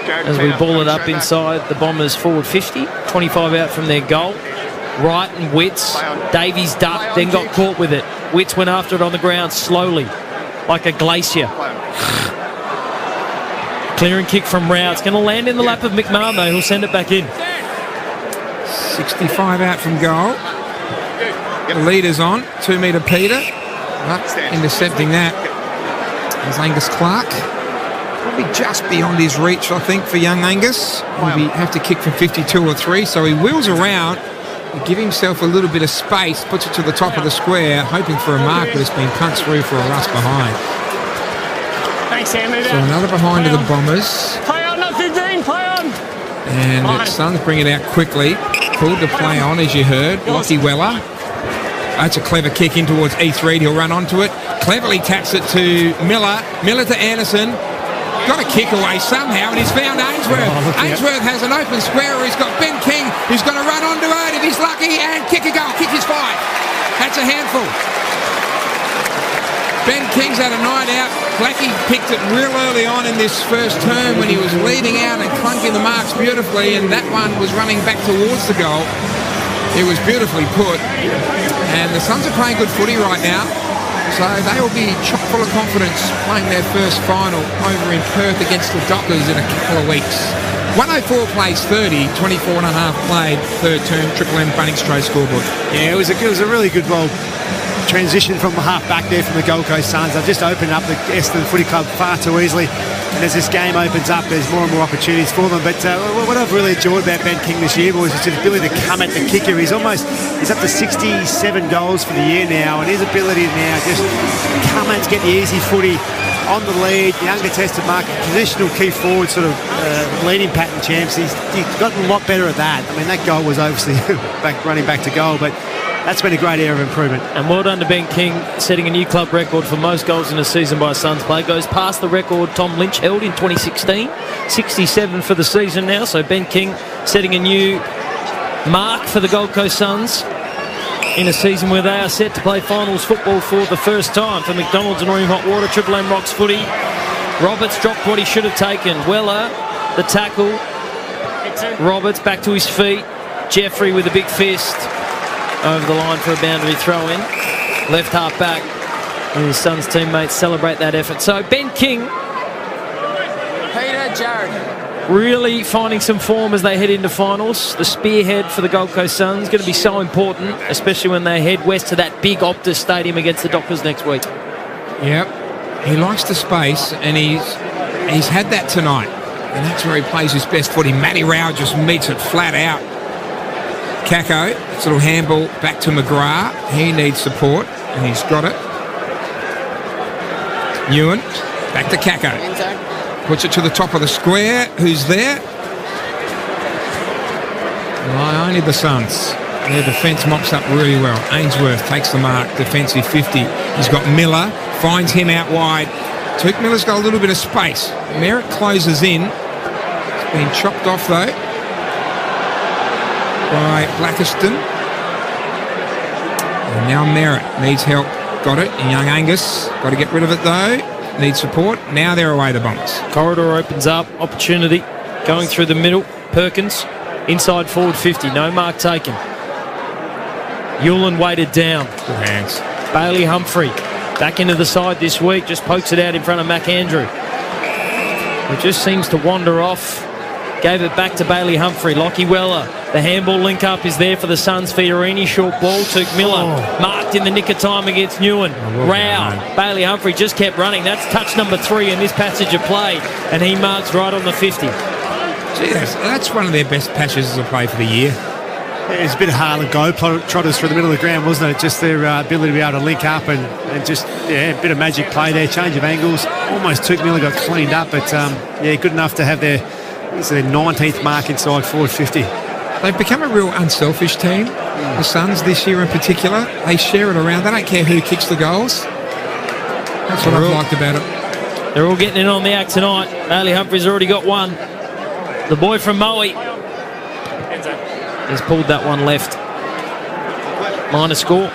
As we ball it up inside the Bombers forward 50. 25 out from their goal. Wright and Witts. Davies ducked, then got caught with it. Witts went after it on the ground slowly, like a glacier. Clearing kick from Rao. It's going to land in the lap of McMahon, though. He'll send it back in. 65 out from goal. The leader's on. 2 metre Peter. But intercepting that is Angus Clark. Probably just beyond his reach, I think, for young Angus. He'll have to kick from 52 or 3, so he wheels around. Give himself a little bit of space, puts it to the top of the square, hoping for a mark, but it's been punched through for a rush behind. Thanks, Sam. So another behind to the Bombers. Play on, not 15, play on. And the Suns bring it out quickly. Pulled to play on, as you heard. Lockie Weller. That's a clever kick in towards E3. He'll run onto it. Cleverly taps it to Miller. Miller to Anderson. Got a kick away somehow, and he's found Ainsworth. Ainsworth has an open square where he's got Ben King, who's going to run onto it if he's lucky, and kick a goal. Kick his 5. That's a handful. Ben King's had a night out. Blackie picked it real early on in this first term when he was leading out and clunking the marks beautifully, and that one was running back towards the goal. It was beautifully put, and the Suns are playing good footy right now. So they will be chock full of confidence playing their first final over in Perth against the Dockers in a couple of weeks. 104 plays 30, 24 and a half played, third term, Triple M Bunnings Trade scoreboard. Yeah, it was a really good transition from the half back there from the Gold Coast Suns. They've just opened up the Essendon Footy Club far too easily. And as this game opens up, there's more and more opportunities for them. But what I've really enjoyed about Ben King this year, boys, is his ability to come at the kicker. He's up to 67 goals for the year now, and his ability to now just come and get the easy footy on the lead, the uncontested market, positional key forward sort of leading pattern champs. He's gotten a lot better at that. I mean, that goal was obviously running back to goal, but that's been a great area of improvement. And well done to Ben King, setting a new club record for most goals in a season by a Suns play. Goes past the record Tom Lynch held in 2016. 67 for the season now. So Ben King setting a new mark for the Gold Coast Suns in a season where they are set to play finals football for the first time. For McDonald's and Room Hot Water, Triple M Rocks footy. Roberts dropped what he should have taken. Weller, the tackle. Roberts back to his feet. Jeffrey with a big fist. Over the line for a boundary throw-in. Left half back. And his Suns teammates celebrate that effort. So Ben King Peter, Jared. really finding some form as they head into finals. The spearhead for the Gold Coast Suns going to be so important, especially when they head west to that big Optus Stadium against the Dockers next week. Yep. He likes the space, and he's had that tonight. And that's where he plays his best footy. Matty Rao just meets it flat out. Kako, it's a little handball back to McGrath. He needs support, and he's got it. Ewan, back to Kako. Puts it to the top of the square. Who's there? Well, only the Suns. Their defence mops up really well. Ainsworth takes the mark, defensive 50. He's got Miller, finds him out wide. Took Miller's got a little bit of space. Merritt closes in. It's been chopped off, though, by Blackiston. And now Merritt needs help. Got it. And young Angus. Got to get rid of it, though. Needs support. Now they're away, the Bombers. Corridor opens up. Opportunity. Going through the middle. Perkins. Inside forward 50. No mark taken. Yulin weighted down. Good hands. Bailey Humphrey. Back into the side this week. Just pokes it out in front of Mac Andrew. It just seems to wander off. Gave it back to Bailey Humphrey. Lockie Weller. The handball link up is there for the Suns. Fiorini, short ball. Took Miller. Marked in the nick of time against Newen. Rao. Bailey Humphrey just kept running. That's touch number 3 in this passage of play. And he marks right on the 50. Gee, that's one of their best passages of play for the year. It's a bit of Harlan go trotters through the middle of the ground, wasn't it? Just their ability to be able to link up and just, a bit of magic play there. Change of angles. Almost took Miller, got cleaned up. But, good enough to have their 19th mark inside forward 50. They've become a real unselfish team, the Suns this year in particular. They share it around. They don't care who kicks the goals. That's what I've liked about it. They're all getting in on the act tonight. Bailey Humphrey's already got one. The boy from Moe has pulled that one left. Minor score.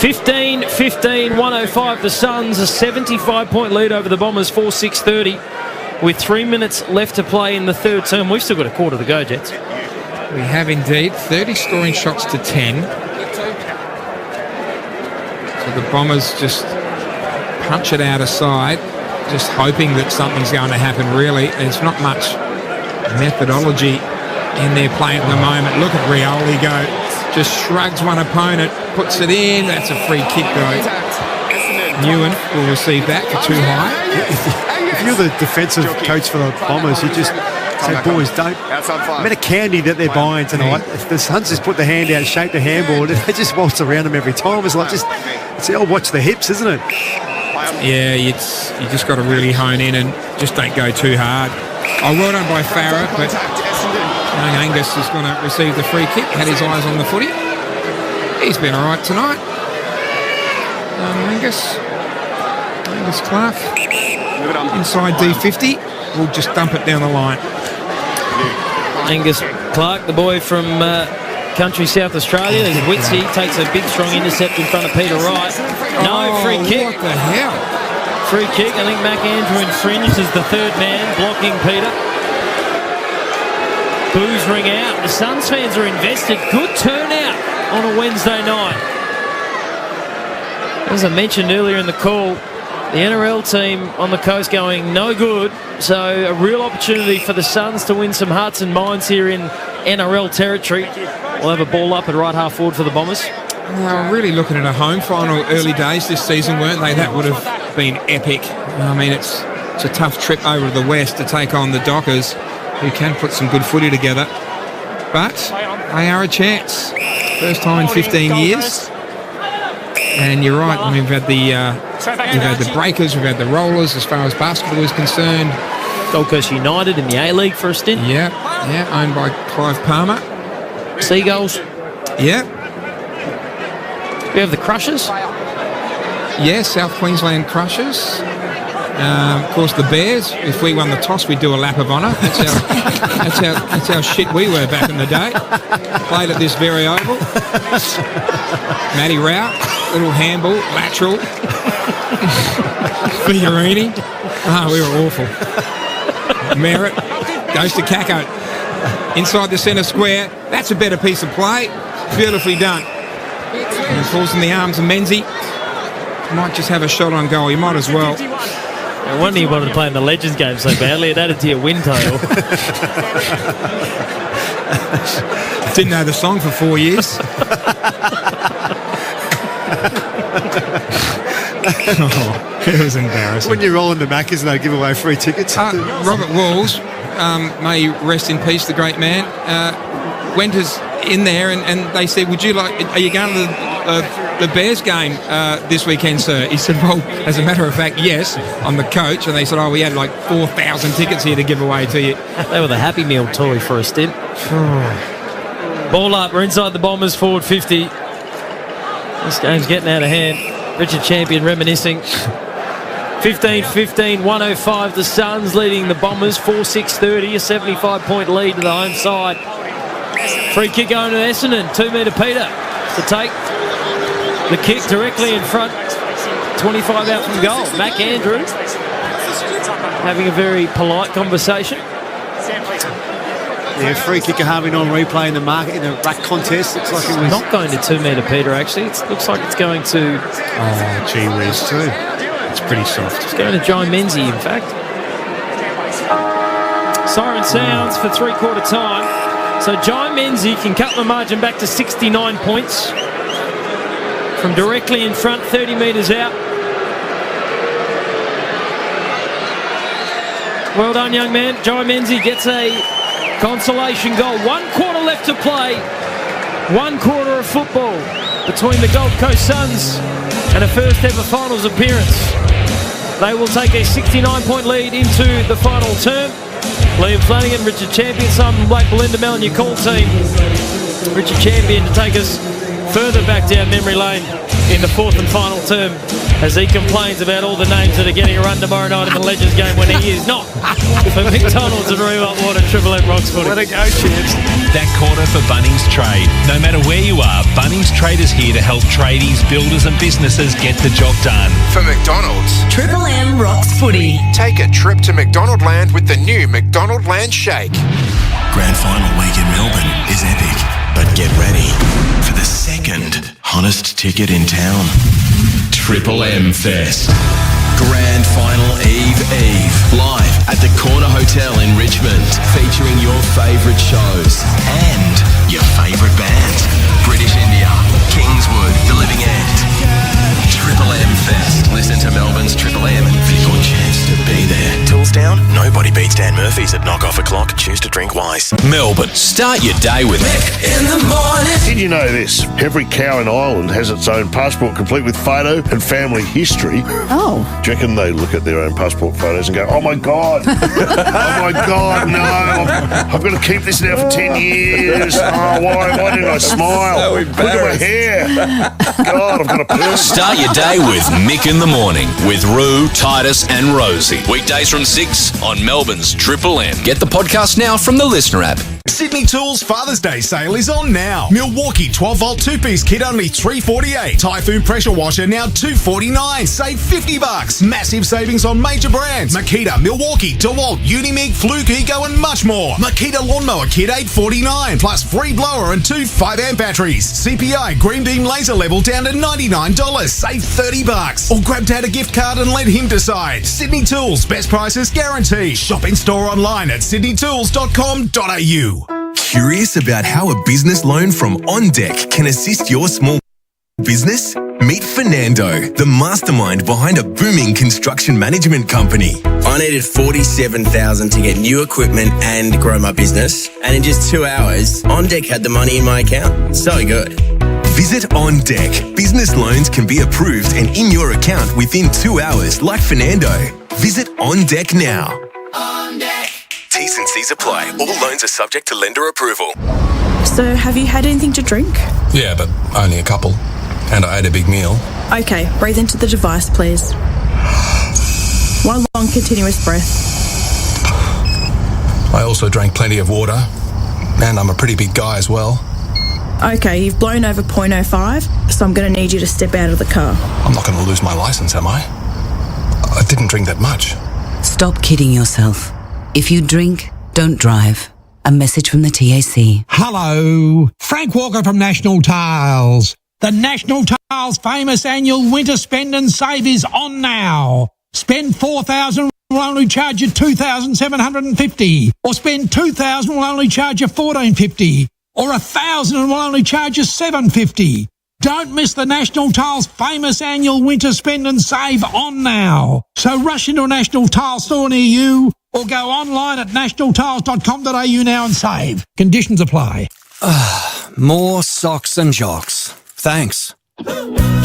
15-15, 105. The Suns, a 75-point lead over the Bombers, 4-6-30. With 3 minutes left to play in the third term. We've still got a quarter to go, Jets. We have indeed. 30 scoring shots to 10. So the Bombers just punch it out aside, just hoping that something's going to happen, really. There's not much methodology in their play at the moment. Look at Rioli go. Just shrugs one opponent, puts it in. That's a free kick, though. Newen will receive that for too high. If you're the defensive coach for the Bombers, you just say, boys, don't. The amount of candy that they're buying tonight, if the Suns just put the hand out, shake the handball, and they just waltz around them every time. It's like it's watch the hips, isn't it? Yeah, you just got to really hone in and just don't go too hard. Oh, well done by Farah, but young Angus is going to receive the free kick. Had his eyes on the footy. He's been all right tonight. Angus Clark inside D50. We'll just dump it down the line. Angus Clark, the boy from country South Australia. There's Witsy, takes a big strong intercept in front of Peter Wright. No, free kick. What the hell? Free kick. I think McAndrew infringed as the third man, blocking Peter. Boos ring out. The Suns fans are invested. Good turnout on a Wednesday night. As I mentioned earlier in the call, the NRL team on the coast going no good. So a real opportunity for the Suns to win some hearts and minds here in NRL territory. We'll have a ball up at right half forward for the Bombers. Well, really looking at a home final early days this season, weren't they? That would have been epic. I mean, it's a tough trip over to the west to take on the Dockers, who can put some good footy together. But they are a chance. First time in 15 years. And you're right, we've had the Breakers, we've had the Rollers as far as basketball is concerned. Gold Coast United in the A-League for a stint. Yeah, owned by Clive Palmer. Seagulls. Yeah. We have the Crushers. Yeah, South Queensland Crushers. Of course, the Bears. If we won the toss, we'd do a lap of honour. That's how shit we were back in the day. Played at this very oval. Matty Rao, little handball, lateral. Figuerini. We were awful. Merritt goes to Kako. Inside the centre square. That's a better piece of play. Beautifully done. And it falls in the arms of Menzie. Might just have a shot on goal. You might as well. No wonder you wanted to play in the Legends game so badly. It added to your win total. Didn't know the song for 4 years. It was embarrassing. When you roll in the Maccas and they give away free tickets. Robert Walls, may rest in peace, the great man, went in there and they said, are you going to the Bears game this weekend, sir? He said, well, as a matter of fact, yes, I'm the coach. And they said, we had like 4,000 tickets here to give away to you. They were the Happy Meal toy for a stint. Ball up, we're inside the Bombers, forward 50. This game's getting out of hand. Richard Champion reminiscing. 15-15, 105. The Suns leading the Bombers, 4-6-30, a 75-point lead to the home side. Free kick going to Essendon, 2-metre Peter to take the kick directly in front. 25 out from goal. McAndrew having a very polite conversation. Yeah, free kicker having on replay in the market in the rack contest. Looks like it was not going to 2-metre Peter, actually. It looks like it's going to... Oh, gee whiz, too. It's pretty soft. It's going to Jai Menzie, in fact. Siren sounds for three-quarter time. So Jai Menzie can cut the margin back to 69 points from directly in front, 30 metres out. Well done, young man. Jai Menzie gets a consolation goal. 1 quarter left to play. 1 quarter of football between the Gold Coast Suns and a first ever finals appearance. They will take a 69-point lead into the final term. Liam Flanagan, Richard Champion, Simon Blake, Belinda Mellon, your call team. Richard Champion to take us further back down memory lane in the fourth and final term as he complains about all the names that are getting a run tomorrow night in the Legends game when he is not. For McDonald's and Rewalt Water, Triple M Rocks Footy. Let it go, Chips. That quarter for Bunnings Trade. No matter where you are, Bunnings Trade is here to help tradies, builders and businesses get the job done. For McDonald's, Triple M Rocks Footy. take a trip to McDonald Land with the new McDonald Land Shake. Grand final week in Melbourne is epic, but get ready for the second hottest ticket in town. Triple M Fest. Grand Final Eve, live at the Corner Hotel in Richmond, featuring your favourite shows and Your favourite bands: British India, Kingswood, The Living End. Triple M Fest. Listen to Melbourne's Triple M for your chance to be there. Tools down? Nobody beats Dan Murphy's at Knock Off O'Clock. Choose to drink wise. Melbourne. Start your day with In the morning. Did you know this? Every cow in Ireland has its own passport complete with photo and family history. Oh. Do you reckon they look at their own passport photos and go, oh my God, oh my God, no, I've got to keep this now for 10 years. Oh, why didn't I smile? So look at my hair. God, I've got a perm. Start your day with Mick in the Morning with Roo, Titus and Rosie. Weekdays from 6 on Melbourne's Triple M. Get the podcast now from the Listener app. Sydney Tools Father's Day sale is on now. Milwaukee 12-volt 2-piece kit only $348. Typhoon pressure washer now $249. Save $50. Massive savings on major brands. Makita, Milwaukee, DeWalt, Unimig, Fluke, Ego and much more. Makita lawnmower kit $849 plus free blower and 2 5-amp batteries. CPI Green Beam laser level down to $99. Save $30. Or grab Dad a gift card and let him decide. Sydney Tools, best prices guaranteed. Shop in store online at sydneytools.com.au. Curious about how a business loan from On Deck can assist your small business? Meet Fernando, the mastermind behind a booming construction management company. I needed $47,000 to get new equipment and grow my business, and in just 2 hours, On Deck had the money in my account. So good. Visit On Deck. Business loans can be approved and in your account within 2 hours, like Fernando. Visit On Deck now. On Deck. T's and C's apply. All loans are subject to lender approval. So, have you had anything to drink? Yeah, but only a couple. And I ate a big meal. Okay, breathe into the device, please. One long, continuous breath. I also drank plenty of water. And I'm a pretty big guy as well. Okay, you've blown over 0.05, so I'm going to need you to step out of the car. I'm not going to lose my license, am I? I didn't drink that much. Stop kidding yourself. If you drink, don't drive. A message from the TAC. Hello, Frank Walker from National Tiles. The National Tiles famous annual winter spend and save is on now. Spend $4,000 will only charge you $2,750. Or spend $2,000 will only charge you $1,450. Or $1,000 and will only charge you $750. Don't miss the National Tiles famous annual winter spend and save on now. So rush into a National Tiles store near you or go online at nationaltiles.com.au now and save. Conditions apply. More socks and jocks. Thanks.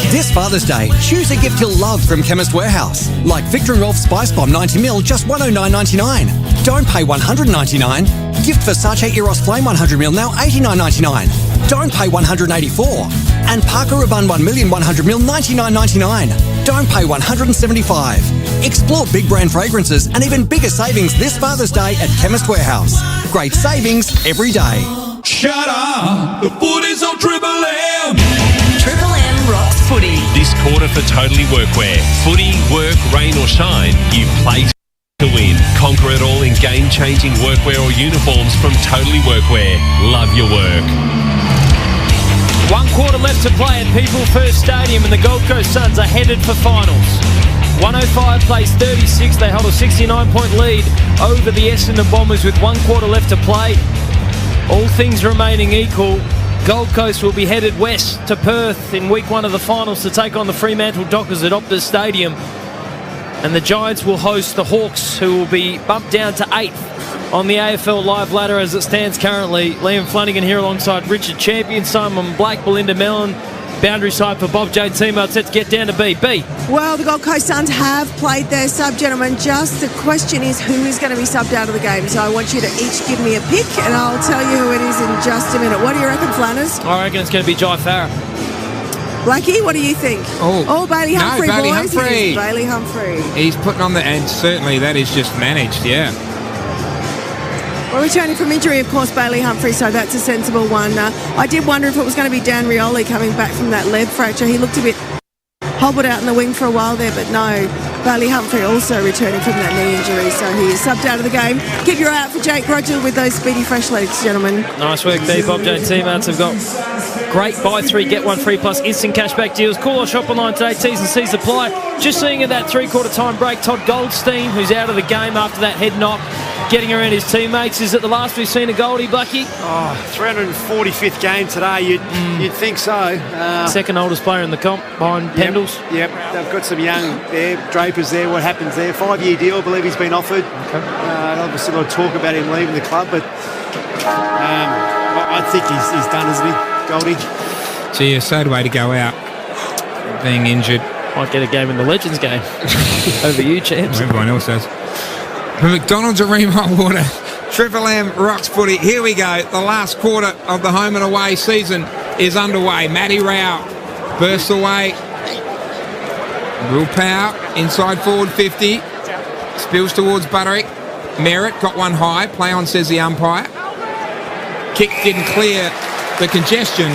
This Father's Day, choose a gift you'll love from Chemist Warehouse. Like Victor & Rolf Spice Bomb 90ml, just $109.99. Don't pay $100.99. Gift Versace Eros Flame 100ml, now $89.99. Don't pay $184. And Parker Rabanne 1 million 100ml, $99.99. Don't pay $175. Explore big brand fragrances and even bigger savings this Father's Day at Chemist Warehouse. Great savings every day. Shut up! The footy's on Triple M! Triple M Rocks Footy. This quarter for Totally Workwear. Footy, work, rain or shine, you play to win. Conquer it all in game-changing workwear or uniforms from Totally Workwear. Love your work. 1 quarter left to play at People First Stadium and the Gold Coast Suns are headed for finals. 105 plays 36. They hold a 69-point lead over the Essendon Bombers with 1 quarter left to play. All things remaining equal, Gold Coast will be headed west to Perth in week 1 of the finals to take on the Fremantle Dockers at Optus Stadium. And the Giants will host the Hawks, who will be bumped down to 8th on the AFL live ladder as it stands currently. Liam Flanagan here alongside Richard Champion, Simon Black, Belinda Mellon, boundary side for Bob J. Timo set to get down to B. Well, the Gold Coast Suns have played their sub, gentlemen. Just the question is who is going to be subbed out of the game. So I want you to each give me a pick, and I'll tell you who it is in just a minute. What do you reckon, Flanners? I reckon it's going to be Jai Farah. Blackie, what do you think? Bailey Humphrey, Bailey boys. Humphrey. It is Bailey Humphrey. He's putting on and certainly that is just managed, yeah. Well, returning from injury, of course, Bailey Humphrey, so that's a sensible one. I did wonder if it was going to be Dan Rioli coming back from that leg fracture. He looked a bit hobbled out in the wing for a while there, but no. Bailey Humphrey also returning from that knee injury, so he is subbed out of the game. Keep your eye out for Jake Roger with those speedy fresh legs, gentlemen. Nice work there. Bob J. Teammates have got great buy 3, get 1 free plus instant cashback deals. Call or shop online today. T's and C's apply. Just seeing at that three-quarter time break, Todd Goldstein, who's out of the game after that head knock, getting around his teammates. Is it the last we've seen of Goldie, Blackie? 345th game today. You'd think so. Second oldest player in the comp behind Pendles. Yep, they've got some young there, Drapers there. What happens there? 5-year deal, I believe he's been offered. Okay. Obviously, a lot of talk about him leaving the club, but I think he's done, isn't he, Goldie? So yeah, sad way to go out, being injured. Might get a game in the Legends game over you, champs. Everyone else does. The McDonald's Arena Water, Triple M Rocks Footy. Here we go. The last quarter of the home and away season is underway. Matty Rao bursts away. Will Power inside forward 50. Spills towards Butterick. Merritt got one high. Play on, says the umpire. Kick didn't clear the congestion.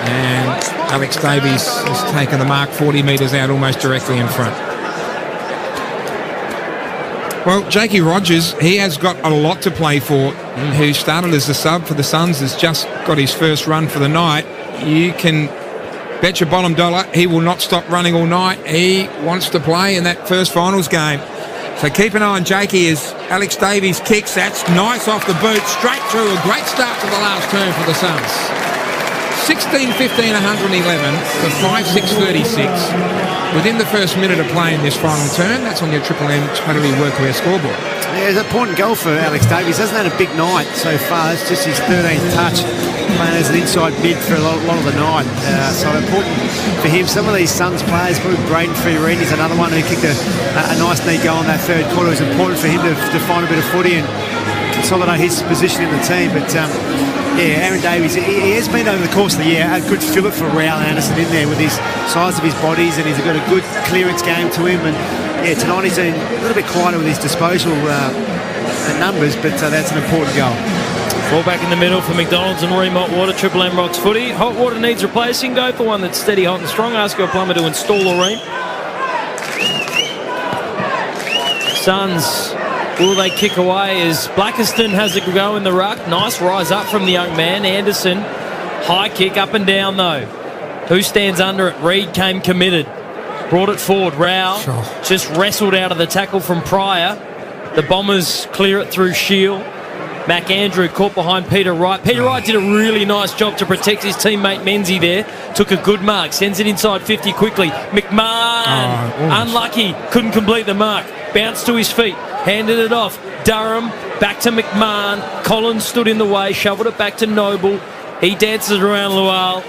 And Alex Davies has taken the mark 40 metres out, almost directly in front. Well, Jakey Rogers, he has got a lot to play for, who started as the sub for the Suns, has just got his first run for the night. You can bet your bottom dollar he will not stop running all night. He wants to play in that first finals game. So keep an eye on Jakey as Alex Davies kicks. That's nice off the boot, straight through. A great start to the last term for the Suns. 16-15, 111 to 5-6-36. Within the first minute of play in this final turn. That's on your Triple M Totally Workwear scoreboard. Yeah, it's an important goal for Alex Davies. Hasn't had a big night so far. It's just his 13th touch, playing as an inside mid for a lot of the night. So important for him. Some of these Suns players, Braden Fiorini's is another one who kicked a nice neat goal in that third quarter. It was important for him to find a bit of footy and consolidate his position in the team. But Aaron Davies, he has been over the course of the year a good fillet for Raul Anderson in there with his size of his bodies, and he's got a good clearance game to him. And tonight he's been a little bit quieter with his disposal numbers, but that's an important goal. Ball back in the middle for McDonald's and Remont Water, Triple M Rocks Footy. Hot water needs replacing. Go for one that's steady, hot and strong. Ask your plumber to install a ream. Suns, will they kick away as Blackiston has a go in the ruck? Nice rise up from the young man. Anderson, high kick up and down though. Who stands under it? Reed came committed. Brought it forward. Rao just wrestled out of the tackle from Pryor. The Bombers clear it through Shield. Mac Andrew caught behind Peter Wright. Peter Wright did a really nice job to protect his teammate Menzie there. Took a good mark. Sends it inside 50 quickly. McMahon, unlucky. Couldn't complete the mark. Bounced to his feet. Handed it off. Durham back to McMahon. Collins stood in the way. Shoveled it back to Noble. He dances around Lual.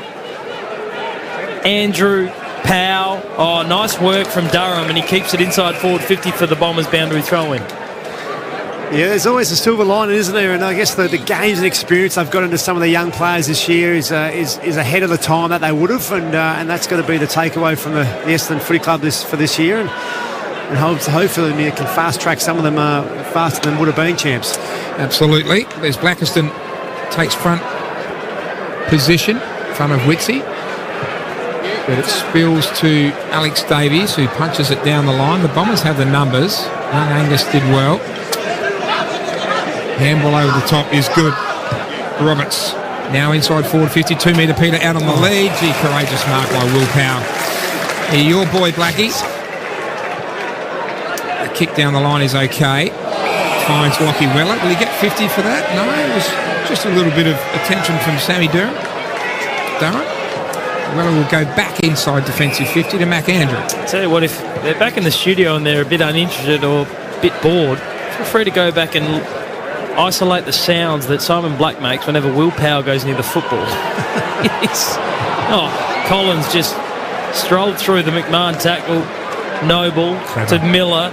Andrew, Powell. Oh, nice work from Durham, and he keeps it inside forward 50 for the Bombers boundary throw-in. Yeah, there's always a silver lining, isn't there? And I guess the games and experience they've got into some of the young players this year is ahead of the time that they would have, and that's going to be the takeaway from the Essendon Footy Club for this year. And hopefully it can fast track some of them faster than would have been champs. Absolutely. There's Blackiston takes front position in front of Witsy. But it spills to Alex Davies, who punches it down the line. The Bombers have the numbers. Young Angus did well. Handball over the top is good. Roberts now inside forward 50. 2 metre Peter out on the lead. Gee, courageous mark by Will Power. Here, your boy Blackie. The kick down the line is okay. Finds Lockie Weller. Will he get 50 for that? No, it was just a little bit of attention from Sammy Durham. Weller will go back inside defensive 50 to Mac Andrew. Tell you what, if they're back in the studio and they're a bit uninterested or a bit bored, feel free to go back and isolate the sounds that Simon Black makes whenever Will Power goes near the football. Collins just strolled through the McMahon tackle. Noble to Miller.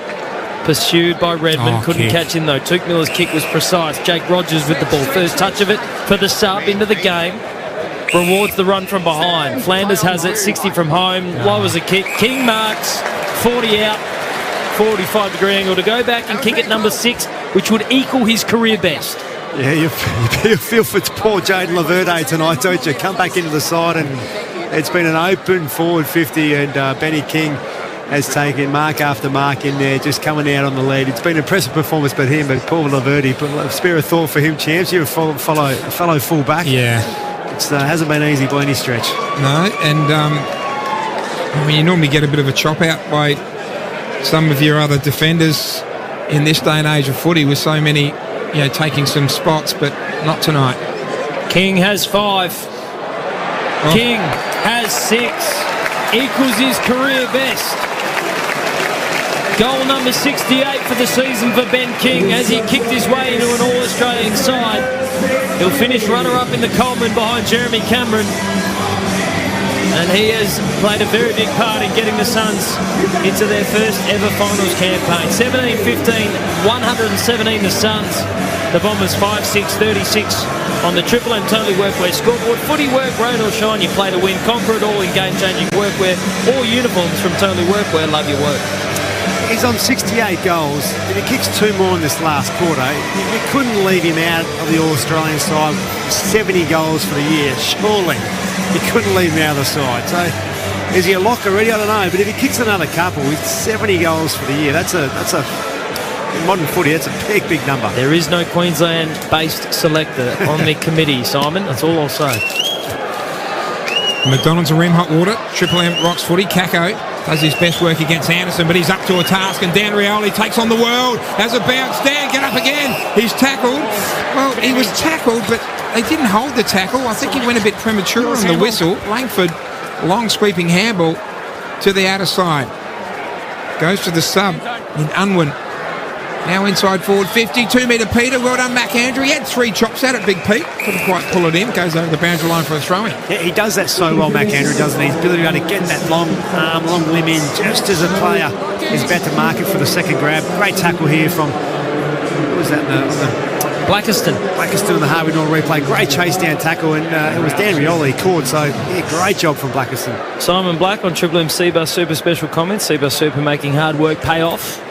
Pursued by Redmond. Couldn't catch him though. Tuke Miller's kick was precise. Jake Rogers with the ball. First touch of it for the sub into the game. Rewards the run from behind. Flanders has it. 60 from home. Lowers a kick. King marks. 40 out. 45-degree angle to go back and kick at number 6, which would equal his career best. Yeah, you feel for poor Jaden Laverde tonight, don't you? Come back into the side and it's been an open forward 50 and Benny King has taken mark after mark in there, just coming out on the lead. It's been an impressive performance by him, but Paul Laverde, spare a thought for him, champs. You're a fellow full-back. Yeah. It hasn't been easy by any stretch. No, and you normally get a bit of a chop out by some of your other defenders in this day and age of footy with so many, taking some spots, but not tonight. King has 5. King has 6. Equals his career best. Goal number 68 for the season for Ben King as he kicked his way into an All-Australian side. He'll finish runner-up in the Coleman behind Jeremy Cameron. And he has played a very big part in getting the Suns into their first ever finals campaign. 17-15, 117 the Suns. The Bombers 5-6, 36 on the Triple M Totally Workwear scoreboard. Footy work, rain or shine, you play to win. Conquer it all in game-changing workwear. All uniforms from Totally Workwear. Love your work. He's on 68 goals. If he kicks 2 more in this last quarter, you couldn't leave him out of the All-Australian side. 70 goals for the year, surely. You couldn't leave him out of the side. So, is he a lock already? I don't know. But if he kicks another couple with 70 goals for the year, that's a in modern footy, that's a big number. There is no Queensland-based selector on the committee, Simon. That's all I'll say. McDonald's and Rim Hot Water. Triple M rocks footy. Kako does his best work against Anderson, but he's up to a task, and Dan Rioli takes on the world. Has a bounce. Dan, get up again. He's tackled. Well, he was tackled, but they didn't hold the tackle. I think he went a bit premature on the whistle. Langford, long sweeping handball to the outer side. Goes to the sub in Unwin. Now inside forward 50, 2-metre Peter. Well done, McAndrew. He had 3 chops at it, Big Pete. Couldn't quite pull it in. Goes over the boundary line for a throw-in. Yeah, he does that so well, McAndrew, doesn't he? His ability to get that long arm, long limb in just as a player is about to mark it for the second grab. Great tackle here from, what was that, on the Blackiston in the Harvey North replay. Great chase down tackle, and it was Dan Rioli he caught, so yeah, great job from Blackiston. Simon Black on Triple M Seabus Super special comments. Seabus Super making hard work pay off.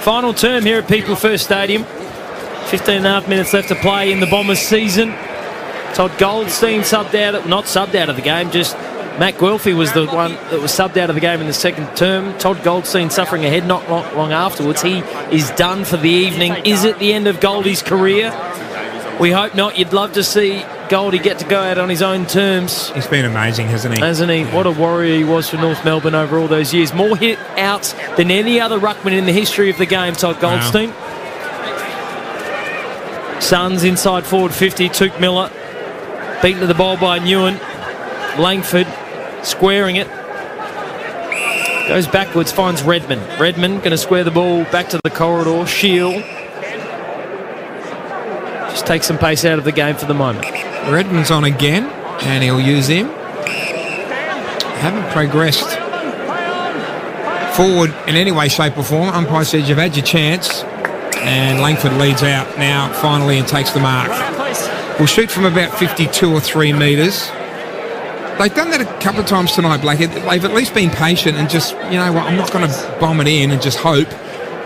Final term here at People First Stadium. 15.5 minutes left to play in the Bombers season. Todd Goldstein not subbed out of the game, just Matt Guelphy was the one that was subbed out of the game in the second term. Todd Goldstein suffering a head knock not long afterwards. He is done for the evening. Is it the end of Goldie's career? We hope not. You'd love to see Goldie get to go out on his own terms. He's been amazing, hasn't he? Hasn't he? What a warrior he was for North Melbourne over all those years. More hit outs than any other ruckman in the history of the game, Todd Goldstein. Wow. Suns inside forward 50, Tuke Miller. Beaten to the ball by Newen. Langford squaring it. Goes backwards, finds Redmond. Redmond going to square the ball back to the corridor. Shield. Just take some pace out of the game for the moment. Redmond's on again, and he'll use him. Haven't progressed forward in any way, shape or form. Umpire says you've had your chance, and Langford leads out now finally and takes the mark. We'll shoot from about 52 or 3 metres. They've done that a couple of times tonight, Blake. They've at least been patient and just, you know what, I'm not going to bomb it in and just hope.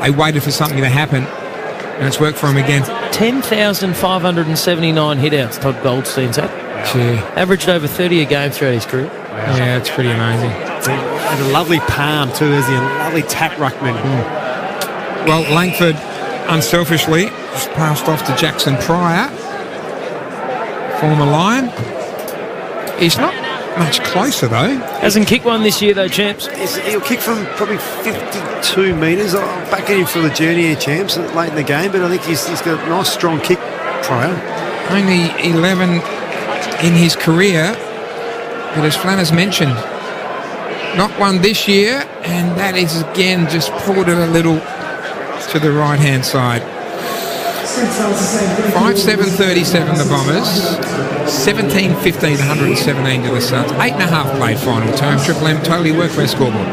They waited for something to happen, and it's worked for him again. 10,579 hit-outs Todd Goldstein's had. Gee. Averaged over 30 a game throughout his career. Wow. Yeah, it's pretty amazing. And a lovely palm too, isn't he? A lovely tack ruckman. Well, Langford, unselfishly, just passed off to Jackson Pryor, former Lion. He's not much closer, though. Hasn't kicked one this year, though, champs. He'll kick from probably 52 metres. I'm backing him for the journey here, champs, late in the game, but I think he's got a nice, strong kick, Pryor. Only 11 in his career, but as Flan has mentioned, not one this year, and that is, again, just pulled it a little to the right-hand side. 5-7-37 the Bombers, 17-15, 117 to the Suns. 8.5 played final term. Triple M totally worked their scoreboard.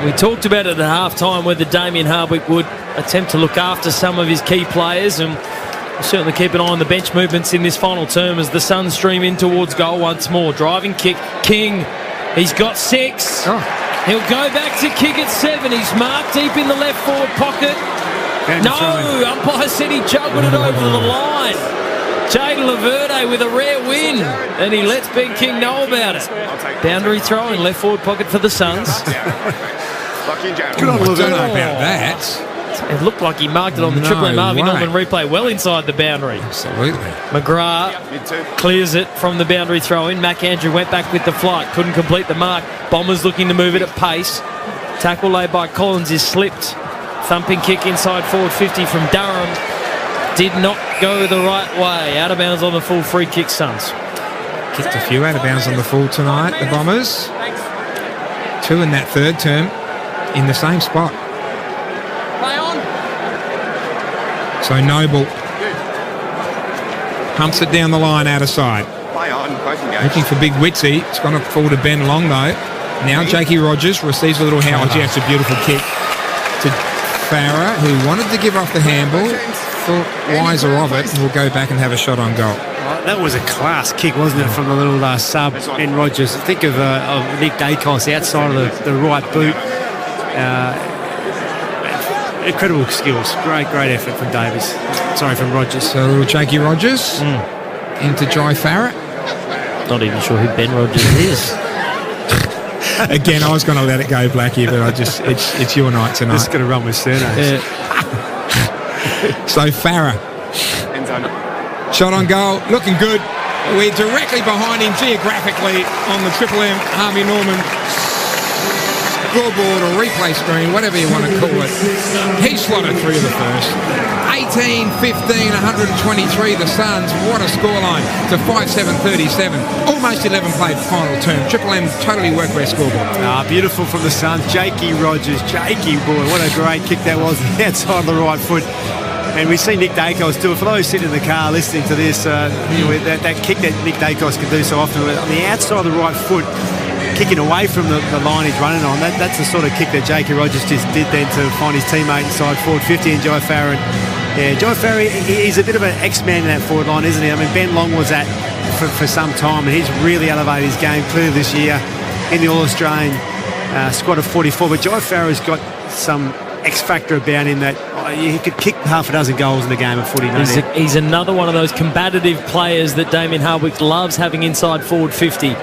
We talked about it at half-time whether Damien Hardwick would attempt to look after some of his key players, and we'll certainly keep an eye on the bench movements in this final term as the Suns stream in towards goal once more. Driving kick, King, he's got 6. He'll go back to kick at 7. He's marked deep in the left forward pocket. Umpire said he juggled it over the line. Jade Laverde with a rare win, and he lets Ben King know about it. Boundary throw in left forward pocket for the Suns. Good on Laverde. I don't know about that. It looked like he marked it on the Triple M Harvey Norman replay well inside the boundary. Absolutely. McGrath clears it from the boundary throw-in. Mac Andrew went back with the flight, couldn't complete the mark. Bombers looking to move it at pace. Tackle laid by Collins is slipped. Thumping kick inside forward 50 from Durham. Did not go the right way. Out of bounds on the full free kick, Suns. Kicked a few out of bounds on the full tonight, the Bombers. 2 in that third term in the same spot. Play on. So Noble pumps it down the line out of side. Play on. Looking for Big Witsy. It's going to fall to Ben Long though. Now Jakey Rogers receives a little hand. Oh, it's a beautiful kick to Farah, who wanted to give off the handball. Thought wiser of it, and will go back and have a shot on goal. That was a class kick, wasn't it, from the little sub in Rogers. Think of Nick Dacos outside of the right boot. Incredible skills. Great effort from Davies. Sorry, from Rogers. So a little Jakey Rogers into Jai Farah. Not even sure who Ben Rogers is. Again, I was going to let it go, Blackie, but it's your night tonight. Just going to run with surnames. So Farah. Shot on goal, looking good. We're directly behind him geographically on the Triple M Harvey Norman scoreboard or replay screen, whatever you want to call it. He slotted through the first. 18-15, 123 the Suns. What a scoreline to 5-7-37. Almost 11 played final term. Triple M totally worked their scoreboard. Beautiful from the Suns. Jakey Rogers. Jakey, boy, what a great kick that was outside the right foot. And we see Nick Dacos do it. For those sitting in the car listening to this, that kick that Nick Dacos can do so often on the outside of the right foot, kicking away from the line he's running on. That's the sort of kick that Jakey Rogers just did then to find his teammate inside forward 50 and Jai Farah. Jai Farah, he's a bit of an X-Man in that forward line, isn't he? I mean, Ben Long was that for some time, and he's really elevated his game clearly this year in the All-Australian squad of 44. But Jai Farah's got some X-factor about him that he could kick half a dozen goals in the game of footy. He's another one of those combative players that Damien Hardwick loves having inside forward 50.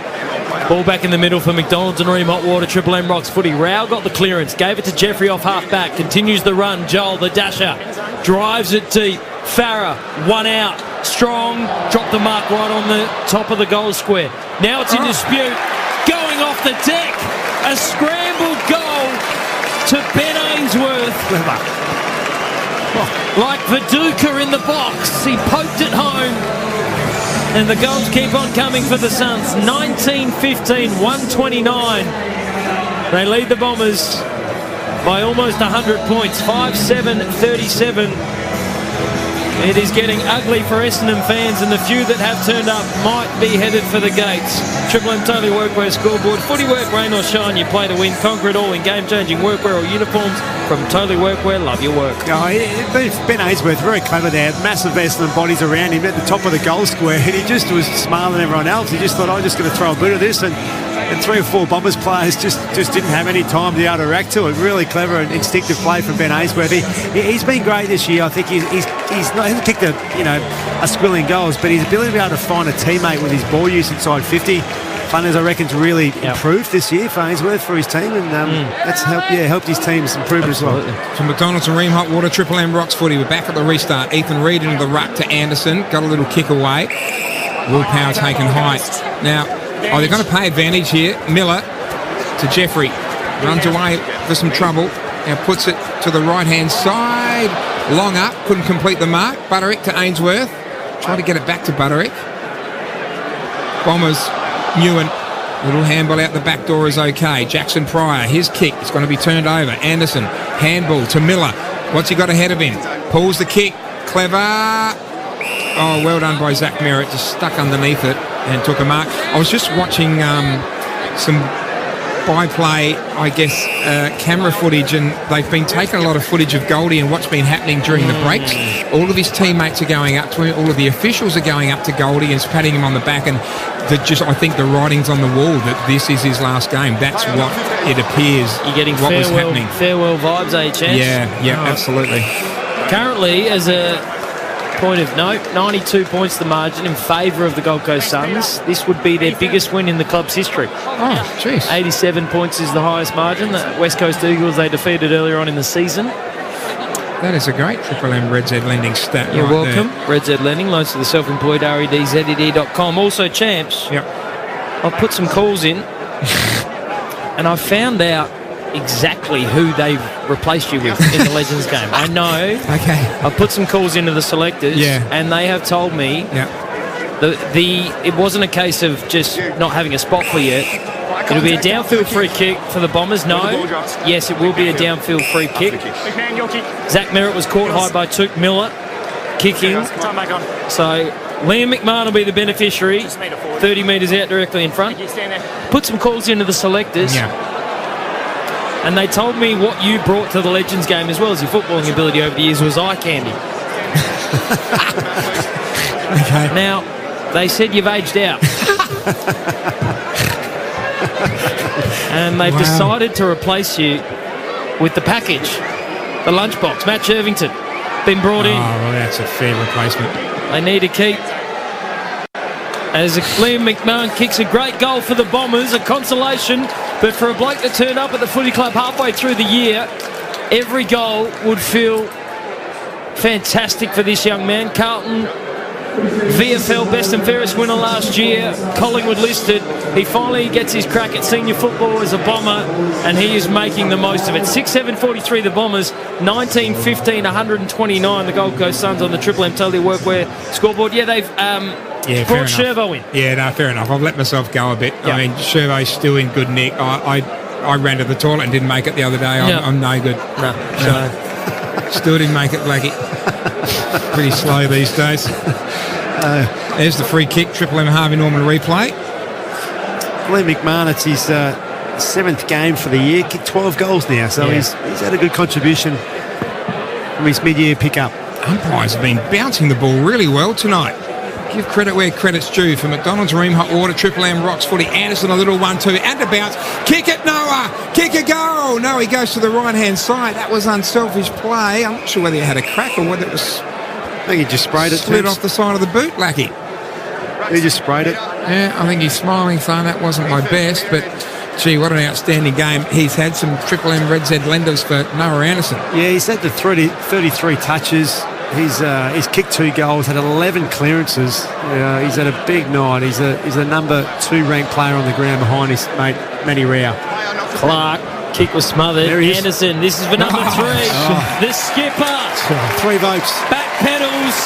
Ball back in the middle for McDonald's and Reem Hotwater. Triple M rocks footy. Rao got the clearance, gave it to Jeffrey off half back, continues the run. Joel, the dasher, drives it deep. Farah, one out, strong, dropped the mark right on the top of the goal square. Now it's in dispute, going off the deck. A scrambled goal to Ben Ainsworth. Like Viduka in the box, he poked it home. And the goals keep on coming for the Suns. 19-15, 129. They lead the Bombers by almost 100 points. 5-7-37. It is getting ugly for Essendon fans, and the few that have turned up might be headed for the gates. Triple M Totally Workwear scoreboard. Footy work, rain or shine, you play to win. Conquer it all in game-changing workwear or uniforms from Totally Workwear. Love your work. Ben Ainsworth, very clever there. Massive Essendon bodies around him at the top of the goal square, and he just was smarter than everyone else. He just thought, I'm just going to throw a bit of this, and 3 or 4 Bombers players just didn't have any time to be able to react to it. Really clever and instinctive play from Ben Ainsworth. He's been great this year. I think he hasn't kicked a squillion goals, but his ability to be able to find a teammate with his ball use inside 50, Funners, I reckon's really improved this year for Ainsworth, for his team, and that's helped his teams improve as well. From McDonald's and Reem Hotwater, Triple M rocks footy. We're back at the restart. Ethan Reid into the ruck to Anderson, got a little kick away. Willpower taken high. Now, they're going to pay advantage here. Miller to Jeffrey, runs away for some trouble. Now puts it to the right-hand side. Long up, couldn't complete the mark. Butterick to Ainsworth. Try to get it back to Butterick. Bombers, Newen. Little handball out the back door is okay. Jackson Pryor, his kick is going to be turned over. Anderson, handball to Miller. What's he got ahead of him? Pulls the kick. clever. Oh, well done by Zach Merritt. Just stuck underneath it and took a mark. I was just watching some by-play, I guess, camera footage, and they've been taking a lot of footage of Goldie and what's been happening during the breaks. All of his teammates are going up to him. All of the officials are going up to Goldie and patting him on the back, and I think the writing's on the wall that this is his last game. That's what it appears. You're getting what was happening. Farewell vibes, Chance? Yeah, absolutely. Currently, as a point of note, 92 points the margin in favour of the Gold Coast Suns. This would be their biggest win in the club's history. Oh, jeez. 87 points is the highest margin. The West Coast Eagles they defeated earlier on in the season. That is a great Triple M Red Z Lending stat. You're right welcome. There. Red Z Lending, loans to the self-employed, REDZED.com. Also, Champs, yep. I've put some calls in and I found out exactly who they've replaced you with in the Legends game. I know. Okay. I've put some calls into the selectors, and they have told me it wasn't a case of just not having a spot for you. It'll be a downfield free kick for the Bombers. No. Yes, it will be a downfield free kick. Zach Merritt was caught high by Took Miller, kicking. So Liam McMahon will be the beneficiary, 30 metres out directly in front. Put some calls into the selectors. And they told me what you brought to the Legends game, as well as your footballing ability over the years, was eye candy. Okay. Now, they said you've aged out. And they've decided to replace you with the package, the lunchbox. Matt Irvington, been brought in. Oh, well, that's a fair replacement. They need to keep. As Liam McMahon kicks a great goal for the Bombers, a consolation. But for a bloke that turned up at the footy club halfway through the year, every goal would feel fantastic for this young man. Carlton, VFL Best and Fairest winner last year, Collingwood listed. He finally gets his crack at senior football as a Bomber, and he is making the most of it. 6-7-43 the Bombers, 19-15, 129 the Gold Coast Suns on the Triple M Totally Workwear scoreboard. Yeah, they've brought Shervo in. Yeah, no, fair enough. I've let myself go a bit. Yep. I mean, Shervo's still in good nick. I ran to the toilet and didn't make it the other day. I'm no good. No. Still didn't make it, Blackie. Pretty slow these days. There's the free kick, Triple M Harvey Norman replay. Glenn McMahon, it's his 7th game for the year, kicked 12 goals now, so he's had a good contribution from his mid-year pickup. Umpires have been bouncing the ball really well tonight. Give credit where credit's due. For McDonald's, Ream Hot Water, Triple M Rocks Footy, Anderson a little 1-2 and a bounce. Kick it, Noah! Kick a goal! No, he goes to the right-hand side. That was unselfish play. I'm not sure whether he had a crack or whether it was... I think he just sprayed it. Slid off the side of the boot, Lackey. He just sprayed it. Yeah, I think he's smiling, saying that wasn't my best, but gee, what an outstanding game. He's had some Triple M Red Z lenders for Noah Anderson. Yeah, he's had the 33 touches. He's kicked 2 goals, had 11 clearances. He's had a big night. He's the number 2 ranked player on the ground behind his mate Matty Rao. Clark, kick was smothered. Anderson, this is for number 3. The skipper. 3 votes. Back pedals,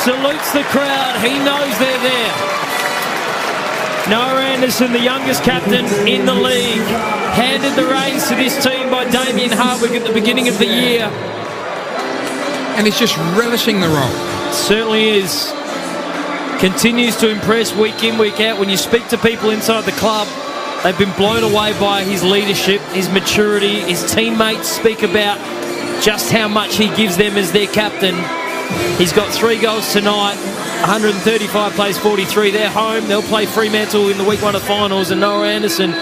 salutes the crowd. He knows they're there. Noah Anderson, the youngest captain in the league, handed the reins to this team by Damien Hardwick at the beginning of the year. And he's just relishing the role. Certainly is. Continues to impress week in, week out. When you speak to people inside the club, they've been blown away by his leadership, his maturity. His teammates speak about just how much he gives them as their captain. He's got 3 goals tonight. 135 plays 43. They're home. They'll play Fremantle in the week 1 of finals, and Noah Anderson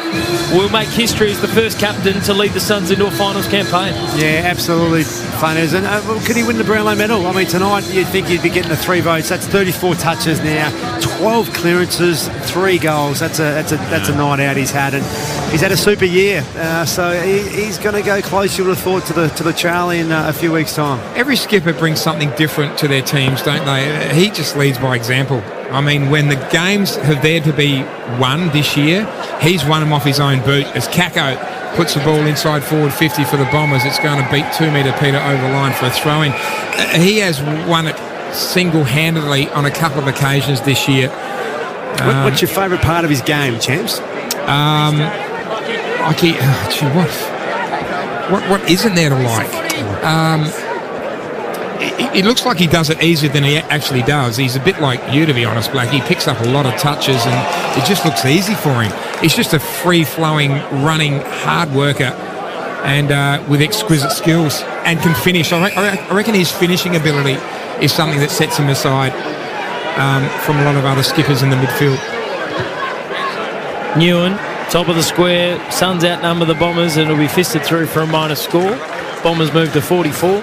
will make history as the first captain to lead the Suns into a finals campaign. Yeah, absolutely, Funners. And could he win the Brownlow medal? I mean, tonight you'd think he'd be getting the 3 votes. That's 34 touches now, 12 clearances, 3 goals. That's a night out he's had, and he's had a super year. So he's going to go close, you would have thought, to the Charlie in a few weeks' time. Every skipper brings something different to their teams, don't they? He just leads by example. I mean, when the games have there to be won this year, he's won them off his own boot. As Kako puts the ball inside forward 50 for the Bombers, it's going to beat 2-metre Peter over the line for a throw-in. He has won it single-handedly on a couple of occasions this year. What's your favourite part of his game, Champs? What isn't there to like? it looks like he does it easier than he actually does. He's a bit like you, to be honest, Black. He picks up a lot of touches and it just looks easy for him. He's just a free-flowing, running, hard worker and with exquisite skills and can finish. I reckon his finishing ability is something that sets him aside from a lot of other skippers in the midfield. Newen, top of the square. Suns outnumber the Bombers and it'll be fisted through for a minor score. Bombers move to 44.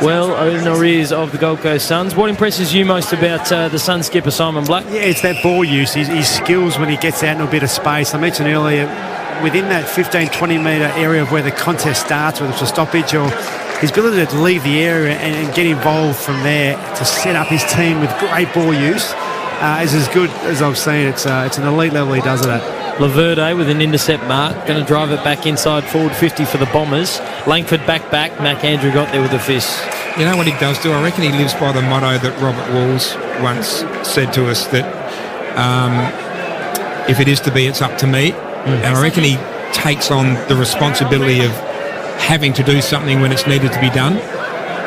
Well, in arrears of the Gold Coast Suns. What impresses you most about the Sun skipper, Simon Black? Yeah, it's that ball use, his skills when he gets out in a bit of space. I mentioned earlier, within that 15-20 metre area of where the contest starts, whether it's a stoppage or his ability to leave the area and get involved from there to set up his team with great ball use is as good as I've seen. It's an elite level he does it at. Laverde with an intercept mark, going to drive it back inside forward 50 for the Bombers. Langford back. Mac Andrew got there with a fist. You know what he does do? I reckon he lives by the motto that Robert Walls once said to us, that if it is to be, it's up to me. And I reckon he takes on the responsibility of having to do something when it's needed to be done.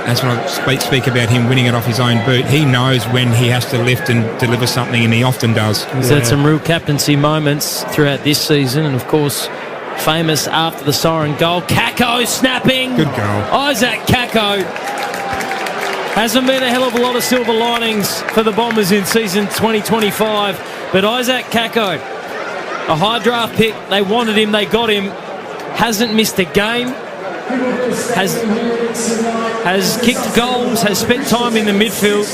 That's when I speak about him winning it off his own boot. He knows when he has to lift and deliver something, and he often does. He's had some real captaincy moments throughout this season, and of course, famous after the siren goal. Kako snapping. Good goal. Isaac Kako. Hasn't been a hell of a lot of silver linings for the Bombers in season 2025, but Isaac Kako, a high draft pick, they wanted him, they got him, hasn't missed a game, has kicked goals, has spent time in the midfield,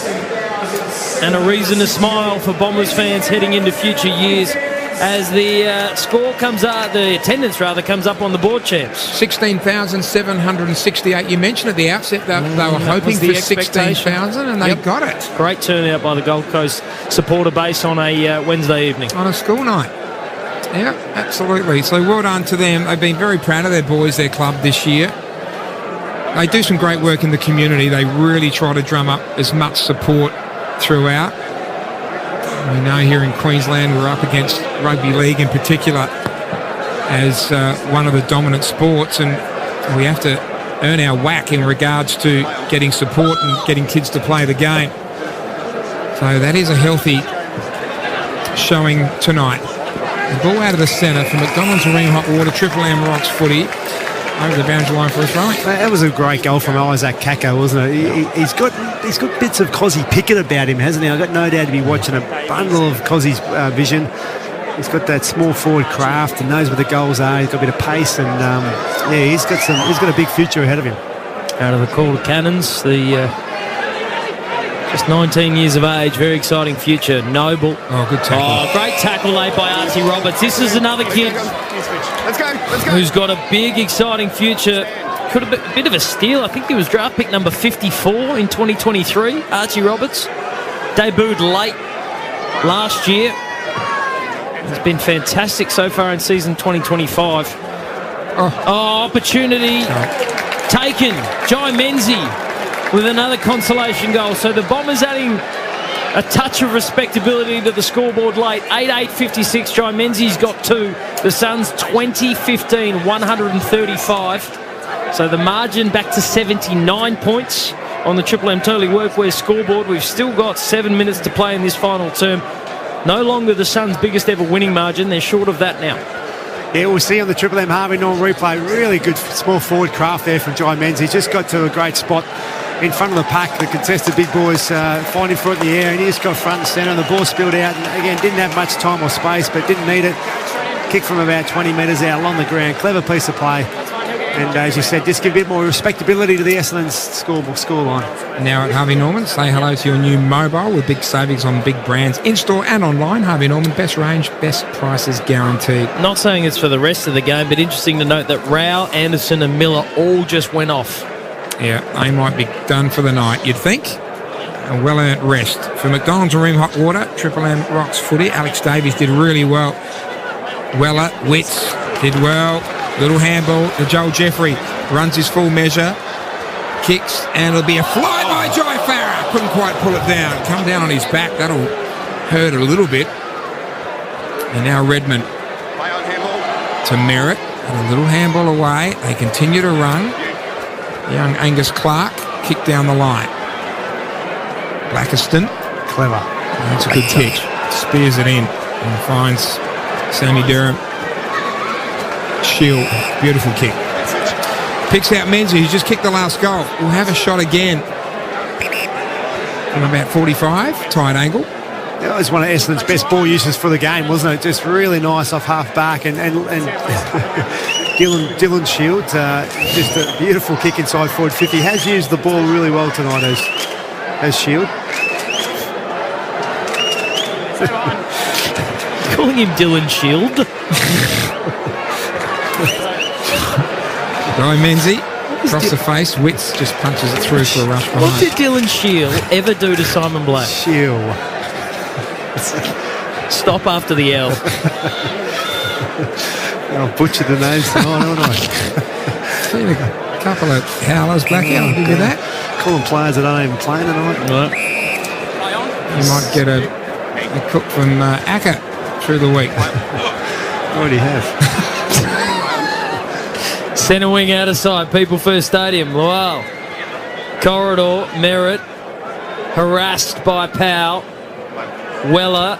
and a reason to smile for Bombers fans heading into future years as the score comes up, the attendance rather, comes up on the board, champs. 16,768. You mentioned at the outset that they were hoping for 16,000 and they got it. Great turnout by the Gold Coast supporter base on a Wednesday evening. On a school night. Yeah, absolutely. So well done to them. They've been very proud of their boys, their club this year. They do some great work in the community. They really try to drum up as much support throughout. We know here in Queensland we're up against rugby league in particular as one of the dominant sports, and we have to earn our whack in regards to getting support and getting kids to play the game. So that is a healthy showing tonight. The ball out of the centre for McDonald's Marine Hot Water, Triple M Rocks footy. Over the boundary line for a throw. That was a great goal from Isaac Kako, wasn't it? He's got bits of Cozzy Pickett about him, hasn't he? I've got no doubt to be watching a bundle of Cozzy's vision. He's got that small forward craft and knows where the goals are. He's got a bit of pace, and he's got a big future ahead of him. Out of the Calder Cannons, just 19 years of age, very exciting future. Noble. Oh, good tackle. Oh, great tackle laid by Archie Roberts. This is another kid who's got a big, exciting future. Could have been a bit of a steal. I think he was draft pick number 54 in 2023, Archie Roberts. Debuted late last year. He's been fantastic so far in season 2025. Opportunity taken. Jai Menzie with another consolation goal. So the Bombers adding a touch of respectability to the scoreboard late. 8-8-56. Jai Menzie's got 2. The Suns 20-15, 135. So the margin back to 79 points on the Triple M Totally Workwear scoreboard. We've still got 7 minutes to play in this final term. No longer the Suns' biggest ever winning margin. They're short of that now. Yeah, we'll see on the Triple M Harvey Norman replay. Really good small forward craft there from Jai Menzie. He just got to a great spot in front of the pack. The contested big boys finding for it in the air, and he just got front and centre, and the ball spilled out, and again didn't have much time or space, but didn't need it. Kick from about 20 metres out along the ground. Clever piece of play, and as you said, just give a bit more respectability to the Essendon scoreline. Now at Harvey Norman, say hello to your new mobile with big savings on big brands in-store and online. Harvey Norman, best range, best prices guaranteed. Not saying it's for the rest of the game, but interesting to note that Rao, Anderson and Miller all just went off. Yeah, they might be done for the night, you'd think. A well-earned rest. For McDonald's Room Hot Water, Triple M Rocks footy, Alex Davies did really well. Weller, Witts did well. Little handball to Joel Jeffrey. Runs his full measure. Kicks, and it'll be a fly by Jai Farah. Couldn't quite pull it down. Come down on his back. That'll hurt a little bit. And now Redmond to Merritt. And a little handball away. They continue to run. Young Angus Clark kick down the line. Blackiston. Clever. That's a good kick. Spears it in and finds Sammy Durham. Shield. Beautiful kick. Picks out Menzies, who just kicked the last goal. We'll have a shot again from about 45, tight angle. That was one of Essendon's best ball uses for the game, wasn't it? Just really nice off half back, and Dylan Shields, just a beautiful kick inside forward 50. Has used the ball really well tonight as Shield. Calling him Dylan Shield. Guy Menzies, across the face. Witts just punches it through for a rush behind. What did Dylan Shield ever do to Simon Black? Shield. Stop after the L. I'll butcher the names tonight, haven't I? Seen a couple of howlers, Blackie. I'll give you that. Calling players that aren't even playing tonight. No. You might get a cook from Acker through the week. Already have. Centre wing out of sight, People First Stadium. Wow. Corridor, Merritt. Harassed by Powell. Weller.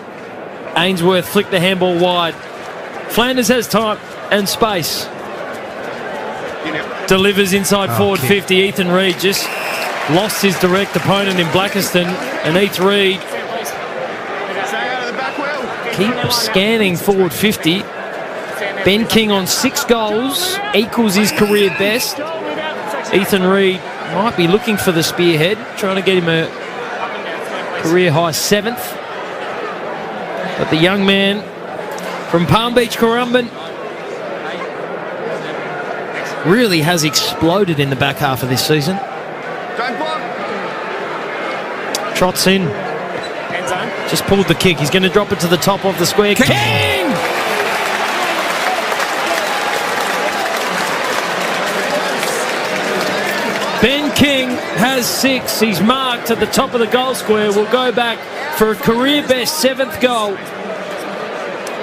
Ainsworth flicked the handball wide. Flanders has time and space. Delivers inside forward 50. Ethan Reid just lost his direct opponent in Blackiston. And Ethan Reid keeps scanning forward 50. Ben King on 6 goals, equals his career best. Ethan Reid might be looking for the spearhead, trying to get him a career high 7th. But the young man from Palm Beach, Currumbin, really has exploded in the back half of this season. Trots in. Just pulled the kick. He's going to drop it to the top of the square. King! Ben King has 6. He's marked at the top of the goal square. Will go back for a career best 7th goal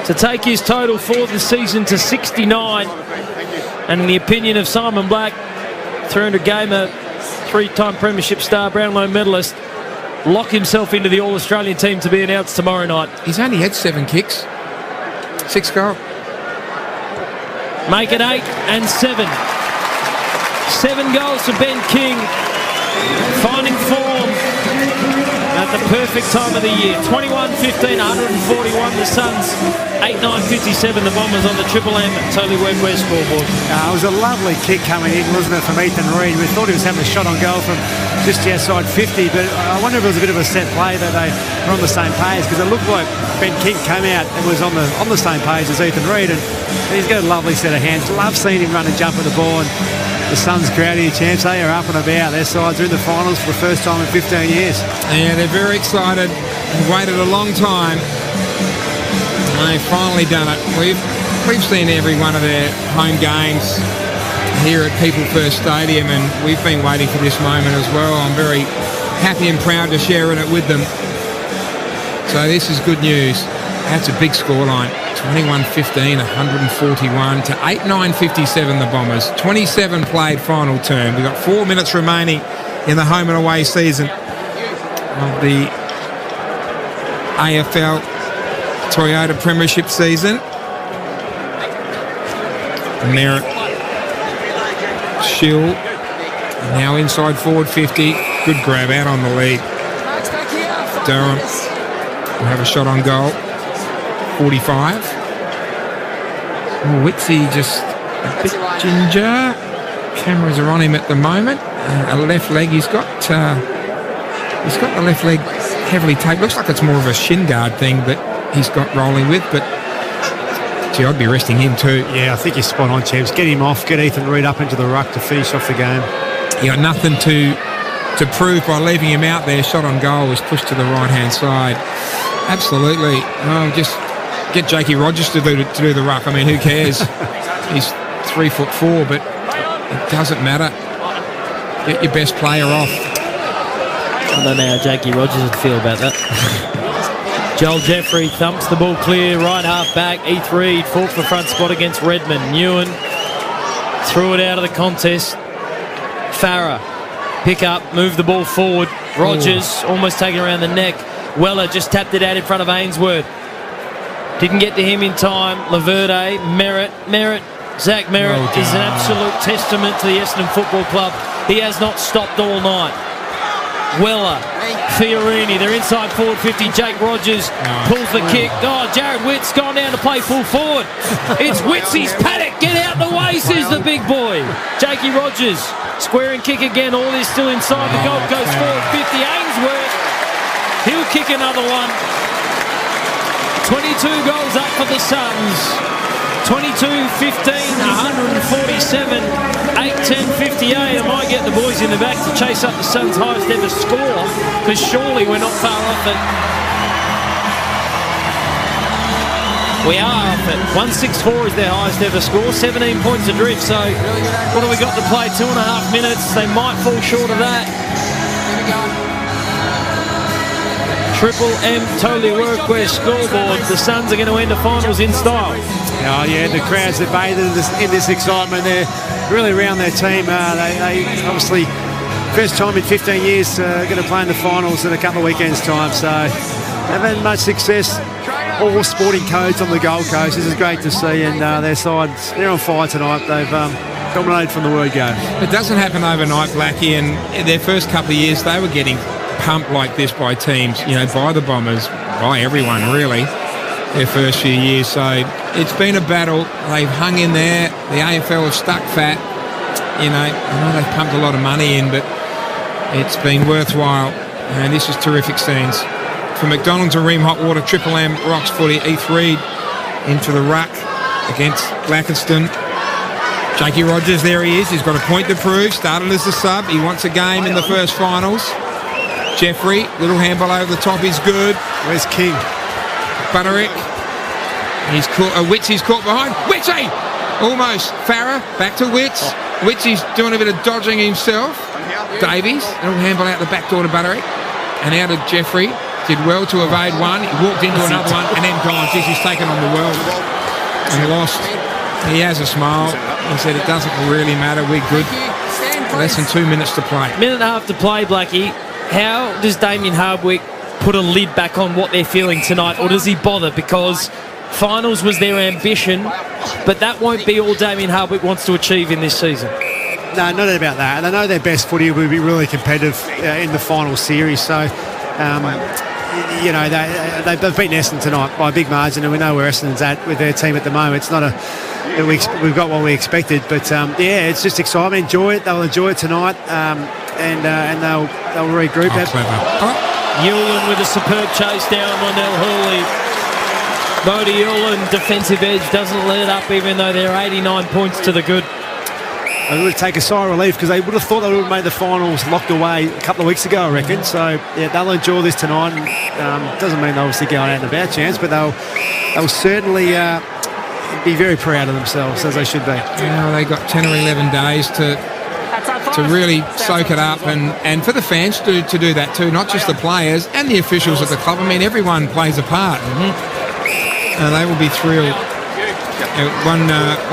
to take his total for the season to 69. And in the opinion of Simon Black, 300-gamer, 3-time premiership star, Brownlow medalist, lock himself into the All-Australian team to be announced tomorrow night. He's only had 7 kicks. 6 goals. Make it 8 and 7. 7 goals for Ben King. Finding form at the perfect time of the year. 21-15, 141 the Suns. 8-9-57 the Bombers on the Triple M Totally Webware scoreboard. It was a lovely kick coming in, wasn't it, from Ethan Reid? We thought he was having a shot on goal from just outside 50, but I wonder if it was a bit of a set play that they were on the same page, because it looked like Ben King came out and was on the same page as Ethan Reid, and he's got a lovely set of hands. Love seeing him run and jump at the ball, and the Suns crowding champs, they are up and about. Their sides are in the finals for the first time in 15 years. Yeah, they're very excited. They've waited a long time. They've finally done it. We've seen every one of their home games here at People First Stadium, and we've been waiting for this moment as well. I'm very happy and proud to share in it with them. So this is good news. That's a big scoreline. 21-15, 141 to 8-9-57 the Bombers. 27 played final term. We've got 4 minutes remaining in the home and away season of the AFL Toyota Premiership season. Merritt, Shill, now inside forward 50. Good grab out on the lead. Durham will have a shot on goal. 45. Witsy just a bit ginger. Cameras are on him at the moment. A left leg. He's got the left leg heavily taped. Looks like it's more of a shin guard thing that he's got rolling with, but gee, I'd be resting him too. Yeah, I think you're spot on, champs. Get him off. Get Ethan Reid up into the ruck to finish off the game. You got nothing to prove by leaving him out there. Shot on goal was pushed to the right hand side. Absolutely. Just get Jakey Rogers to do the ruck. I mean, who cares? He's 3'4", but it doesn't matter. Get your best player off. I don't know how Jakey Rogers would feel about that. Joel Jeffrey thumps the ball clear, right half back. Heath Reid fought for front spot against Redmond. Newen threw it out of the contest. Farah pick up, move the ball forward. Rogers almost taken around the neck. Weller just tapped it out in front of Ainsworth. Didn't get to him in time. Laverde, Zach Merritt is an absolute testament to the Essendon Football Club. He has not stopped all night. Weller, Fiorini, they're inside forward 50. Jake Rogers pulls the kick. Oh, Jared Witt's gone down to play full forward. It's Witsy's paddock. Get out the way, says the big boy. Jakey Rogers, square and kick again. All is still inside the Gold Coast forward 50. Ainsworth, he'll kick another one. 22 goals up for the Suns. 22, 15, 147, 8, 10, 58. I might get the boys in the back to chase up the Suns' highest ever score, because surely we're not far off it. We are off it. 164 is their highest ever score, 17 points adrift. So what have we got to play? 2.5 minutes. They might fall short of that. Triple M Totally Workwear scoreboard. The Suns are going to end the finals in style. Oh yeah, the crowds that bathe in this excitement. They're really around their team. They obviously first time in 15 years going to play in the finals in a couple of weekends' time. So they've had much success. All sporting codes on the Gold Coast. This is great to see, and their sides, they're on fire tonight. They've dominated from the word go. It doesn't happen overnight, Blackie, and their first couple of years they were getting pumped like this by teams, by the Bombers, by everyone really, their first few years. So it's been a battle. They've hung in there. The AFL have stuck fat. I know they've pumped a lot of money in, but it's been worthwhile. And this is terrific scenes. From McDonald's and Ream Hot Water, Triple M, Rocks Footy, Heath Reid into the ruck against Blackiston. Jakey Rogers, there he is. He's got a point to prove. Started as a sub. He wants a game in the first finals. Jeffrey, little handball over the top is good. Where's King? Butterick. He's caught. Witsy's caught behind. Witsy! Almost. Farah, back to Wits. Witsy's doing a bit of dodging himself. Davies, little handball out the back door to Butterick. And out of Jeffrey. Did well to evade one. He walked into another one and then gone. Geez, he's taken on the world and lost. He has a smile. He said it doesn't really matter. We're good. Less than 2 minutes to play. Minute and a half to play, Blackie. How does Damien Hardwick put a lid back on what they're feeling tonight, or does he bother? Because finals was their ambition, but that won't be all Damien Hardwick wants to achieve in this season. No, not about that. They know their best footy will be really competitive in the final series. So, they've beaten Essendon tonight by a big margin, and we know where Essendon's at with their team at the moment. It's not we've got what we expected, but it's just excitement. Enjoy it. They'll enjoy it tonight, and they'll regroup. Hewlin with a superb chase down Londell Hurley. Bodie Hewlin, defensive edge, doesn't let it up, even though they're 89 points to the good. They would take a sigh of relief because they would have thought they would have made the finals locked away a couple of weeks ago, I reckon. So, they'll enjoy this tonight. Doesn't mean they'll obviously go out and about chance, but they'll certainly be very proud of themselves, as they should be. They got 10 or 11 days to really soak it up, and for the fans to do that too, not just the players and the officials at the club. I mean, everyone plays a part. And they will be thrilled. One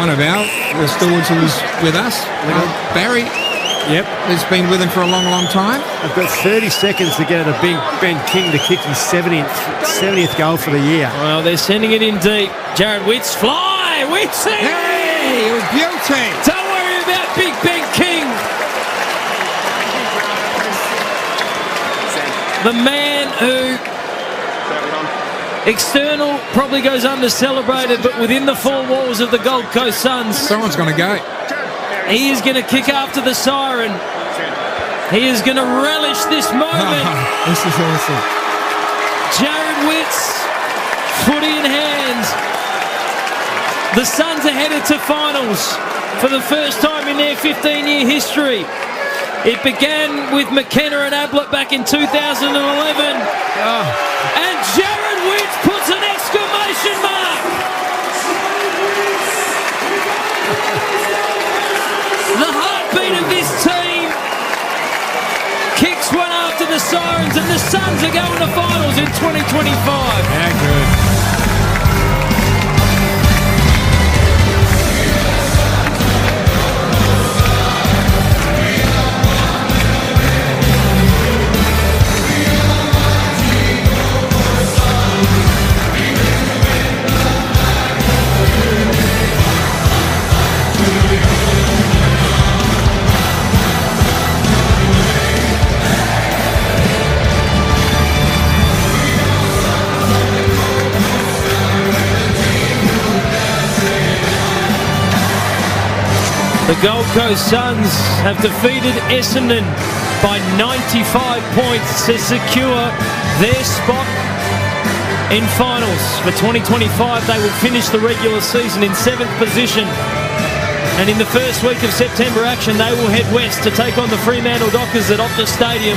of the stewards who was with us, Barry, has been with him for a long, long time. They've got 30 seconds to get at a big Ben King to kick his 70th goal for the year. Well, they're sending it in deep. Jared Witts, fly! Witts! Hey, it was beauty! Don't worry about Big Ben King. The man who... external probably goes under-celebrated, but within the four walls of the Gold Coast Suns... someone's going to go. He is going to kick after the siren. He is going to relish this moment. This is awesome. Jared Witts, footy in hand. The Suns are headed to finals for the first time in their 15-year history. It began with McKenna and Ablett back in 2011. And Jared Witts puts an exclamation mark. The heartbeat of this team kicks one after the sirens, and the Suns are going to finals in 2025. Yeah, good. Gold Coast Suns have defeated Essendon by 95 points to secure their spot in finals. For 2025, they will finish the regular season in 7th position. And in the first week of September action, they will head west to take on the Fremantle Dockers at Optus Stadium.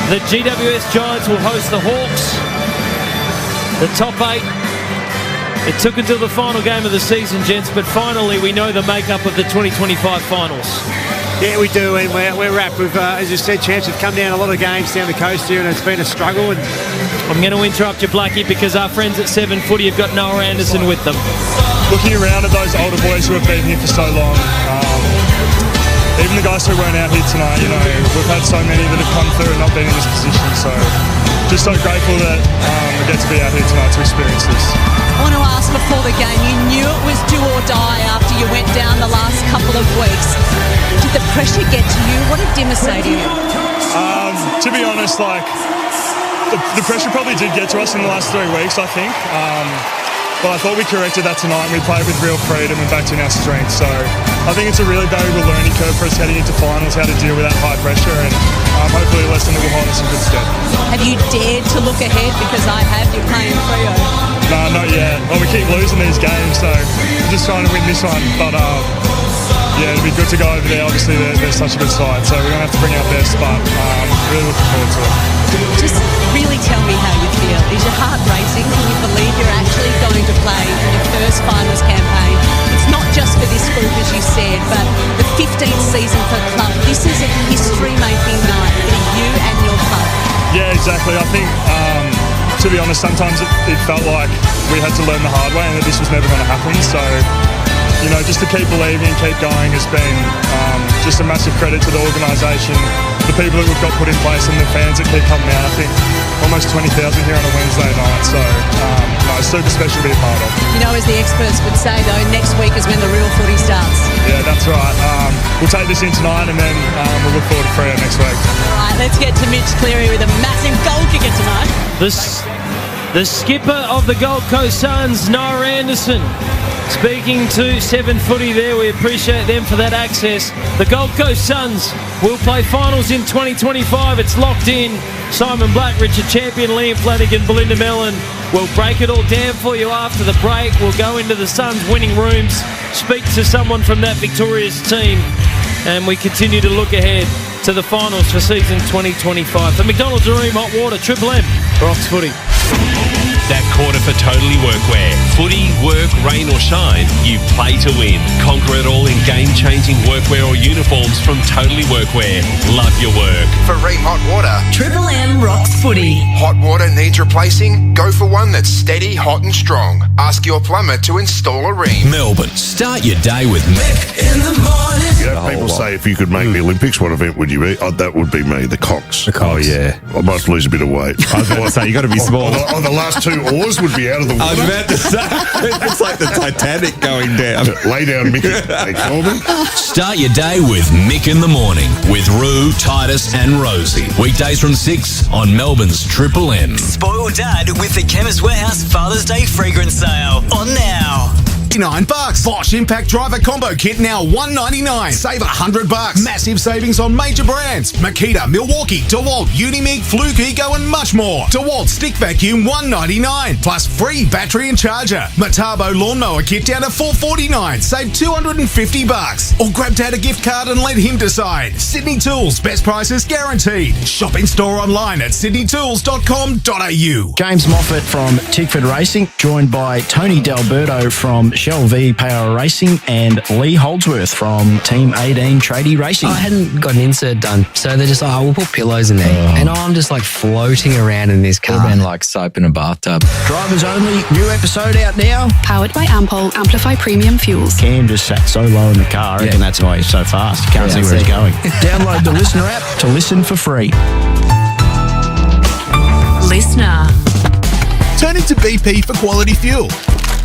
The GWS Giants will host the Hawks. The top 8. It took until the final game of the season, gents, but finally we know the makeup of the 2025 finals. Yeah, we do, and we're wrapped. We've, as you said, Chance, we've come down a lot of games down the coast here, and it's been a struggle. And I'm going to interrupt you, Blackie, because our friends at 7 Footy have got Noah Anderson with them. Looking around at those older boys who have been here for so long, even the guys who weren't out here tonight, you know, we've had so many that have come through and not been in this position, so just so grateful that we get to be out here tonight to experience this. I want to ask, before the game, you knew it was do or die after you went down the last couple of weeks. Did the pressure get to you? What did Dimmer say to you? To be honest, like, the pressure probably did get to us in the last 3 weeks, I think. But I thought we corrected that tonight and we played with real freedom and backed in our strength. So I think it's a really valuable learning curve for us heading into finals, how to deal with that high pressure, and hopefully a lesson that will hold us in good stead. Have you dared to look ahead? Because I have. You're playing Freo. No, not yet. Well, we keep losing these games, so we're just trying to win this one. But yeah, it'd be good to go over there. Obviously, they're such a good side, so we're going to have to bring our best, but really looking forward to it. Just really tell me how you feel. Is your heart racing? Can you believe you're actually going to play in your first finals campaign? It's not just for this group, as you said, but the 15th season for the club. This is a history-making night for you and your club. Yeah, exactly. I think, to be honest, sometimes it felt like we had to learn the hard way and that this was never going to happen. So, you know, just to keep believing and keep going has been just a massive credit to the organisation, the people that we've got put in place and the fans that keep coming out. I think almost 20,000 here on a Wednesday night, so it's super special to be a part of. You know, as the experts would say, though, next week is when the real footy starts. Yeah, that's right. We'll take this in tonight and then we'll look forward to Freo next week. All right, let's get to Mitch Cleary with a massive goal kicker tonight. The skipper of the Gold Coast Suns, Noah Anderson, speaking to 7 Footy there. We appreciate them for that access. The Gold Coast Suns will play finals in 2025. It's locked in. Simon Black, Richard Champion, Liam Flanagan, Belinda Mellon will break it all down for you after the break. We'll go into the Suns winning rooms, speak to someone from that victorious team, and we continue to look ahead to the finals for season 2025. For McDonald's Room Hot Water, Triple M, Rocks Footy. That quarter for Totally Workwear. Footy, work, rain or shine, you play to win. Conquer it all in game-changing workwear or uniforms from Totally Workwear. Love your work. For Ream Hot Water. Triple M Rocks Footy. Hot water needs replacing? Go for one that's steady, hot and strong. Ask your plumber to install a Ream. Melbourne, start your day with Mick in the morning. You know, people say if you could make the Olympics, what event would you be? That would be me, the Cox. The Cox. Oh, yeah. I must lose a bit of weight. I was going to say, you got to be small. The last 2 oars would be out of the water. I was about to say, it's like the Titanic going down. Lay down, Mickey. They call me. Start your day with Mick in the morning with Roo, Titus and Rosie. Weekdays from 6 on Melbourne's Triple M. Spoil Dad with the Chemist Warehouse Father's Day fragrance sale on now. $9. Bosch Impact Driver Combo Kit now $199. Save $100. Massive savings on major brands: Makita, Milwaukee, DeWalt, Unimig, Fluke, Ego, and much more. DeWalt Stick Vacuum $199 plus free battery and charger. Metabo Lawnmower Kit down to $449. Save $250. Or grab Dad a gift card and let him decide. Sydney Tools, best prices guaranteed. Shop in store online at sydneytools.com.au. James Moffat from Tickford Racing, joined by Tony D'Alberto from Shell V Power Racing and Lee Holdsworth from Team 18 Tradie Racing. I hadn't got an insert done, so they're just like, we'll put pillows in there. And I'm just like floating around in this car. Would have been like soap in a bathtub. Drivers only, new episode out now. Powered by Ampol, Amplify Premium Fuels. Cam just sat so low in the car, I reckon that's why he's so fast. You can't see where he's going. Download the Listener app to listen for free. Listener. Turn into BP for quality fuel.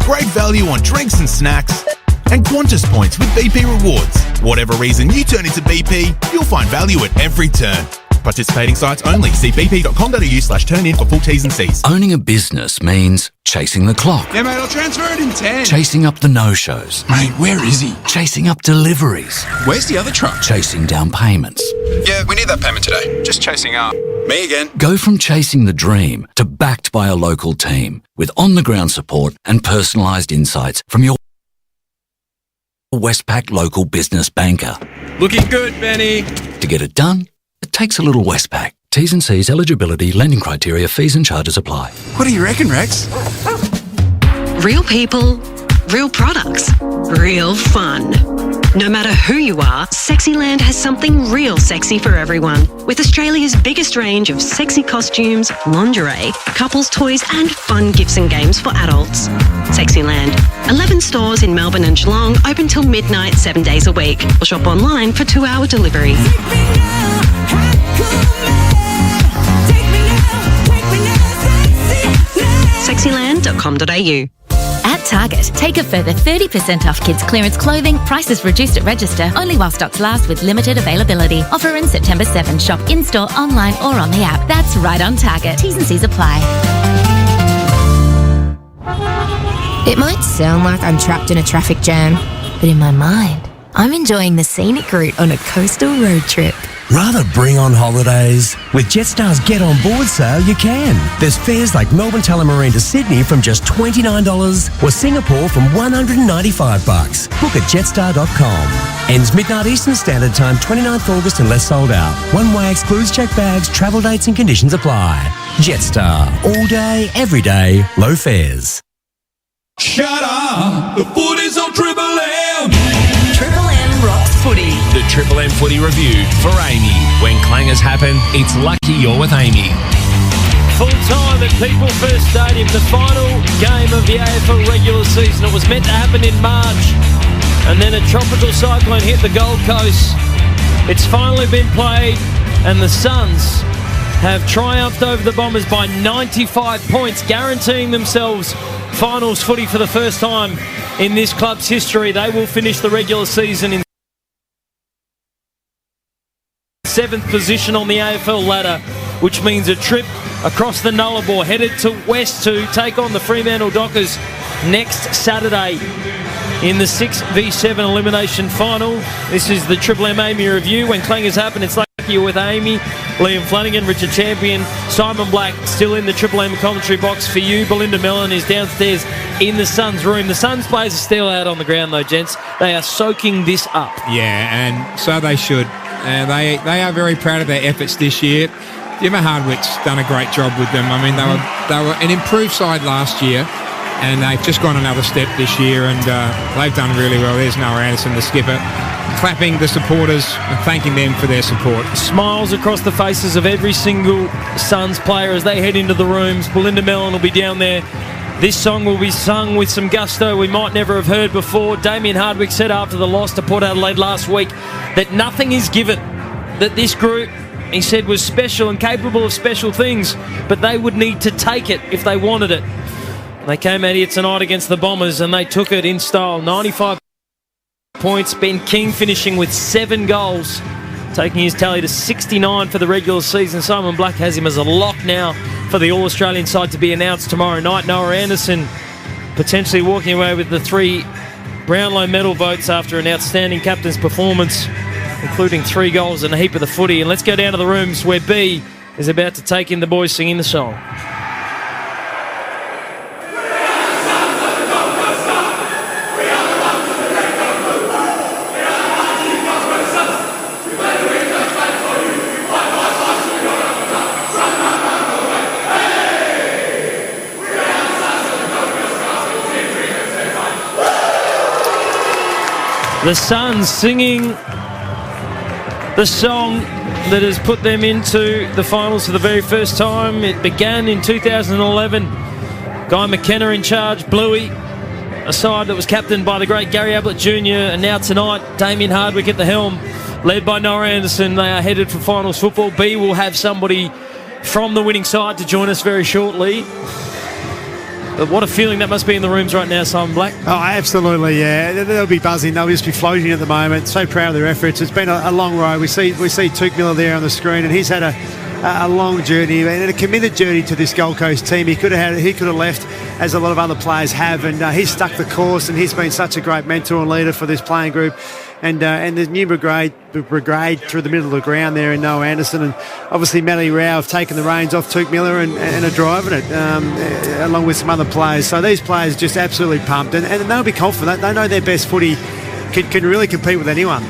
Great value on drinks and snacks, and Qantas points with BP Rewards. Whatever reason you turn into BP, you'll find value at every turn. Participating sites only. See bp.com.au/turn-in for full T's and C's. Owning a business means chasing the clock. Yeah, mate, I'll transfer it in 10. Chasing up the no-shows. Mate, where is he? Chasing up deliveries. Where's the other truck? Chasing down payments. Yeah, we need that payment today. Just chasing up. Me again. Go from chasing the dream to backed by a local team with on-the-ground support and personalised insights from your Westpac local business banker. Looking good, Benny. To get it done, it takes a little Westpac. T's and C's, eligibility, lending criteria, fees and charges apply. What do you reckon, Rex? Real people, real products, real fun. No matter who you are, Sexyland has something real sexy for everyone. With Australia's biggest range of sexy costumes, lingerie, couples toys and fun gifts and games for adults. Sexyland. 11 stores in Melbourne and Geelong, open till midnight 7 days a week. Or shop online for 2-hour delivery. Sexyland.com.au. At Target, take a further 30% off kids' clearance clothing. Prices reduced at register only while stocks last with limited availability. Offer ends September 7. Shop in-store, online or on the app. That's right on Target. T's and C's apply. It might sound like I'm trapped in a traffic jam, but in my mind, I'm enjoying the scenic route on a coastal road trip. Rather bring on holidays? With Jetstar's Get On Board sale, you can. There's fares like Melbourne Tullamarine to Sydney from just $29 or Singapore from $195. Book at jetstar.com. Ends midnight Eastern Standard Time, 29th August unless sold out. One-way excludes checked bags, travel dates and conditions apply. Jetstar. All day, every day, low fares. Shut up! The footy's on Triple M! Triple M rocks footy. The Triple M Footy Review for Amy. When clangers happen, it's lucky you're with Amy. Full time at People First Stadium, the final game of the AFL regular season. It was meant to happen in March, and then a tropical cyclone hit the Gold Coast. It's finally been played, and the Suns have triumphed over the Bombers by 95 points, guaranteeing themselves finals footy for the first time in this club's history. They will finish the regular season in 7th position on the AFL ladder, which means a trip across the Nullarbor headed to West to take on the Fremantle Dockers next Saturday in the 6v7 elimination final. This is the Triple M Amy Review. When clangers happen, it's lucky you're with Amy. Liam Flanagan, Richard Champion, Simon Black still in the Triple M commentary box for you. Belinda Mellon is downstairs in the Suns room. The Suns players are still out on the ground though, gents. They are soaking this up. Yeah, and so they should. They are very proud of their efforts this year. Jimmy Hardwick's done a great job with them. I mean, they were an improved side last year, and they've just gone another step this year, and they've done really well. There's Noah Anderson, the skipper, clapping the supporters and thanking them for their support. Smiles across the faces of every single Suns player as they head into the rooms. Belinda Mellon will be down there. This song will be sung with some gusto we might never have heard before. Damien Hardwick said after the loss to Port Adelaide last week that nothing is given, that this group, he said, was special and capable of special things, but they would need to take it if they wanted it. They came out here tonight against the Bombers and they took it in style. 95 points. Ben King finishing with 7 goals, taking his tally to 69 for the regular season. Simon Black has him as a lock now for the All-Australian side to be announced tomorrow night. Noah Anderson potentially walking away with the 3 Brownlow medal votes after an outstanding captain's performance, including 3 goals and a heap of the footy. And let's go down to the rooms where B is about to take in the boys singing the song. The Suns singing the song that has put them into the finals for the very first time. It began in 2011. Guy McKenna in charge, Bluey, a side that was captained by the great Gary Ablett Jr. And now tonight, Damien Hardwick at the helm, led by Noah Anderson. They are headed for finals football. B will have somebody from the winning side to join us very shortly. But what a feeling that must be in the rooms right now, Simon Black. Oh, absolutely, yeah. They'll be buzzing. They'll just be floating at the moment. So proud of their efforts. It's been a long road. We see Tuke Miller there on the screen, and he's had a long journey and a committed journey to this Gold Coast team. He could have left, as a lot of other players have, and he's stuck the course, and he's been such a great mentor and leader for this playing group. And the new brigade through the middle of the ground there in Noah Anderson, and obviously Matty Rao have taken the reins off Tuke Miller and are driving it along with some other players. So these players are just absolutely pumped, and they'll be confident. They know their best footy can really compete with anyone.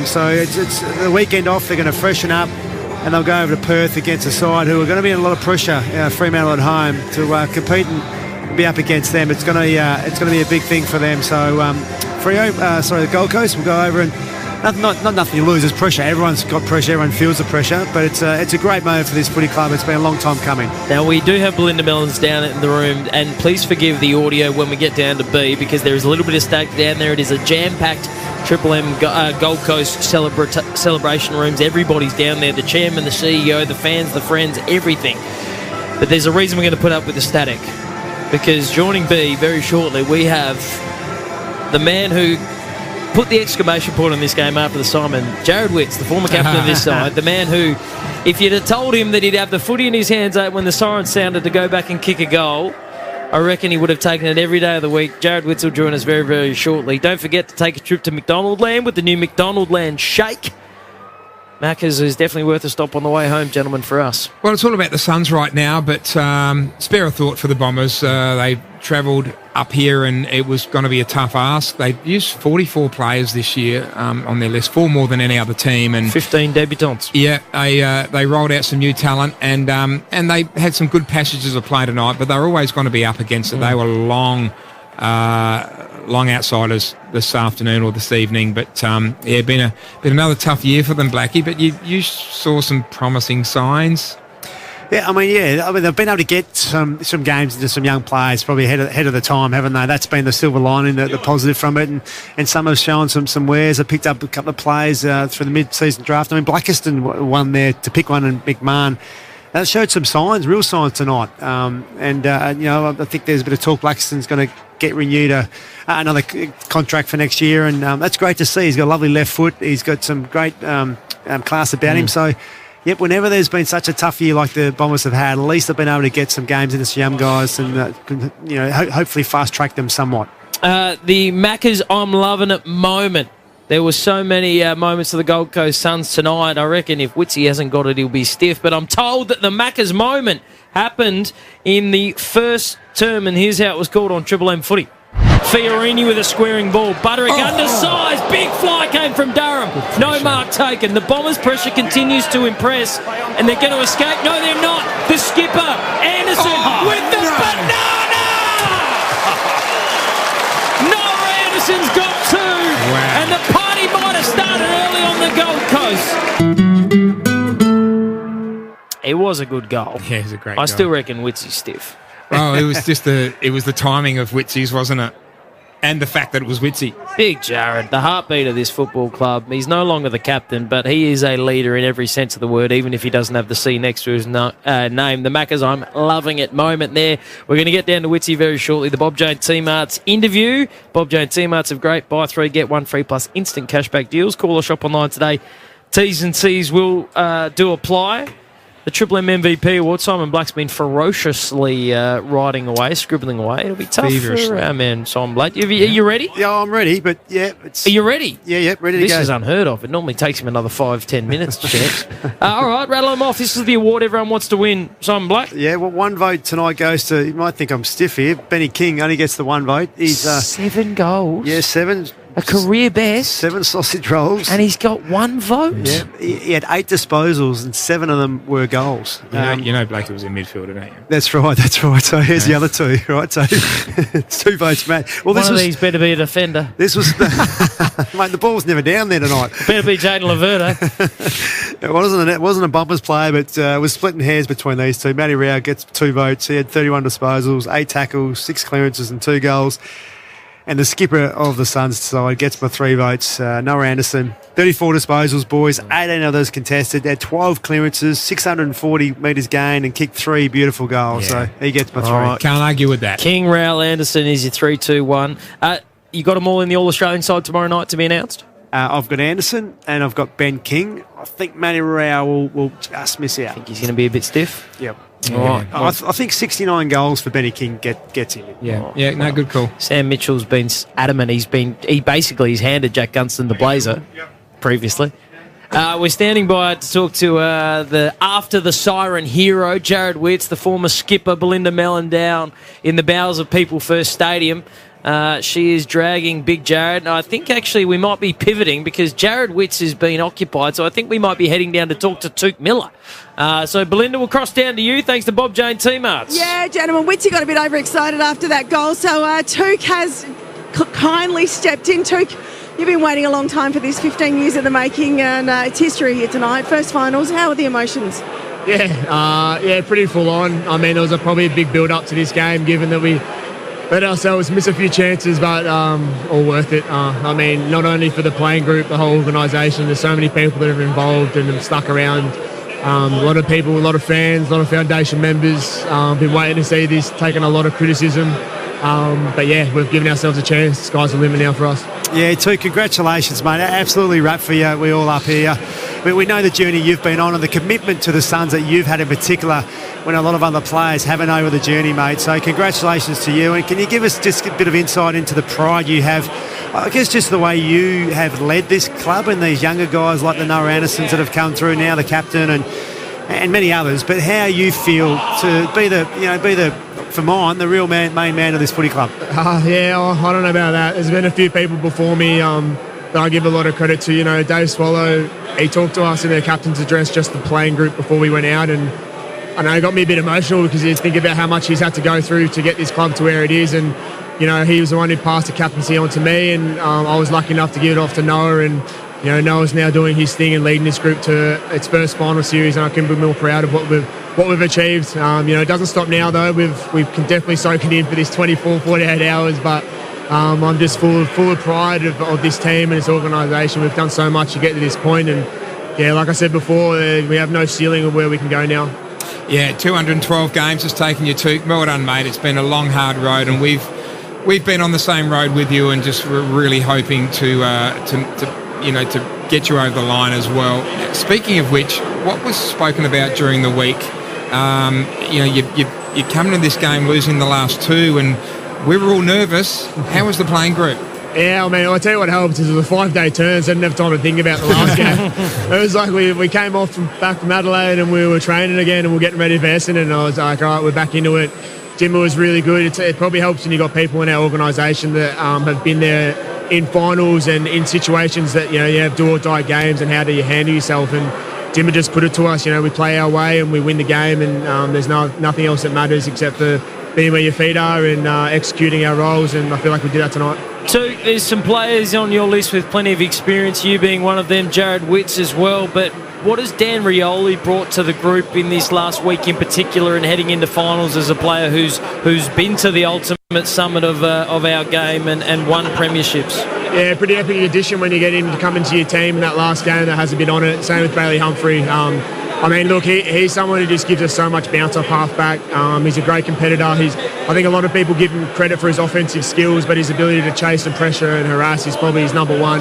So it's the weekend off. They're going to freshen up, and they'll go over to Perth against a side who are going to be in a lot of pressure. Fremantle at home to compete and be up against them. It's going to be a big thing for them. So the Gold Coast will go over and not nothing to lose. There's pressure. Everyone's got pressure. Everyone feels the pressure. But it's a great moment for this footy club. It's been a long time coming. Now, we do have Belinda Mellons down in the room, and please forgive the audio when we get down to B, because there is a little bit of static down there. It is a jam-packed Triple M Gold Coast celebration rooms. Everybody's down there. The chairman, the CEO, the fans, the friends, everything. But there's a reason we're going to put up with the static, because joining B very shortly, we have the man who put the exclamation point on this game after the Simon, Jared Witts, the former captain of this side, the man who, if you'd have told him that he'd have the footy in his hands when the siren sounded to go back and kick a goal, I reckon he would have taken it every day of the week. Jared Witts will join us very, very shortly. Don't forget to take a trip to McDonaldland with the new McDonaldland Shake. Macca's is definitely worth a stop on the way home, gentlemen, for us. Well, it's all about the Suns right now, but spare a thought for the Bombers. They travelled up here, and it was going to be a tough ask. They used 44 players this year on their list, 4 more than any other team, and 15 debutants. Yeah, they rolled out some new talent, and they had some good passages of play tonight, but they were always going to be up against it. They were long outsiders this afternoon or this evening, but been another tough year for them, Blackie. But you saw some promising signs. Yeah, I mean, they've been able to get some games into some young players probably ahead of the time, haven't they? That's been the silver lining, the positive from it, and some have shown some wares. They picked up a couple of players through the mid-season draft. I mean, Blackiston won there to pick one, and McMahon. That showed some signs, real signs tonight. I think there's a bit of talk Blackiston's going to get renewed another contract for next year, and that's great to see. He's got a lovely left foot. He's got some great class about him. So, yep, whenever there's been such a tough year like the Bombers have had, at least they've been able to get some games into some young guys and hopefully fast-track them somewhat. The Macca's I'm loving it moment. There were so many moments of the Gold Coast Suns tonight. I reckon if Witsy hasn't got it, he'll be stiff. But I'm told that the Macca's moment happened in the first term, and here's how it was called on Triple M footy. Fiorini with a squaring ball. Butterick undersized. Big fly came from Durham. No mark taken. The Bombers' pressure continues to impress, and they're going to escape. No, they're not. The skipper, Anderson, with the banana! Noah Anderson's got 2. Wow. And the party might have started early on the Gold Coast. It was a good goal. Yeah, it was a great goal. I still reckon Witsy's stiff. Oh, it was just the timing of Witsy's, wasn't it? And the fact that it was Witsy. Big Jared, the heartbeat of this football club. He's no longer the captain, but he is a leader in every sense of the word, even if he doesn't have the C next to his name. The Macca's I'm loving it moment there. We're going to get down to Witsy very shortly. The Bob Jones T-Marts interview. Bob Jones T-Marts have great buy 3, get 1 free plus instant cashback deals. Call or shop online today. T's and C's will do apply. The Triple M MVP award, Simon Black's been ferociously scribbling away. It'll be tough for our man, Simon Black. Are you ready? Yeah, I'm ready, but yeah. Are you ready? Yeah, ready to go. This is unheard of. It normally takes him another 5-10 minutes, Chance. All right, rattle them off. This is the award everyone wants to win. Simon Black? Yeah, well, 1 vote tonight goes to, you might think I'm stiff here, Benny King only gets the 1 vote. He's 7 goals? Yeah, 7. A career best. 7 sausage rolls. And he's got 1 vote? Yeah, he had 8 disposals and 7 of them were goals. You know Blakey was in midfielder, don't you? That's right. So here's the other 2, right? So it's 2 votes, Matt. Well, One of these better be a defender. This was... mate, the ball was never down there tonight. Better be Jaden Laverta. It wasn't a bumpers play, but it was splitting hairs between these 2. Matty Rao gets 2 votes. He had 31 disposals, 8 tackles, 6 clearances and 2 goals. And the skipper of the Suns side gets my 3 votes. Noah Anderson, 34 disposals, boys, 18 of those contested. Had 12 clearances, 640 metres gained, and kicked 3 beautiful goals. Yeah. So he gets my 3. Right. Can't argue with that. King Raul Anderson is your 3-2-1. You got them all in the All-Australian side tomorrow night to be announced? I've got Anderson and I've got Ben King. I think Matty Rao will just miss out. I think he's going to be a bit stiff? Yep. Yeah. All right. I think 69 goals for Benny King gets him in. Yeah, good call. Sam Mitchell's been adamant. He's handed Jack Gunston the blazer previously. We're standing by to talk to the after the siren hero, Jared Witts, the former skipper, Belinda Mellon, down in the bowels of People First Stadium. She is dragging Big Jared. And I think actually we might be pivoting because Jared Witts has been occupied, so I think we might be heading down to talk to Took Miller. So Belinda, we'll cross down to you. Thanks to Bob Jane T-Marts. Yeah, gentlemen, Witsy got a bit overexcited after that goal, so Took has kindly stepped in. Took, you've been waiting a long time for this, 15 years in the making, and it's history here tonight. First finals, how are the emotions? Yeah, pretty full on. I mean, there was probably a big build-up to this game, given that we let ourselves miss a few chances, but all worth it. I mean, not only for the playing group, the whole organisation, there's so many people that are involved and have stuck around. A lot of people, a lot of fans, a lot of foundation members, been waiting to see this, taking a lot of criticism. But yeah, we've given ourselves a chance. The sky's the limit now for us. Yeah, too. Congratulations, mate. Absolutely wrapped for you. We all up here. We know the journey you've been on and the commitment to the Suns that you've had in particular when a lot of other players haven't over the journey, mate. So congratulations to you. And can you give us just a bit of insight into the pride you have, I guess just the way you have led this club and these younger guys like the Noah Andersons that have come through now, the captain and many others, but how you feel to be for mine, the real main man of this footy club. I don't know about that. There's been a few people before me that I give a lot of credit to. Dave Swallow, he talked to us in the captain's address, just the playing group before we went out, and I know it got me a bit emotional because you think about how much he's had to go through to get this club to where it is, and he was the one who passed the captaincy on to me, and I was lucky enough to give it off to Noah, and Noah's now doing his thing and leading this group to its first final series, and I can be more proud of what we've achieved. It doesn't stop now though. We can definitely soak it in for this 24, 48 hours, but I'm just full of pride of this team and this organisation. We've done so much to get to this point, and like I said before, we have no ceiling of where we can go now. Yeah, 212 games has taken you to. Well done, mate. It's been a long, hard road, and we've been on the same road with you, and just really hoping to get you over the line as well. Speaking of which, what was spoken about during the week? You're coming to this game losing the last 2, and we were all nervous. How was the playing group? Yeah, I mean, I'll tell you what helped is it was a 5-day turn, so I didn't have time to think about the last game. It was like we came back from Adelaide and we were training again and we were getting ready for Essendon, and I was like, all right, we're back into it. Jimmy was really good. It probably helps when you've got people in our organisation that have been there in finals and in situations that, you have do-or-die games, and how do you handle yourself. And Jimmy just put it to us, we play our way and we win the game, and there's nothing else that matters except for being where your feet are and executing our roles, and I feel like we did that tonight. So there's some players on your list with plenty of experience, you being one of them, Jared Witts as well, but what has Dan Rioli brought to the group in this last week in particular, and heading into finals as a player who's been to the ultimate summit of our game and won premierships? Yeah, pretty epic addition when you get him to come into your team in that last game that hasn't been on it. Same with Bailey Humphrey. I mean, look, he's someone who just gives us so much bounce off halfback. He's a great competitor. I think a lot of people give him credit for his offensive skills, but his ability to chase and pressure and harass is probably his number one.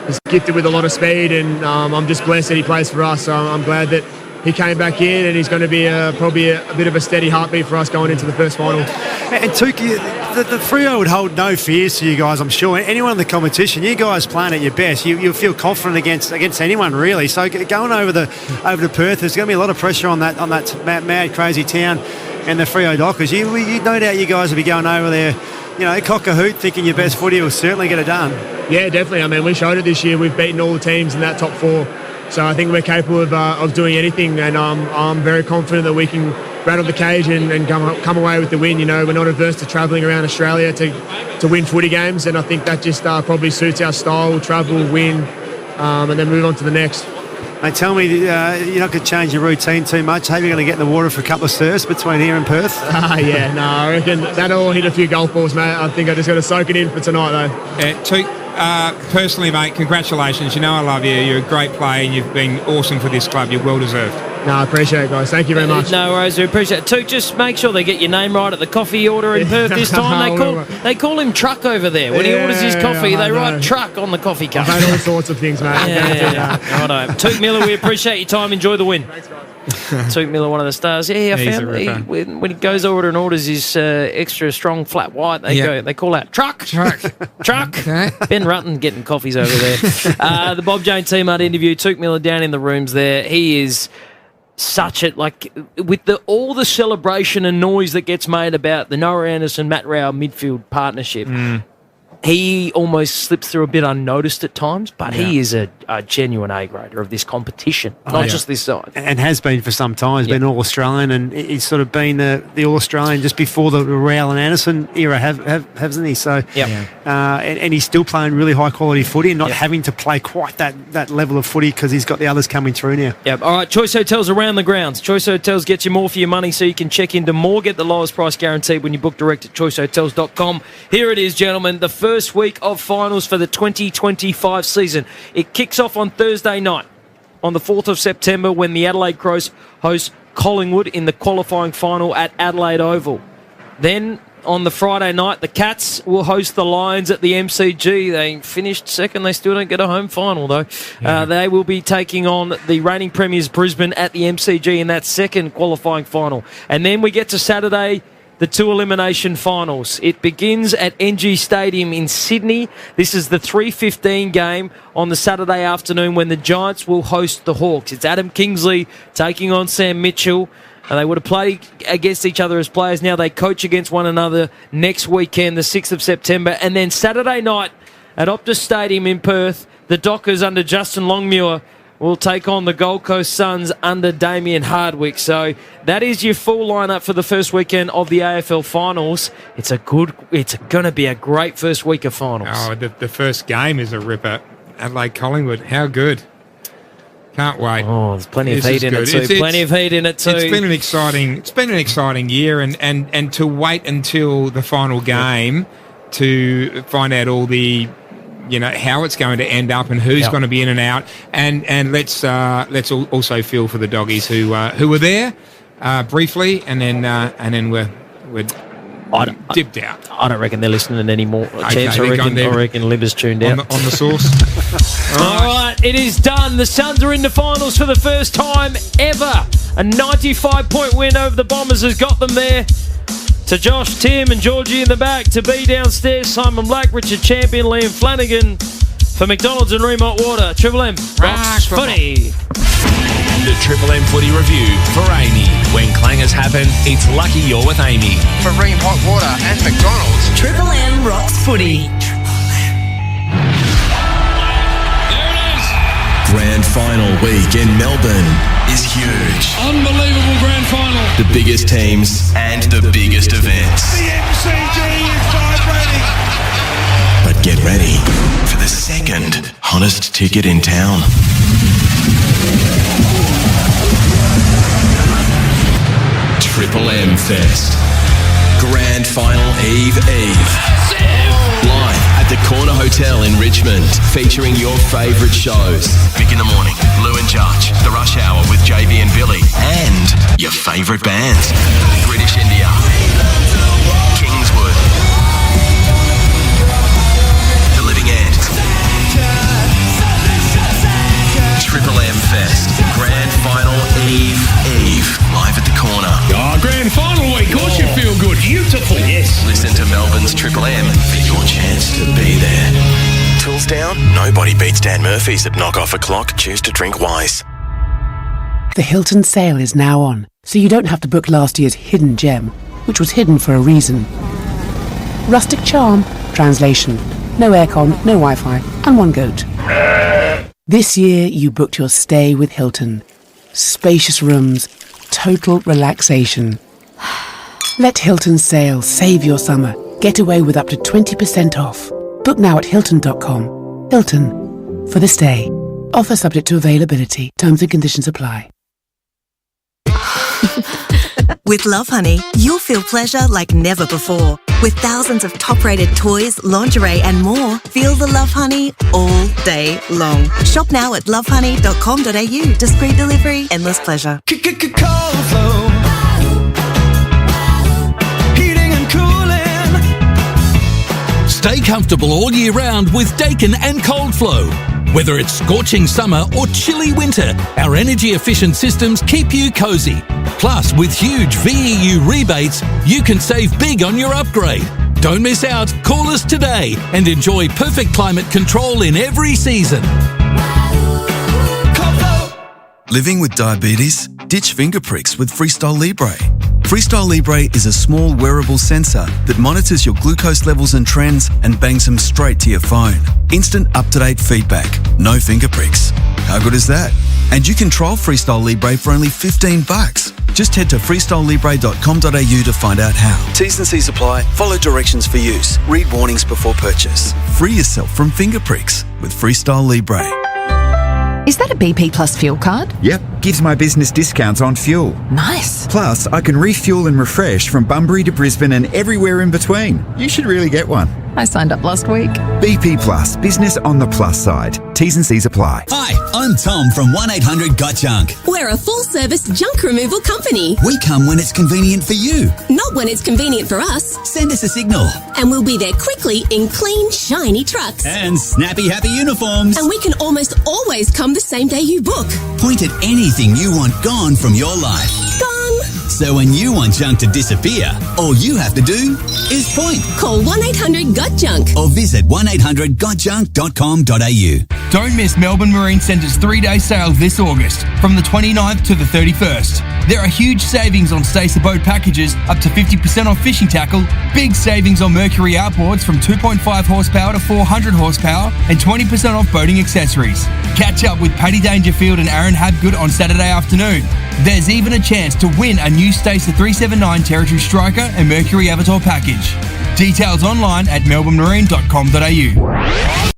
He's gifted with a lot of speed, and I'm just blessed that he plays for us. So I'm glad that he came back in, and he's going to be probably a bit of a steady heartbeat for us going into the first final. And Tuki, the Freo would hold no fears to you guys, I'm sure. Anyone in the competition, you guys playing at your best, you'll feel confident against anyone, really. So going over to Perth, there's going to be a lot of pressure on that mad, crazy town and the Freo Dockers. You no doubt you guys will be going over there, cock a hoot, thinking your best footy will certainly get it done. Yeah, definitely. I mean, we showed it this year. We've beaten all the teams in that top 4. So I think we're capable of doing anything, and I'm very confident that we can rattle the cage and come away with the win. We're not averse to travelling around Australia to win footy games, and I think that just probably suits our style. We'll travel, win, and then move on to the next. They tell me you're not going to change your routine too much. Maybe you're going to get in the water for a couple of surfs between here and Perth. Yeah, no, I reckon that'll hit a few golf balls, mate. I think I just got to soak it in for tonight, though. Personally, mate, congratulations. You know I love you. You're a great player and you've been awesome for this club. You're well deserved. No, I appreciate it, guys. Thank you very much. No worries, we appreciate it. Took, just make sure they get your name right at the coffee order in Perth this time. They call him Truck over there. When he orders his coffee, they write Truck on the coffee cup. I've had all sorts of things, mate. Righto. Took Miller, we appreciate your time. Enjoy the win. Thanks, guys. Took Miller, one of the stars. Yeah, I found when he goes over and orders his extra strong flat white, they call out Truck. Okay. Ben Rutten getting coffees over there. The Bob Jane team had interview. Took Miller down in the rooms there. He is with all the celebration and noise that gets made about the Noah Anderson, Matt Rao midfield partnership. He almost slips through a bit unnoticed at times, but he is a genuine A-grader of this competition, not just this side. And has been for some time. He's been All-Australian, and he's sort of been the All-Australian just before the Rao and Anderson era, hasn't he? So, and he's still playing really high-quality footy and not having to play quite that level of footy because he's got the others coming through now. Yep. All right, Choice Hotels around the grounds. Choice Hotels gets you more for your money so you can check into more, get the lowest price guaranteed when you book direct at choicehotels.com. Here it is, gentlemen, the first week of finals for the 2025 season. It kicks off on Thursday night on the 4th of September when the Adelaide Crows host Collingwood in the qualifying final at Adelaide Oval. Then on the Friday night, the Cats will host the Lions at the MCG. They finished second. They still don't get a home final, though. They will be taking on the reigning premiers Brisbane at the MCG in that second qualifying final. And then we get to Saturday, the two elimination finals. It begins at NG Stadium in Sydney. This is the 3:15 game on the Saturday afternoon when the Giants will host the Hawks. It's Adam Kingsley taking on Sam Mitchell. And they would have played against each other as players. Now they coach against one another next weekend, the 6th of September. And then Saturday night at Optus Stadium in Perth, the Dockers under Justin Longmuir will take on the Gold Coast Suns under Damien Hardwick. So that is your full lineup for the first weekend of the AFL finals. It's going to be a great first week of finals. Oh, the first game is a ripper. Adelaide Collingwood, how good. Can't wait. Oh, there's plenty of heat in it too. Plenty of heat in it too. It's been an exciting year, and to wait until the final game to find out all the, how it's going to end up and who's going to be in and out, and let's also feel for the doggies who were there briefly, and then we're dipped out. I don't reckon they're listening anymore. Chance, I reckon Libba's tuned out. On the source. All right, it is done. The Suns are in the finals for the first time ever. A 95-point win over the Bombers has got them there. To Josh, Tim and Georgie in the back. To B downstairs, Simon Black, Richard Champion, Liam Flanagan. For McDonald's and Remont Water, Triple M Rocks Footy. The Triple M Footy Review for Amy. When clangers happen, it's lucky you're with Amy. For Remont Water and McDonald's, Triple M Rocks Footy. Grand final week in Melbourne is huge. Unbelievable grand final. The biggest teams and the biggest events. The MCG is vibrating. But get ready for the second hottest ticket in town. Triple M Fest. Grand Final Eve. Live at the Corner Hotel in Richmond, featuring your favourite shows. Vic in the Morning, Lou and Judge, The Rush Hour with JB and Billy, and your favourite bands. British India, Kingswood, The Living End. Triple M Fest, Grand Final Eve, live at the Corner. Oh, grand final week, of course you feel good. Beautiful, yes. Listen to Melbourne's Triple M for your chance to be there. Tools down? Nobody beats Dan Murphy's at Knock Off a Clock. Choose to drink wise. The Hilton sale is now on, so you don't have to book last year's hidden gem, which was hidden for a reason. Rustic charm, translation, no aircon, no Wi-Fi, and one goat. This year you booked your stay with Hilton. Spacious rooms, total relaxation. Let Hilton Sale save your summer. Get away with up to 20% off. Book now at Hilton.com. Hilton, for the stay. Offer subject to availability. Terms and conditions apply. With Love Honey, you'll feel pleasure like never before. With thousands of top-rated toys, lingerie and more, feel the Love Honey all day long. Shop now at lovehoney.com.au. Discreet delivery, endless pleasure. Cold flow. Heating and cooling. Stay comfortable all year round with Dakin and Cold Flow. Whether it's scorching summer or chilly winter, our energy-efficient systems keep you cosy. Plus, with huge VEU rebates, you can save big on your upgrade. Don't miss out. Call us today and enjoy perfect climate control in every season. Living with diabetes? Ditch finger pricks with Freestyle Libre. Freestyle Libre is a small wearable sensor that monitors your glucose levels and trends and bangs them straight to your phone. Instant up-to-date feedback. No finger pricks. How good is that? And you can trial Freestyle Libre for only $15. Just head to freestylelibre.com.au to find out how. T's and C's apply. Follow directions for use. Read warnings before purchase. Free yourself from finger pricks with Freestyle Libre. Is that a BP Plus fuel card? Yep, gives my business discounts on fuel. Nice. Plus, I can refuel and refresh from Bunbury to Brisbane and everywhere in between. You should really get one. I signed up last week. BP Plus, business on the plus side. T's and C's apply. Hi, I'm Tom from 1-800-GOT-JUNK. We're a full-service junk removal company. We come when it's convenient for you. Not when it's convenient for us. Send us a signal. And we'll be there quickly in clean, shiny trucks. And snappy, happy uniforms. And we can almost always come the same day you book. Point at anything you want gone from your life. Gone. So when you want junk to disappear, all you have to do is point. Call 1-800-GOT-JUNK or visit 1-800-GOTJUNK.com.au. Don't miss Melbourne Marine Centre's 3-day sale this August from the 29th to the 31st. There are huge savings on Stacer boat packages, up to 50% off fishing tackle, big savings on Mercury outboards from 2.5 horsepower to 400 horsepower, and 20% off boating accessories. Catch up with Paddy Dangerfield and Aaron Habgood on Saturday afternoon. There's even a chance to win a new Stacer 379 Territory Striker and Mercury Avatar package. Details online at melbournemarine.com.au.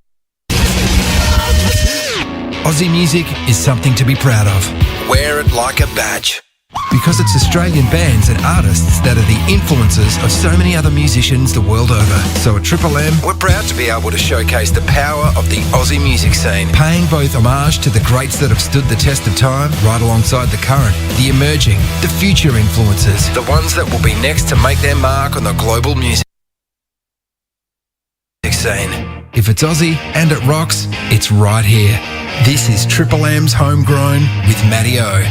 Aussie music is something to be proud of. Wear it like a badge. Because it's Australian bands and artists that are the influences of so many other musicians the world over. So at Triple M, we're proud to be able to showcase the power of the Aussie music scene, paying both homage to the greats that have stood the test of time, right alongside the current, the emerging, the future influences, the ones that will be next to make their mark on the global music scene. If it's Aussie and it rocks, it's right here. This is Triple M's Homegrown with Matty O.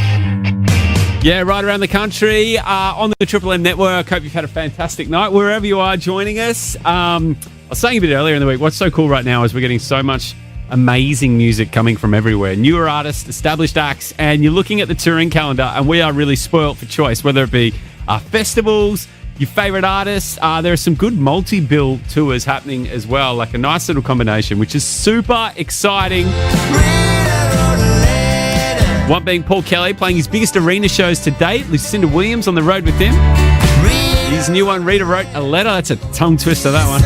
Yeah, right around the country on the Triple M network. Hope you've had a fantastic night wherever you are joining us. I was saying a bit earlier in the week, what's so cool right now is we're getting so much amazing music coming from everywhere. Newer artists, established acts, and you're looking at the touring calendar and we are really spoilt for choice, whether it be festivals, your favourite artists. There are some good multi-bill tours happening as well, like a nice little combination, which is super exciting. One being Paul Kelly playing his biggest arena shows to date. Lucinda Williams on the road with him. His new one, Rita wrote a letter. That's a tongue twister, that one.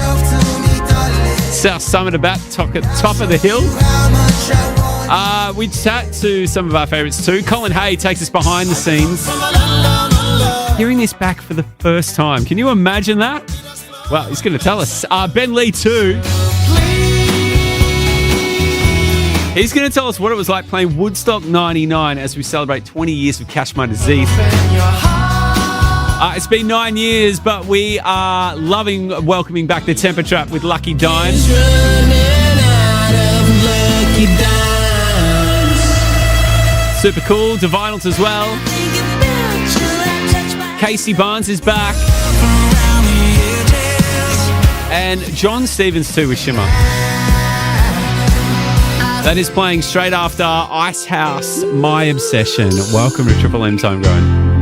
South Summit about top of the hill. We chat to some of our favourites too. Colin Hay takes us behind the scenes. Hearing this back for the first time. Can you imagine that? Well, he's going to tell us. Ben Lee too. He's going to tell us what it was like playing Woodstock 99 as we celebrate 20 years of Cash My Disease. It's been 9 years, but we are loving welcoming back the Temper Trap with Lucky Dimes. Super cool. Divinals as well. Casey Barnes is back. And John Stevens too with Shimmer. That is playing straight after Icehouse, My Obsession. Welcome to Triple M's Homegrown.